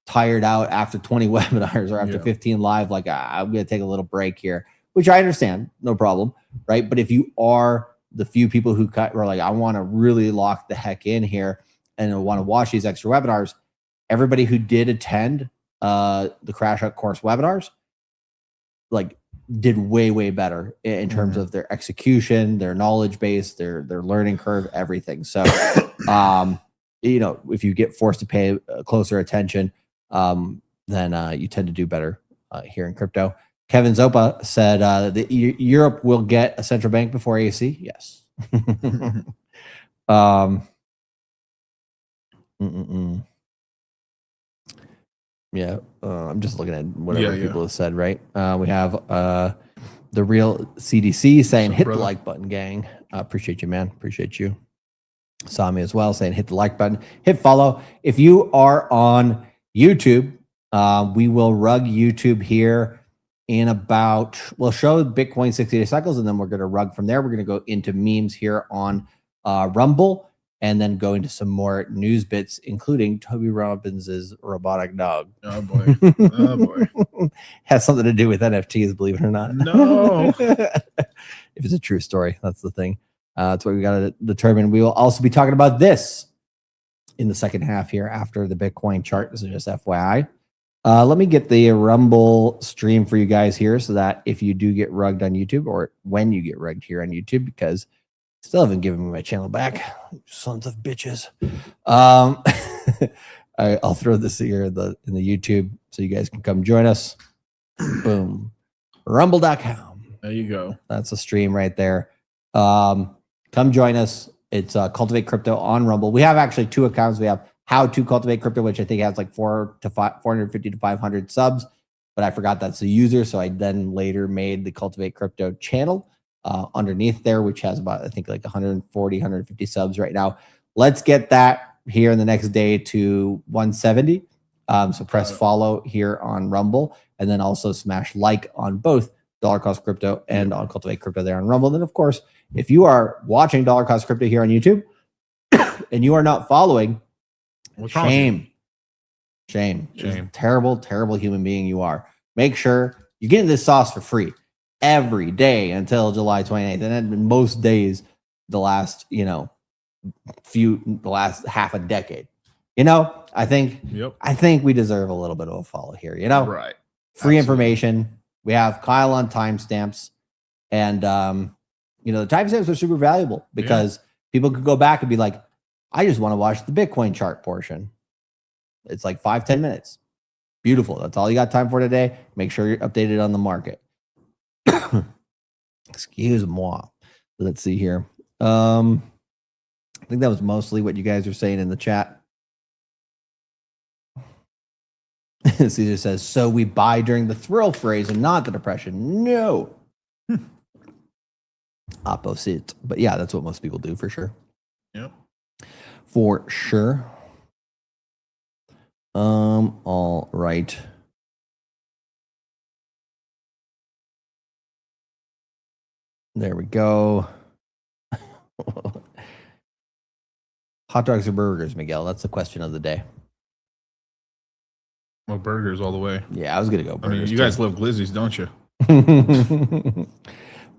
tired out after 20 webinars or after 15 live. Like I'm going to take a little break here, which I understand, no problem, right? But if you are the few people who are like, I want to really lock the heck in here and want to watch these extra webinars, everybody who did attend the Crash Out course webinars, like did way better in terms of their execution, their knowledge base, their learning curve, everything. So, if you get forced to pay closer attention, then you tend to do better here in crypto. Kevin Zopa said that Europe will get a central bank before AC. Yes. Yeah, I'm just looking at whatever people have said, right? We have the real CDC saying hit the like button, gang. Appreciate you, man. Appreciate you. Sami as well saying hit the like button, hit follow. If you are on YouTube, we will rug YouTube here in about, we'll show Bitcoin 60-day cycles, and then we're going to rug from there. We're going to go into memes here on Rumble, and then go into some more news bits, including Toby Robbins' robotic dog. Oh boy. Oh boy. Has something to do with NFTs, believe it or not. No. If it's a true story, that's the thing. That's what we got to determine. We will also be talking about this in the second half here after the Bitcoin chart. This is just FYI. Let me get the Rumble stream for you guys here so that if you do get rugged on YouTube, or when you get rugged here on YouTube, because still haven't given me my channel back, sons of bitches. I'll throw this here in the YouTube so you guys can come join us. Boom. Rumble.com. There you go. That's a stream right there. Come join us. It's Cultivate Crypto on Rumble. We have actually 2 accounts. We have How to Cultivate Crypto, which I think has like 450 to 500 subs, but I forgot that's the user. So I then later made the Cultivate Crypto channel underneath there, which has about, I think, like 140, 150 subs right now. Let's get that here in the next day to 170. So press follow here on Rumble, and then also smash like on both Dollar Cost Crypto and on Cultivate Crypto there on Rumble. Then, of course, if you are watching Dollar Cost Crypto here on YouTube and you are not following, shame. Terrible, terrible human being you are. Make sure you're getting this sauce for free every day until July 28th. And then most days, the last, the last half a decade. I think we deserve a little bit of a follow here, Right. Free information. We have Kyle on timestamps, and the timestamps are super valuable because people could go back and be like, I just want to watch the Bitcoin chart portion. It's like 5-10 minutes. Beautiful. That's all you got time for today. Make sure you're updated on the market. Excuse moi. Let's see here. I think that was mostly what you guys are saying in the chat. Caesar says, so we buy during the thrill phrase and not the depression. No. Opposite. But yeah, that's what most people do for sure. Yep. For sure. All right. There we go. Hot dogs or burgers, Miguel? That's the question of the day. Well, burgers all the way. Yeah, I was gonna go burgers. You guys love glizzies, don't you?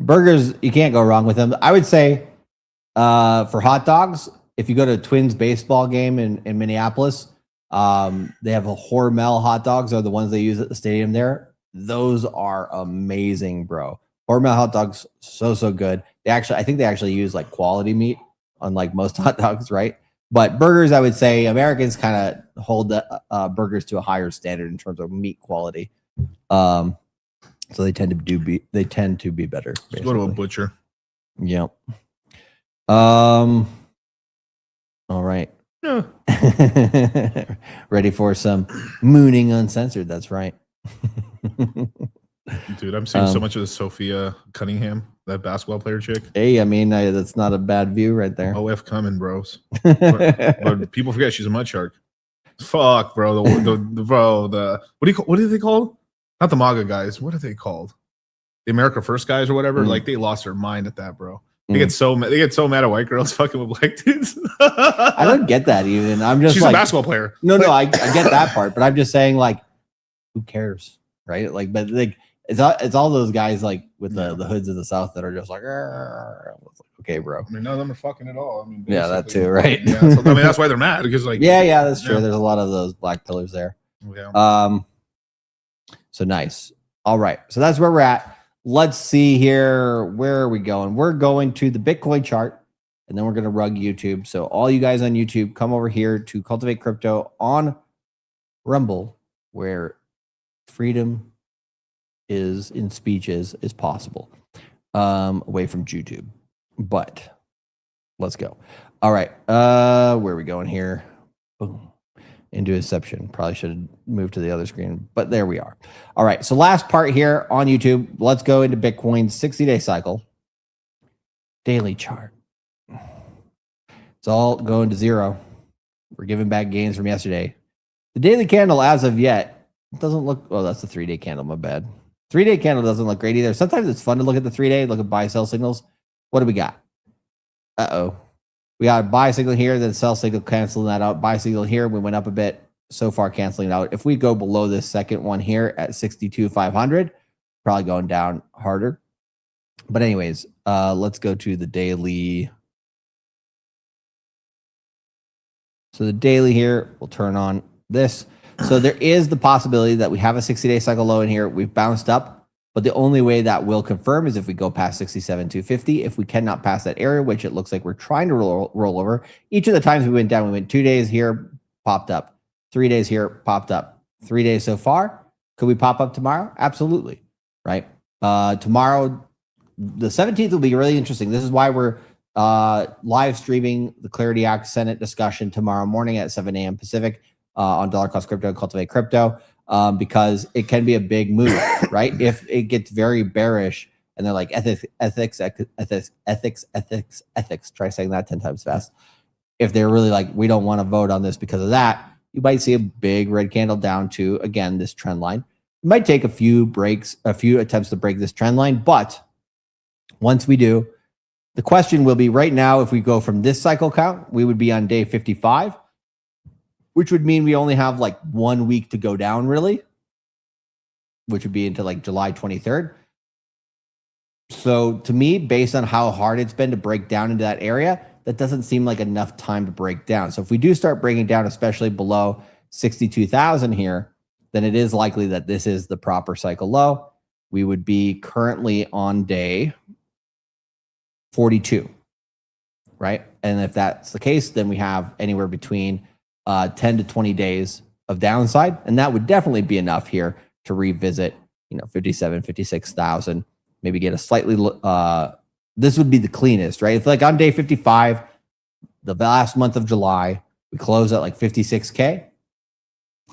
Burgers, you can't go wrong with them. I would say for hot dogs, if you go to a Twins baseball game in Minneapolis, they have a Hormel hot dogs are the ones they use at the stadium there. Those are amazing, bro. Hormel hot dogs, so good. I think they actually use like quality meat, unlike most hot dogs, right? But burgers, I would say Americans kind of hold the burgers to a higher standard in terms of meat quality. So they tend to be better. Just go to a butcher. Yep. All right. Yeah. Ready for some mooning uncensored. That's right. Dude, I'm seeing so much of the Sophia Cunningham, that basketball player chick. Hey, I mean, that's not a bad view right there. OF coming, bros. but people forget she's a mud shark. Fuck, bro. What are they called? Not the MAGA guys. What are they called? The America First guys or whatever. Like they lost their mind at that, bro. They get so mad at white girls fucking with black dudes. I don't get that even. I'm just she's a basketball player. No, I get that part, but I'm just saying, like, who cares, right? Like, but like it's all those guys like with the hoods of the South that are just like, okay, bro. I mean, none of them are fucking at all. I mean, yeah, that too, right? Yeah, so, I mean, that's why they're mad because like, yeah, that's true. There's a lot of those black pillars there. Yeah. So nice. All right, so that's where we're at. Let's see here. Where are we going? We're going to the Bitcoin chart, and then we're going to rug YouTube. So all you guys on YouTube, come over here to Cultivate Crypto on Rumble, where freedom is in speech is possible, away from YouTube. But let's go. All right. Where are we going here? Boom. Into Inception. Probably should have moved to the other screen, but there we are. All right. So last part here on YouTube. Let's go into Bitcoin's 60-day cycle. Daily chart. It's all going to zero. We're giving back gains from yesterday. The daily candle as of yet doesn't look, oh, that's the 3-day candle. My bad. 3-day candle doesn't look great either. Sometimes it's fun to look at the 3-day, look at buy sell signals. What do we got? Uh-oh. We got a buy signal here, then sell signal canceling that out. Buy signal here, we went up a bit. So far canceling it out. If we go below this second one here at 62,500, probably going down harder. But anyways, let's go to the daily. So the daily here, we'll turn on this. So there is the possibility that we have a 60-day cycle low in here. We've bounced up. But the only way that will confirm is if we go past 67,250. If we cannot pass that area, which it looks like we're trying to roll over, each of the times we went down, we went 2 days here, popped up. 3 days here, popped up. 3 days so far. Could we pop up tomorrow? Absolutely. Right. Tomorrow, the 17th will be really interesting. This is why we're live streaming the Clarity Act Senate discussion tomorrow morning at 7 a.m. Pacific on Dollar Cost Crypto, Cultivate Crypto, because it can be a big move, right? If it gets very bearish and they're like ethics. Try saying that 10 times fast. If they're really like, we don't want to vote on this because of that, you might see a big red candle down to, again, this trend line. It might take a few attempts to break this trend line, but once we do, the question will be right now, if we go from this cycle count, we would be on day 55, which would mean we only have like 1 week to go down, really, which would be into like July 23rd. So to me, based on how hard it's been to break down into that area, that doesn't seem like enough time to break down. So if we do start breaking down, especially below 62,000 here, then it is likely that this is the proper cycle low. We would be currently on day 42, right? And if that's the case, then we have anywhere between 10 to 20 days of downside. And that would definitely be enough here to revisit, 57, 56,000, maybe get a slightly, this would be the cleanest, right? If like on day 55, the last month of July, we close at like 56K.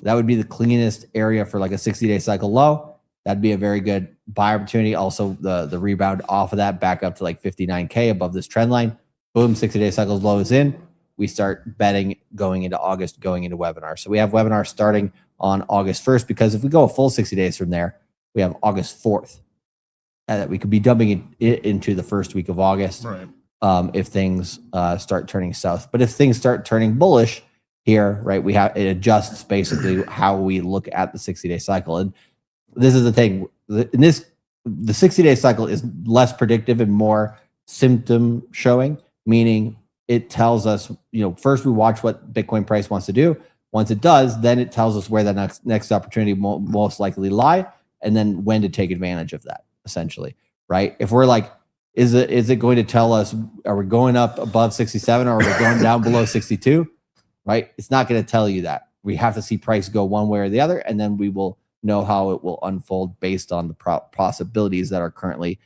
That would be the cleanest area for like a 60-day cycle low. That'd be a very good buy opportunity. Also, the rebound off of that back up to like 59K above this trend line. Boom, 60-day cycles low is in. We start betting going into August, going into webinars. So we have webinars starting on August 1st, because if we go a full 60 days from there, we have August 4th. That we could be dumping it into the first week of August, Right. If things start turning south. But if things start turning bullish here, right, it adjusts basically how we look at the 60-day cycle. And this is the thing. The 60-day cycle is less predictive and more symptom showing, meaning it tells us, first we watch what Bitcoin price wants to do. Once it does, then it tells us where the next opportunity most likely lie, and then when to take advantage of that, essentially, right? If we're like, is it going to tell us, are we going up above 67 or are we going down below 62, right? It's not going to tell you that. We have to see price go one way or the other, and then we will know how it will unfold based on the possibilities that are currently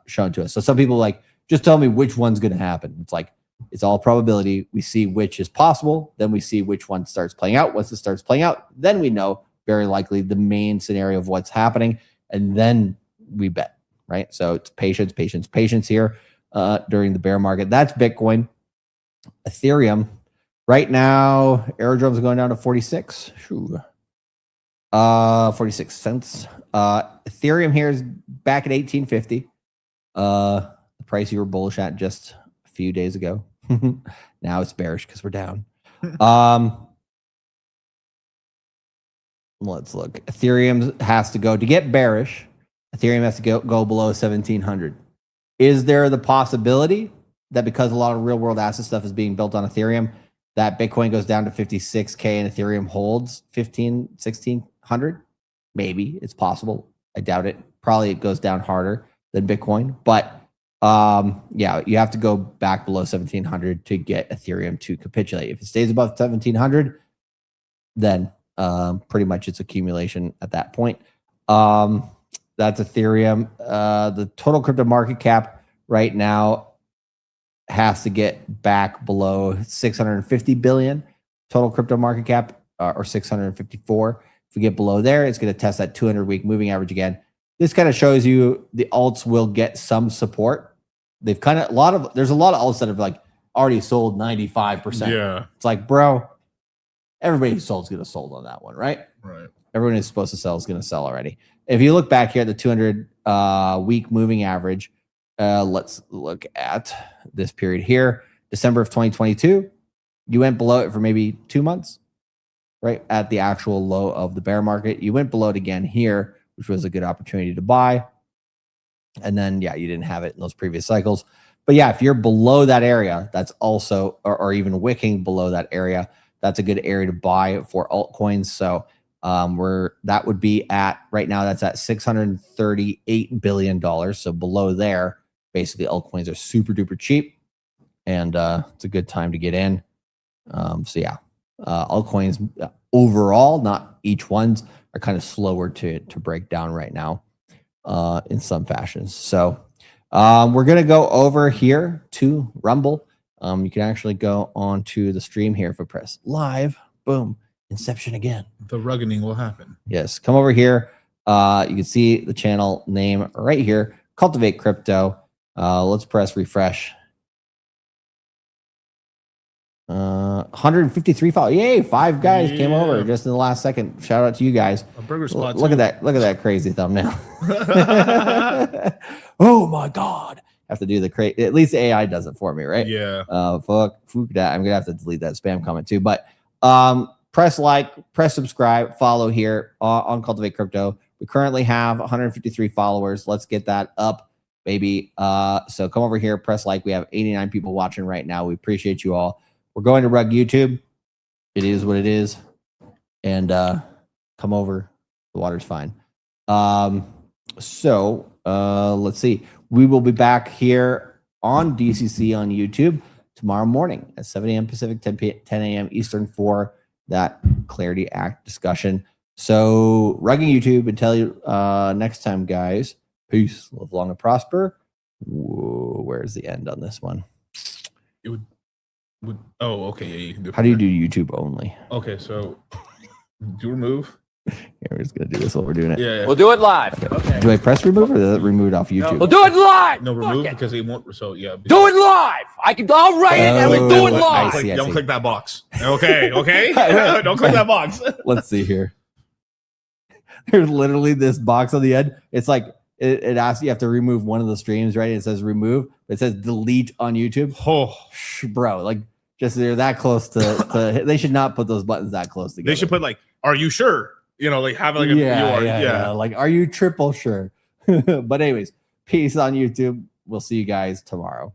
shown to us. So some people like, just tell me which one's going to happen. It's like, it's all probability. We see which is possible. Then we see which one starts playing out. Once it starts playing out, then we know very likely the main scenario of what's happening. And then we bet, right? So it's patience here during the bear market. That's Bitcoin. Ethereum. Right now, Aerodrome's going down to 46. 46 cents. Ethereum here is back at 1850. The price you were bullish at just a few days ago. Now it's bearish because we're down. Let's look. Ethereum has to go to get bearish. Ethereum has to go below 1700. Is there the possibility that because a lot of real world asset stuff is being built on Ethereum, that Bitcoin goes down to 56K and Ethereum holds 1600? Maybe it's possible. I doubt it. Probably it goes down harder than Bitcoin, but yeah, you have to go back below 1700 to get Ethereum to capitulate. If it stays above 1700, then pretty much it's accumulation at that point. That's Ethereum. The total crypto market cap right now has to get back below 650 billion total crypto market cap, or 654. If we get below there, it's going to test that 200-week moving average again. This kind of shows you the alts will get some support. They've kind of there's a lot of alts that have like already sold 95%. Yeah. It's like, bro, everybody who sold is going to sold on that one, right? Right. Everyone who's supposed to sell is going to sell already. If you look back here at the 200-week moving average, let's look at this period here. December of 2022, you went below it for maybe 2 months, right? At the actual low of the bear market. You went below it again here, which was a good opportunity to buy. And then, yeah, you didn't have it in those previous cycles. But yeah, if you're below that area, that's also, or even wicking below that area, that's a good area to buy for altcoins. So that would be at, right now, that's at $638 billion. So below there, basically altcoins are super duper cheap, and it's a good time to get in. So yeah, altcoins overall, not each ones, are kind of slower to break down right now in some fashions. So We're gonna go over here to Rumble. You can actually go onto the stream here if I press live. Boom, Inception again. The rugging will happen. Yes, come over here. You can see the channel name right here, Cultivate Crypto. Let's press refresh. 153 followers. Yay, 5 guys came over just in the last second. Shout out to you guys. A burger spot. Look at that. Look at that crazy thumbnail. Oh my god. Have to do the crazy. At least the AI does it for me, right? Yeah. Fuck that. I'm gonna have to delete that spam comment too. But press like, press subscribe, follow here on Cultivate Crypto. We currently have 153 followers. Let's get that up, baby. So come over here, press like. We have 89 people watching right now. We appreciate you all. We're going to rug YouTube. It is what it is. And come over. The water's fine. So let's see. We will be back here on DCC on YouTube tomorrow morning at 7 a.m. Pacific, 10 a.m. Eastern for that Clarity Act discussion. So rugging YouTube until you next time, guys. Peace. Live long and prosper. Whoa, where's the end on this one? It would oh, okay. Yeah, you can do it. How do you do YouTube only? Okay, so do remove. Yeah, we're just gonna do this while we're doing it. Yeah. We'll do it live. Okay. Do I press remove or does it remove it off YouTube? We'll do it live. No, remove because it won't. So yeah. Do it live. I'll write it and we'll do it live. Don't click that box. Okay. Okay. Don't click that box. Let's see here. There's literally this box on the end. It's like it asks you have to remove one of the streams, right? It says remove, but it says delete on YouTube. Oh, bro, like just they're that close to they should not put those buttons that close together. They should put like, are you sure? You know, like have like a yeah. Like, are you triple sure? But anyways, peace on YouTube. We'll see you guys tomorrow.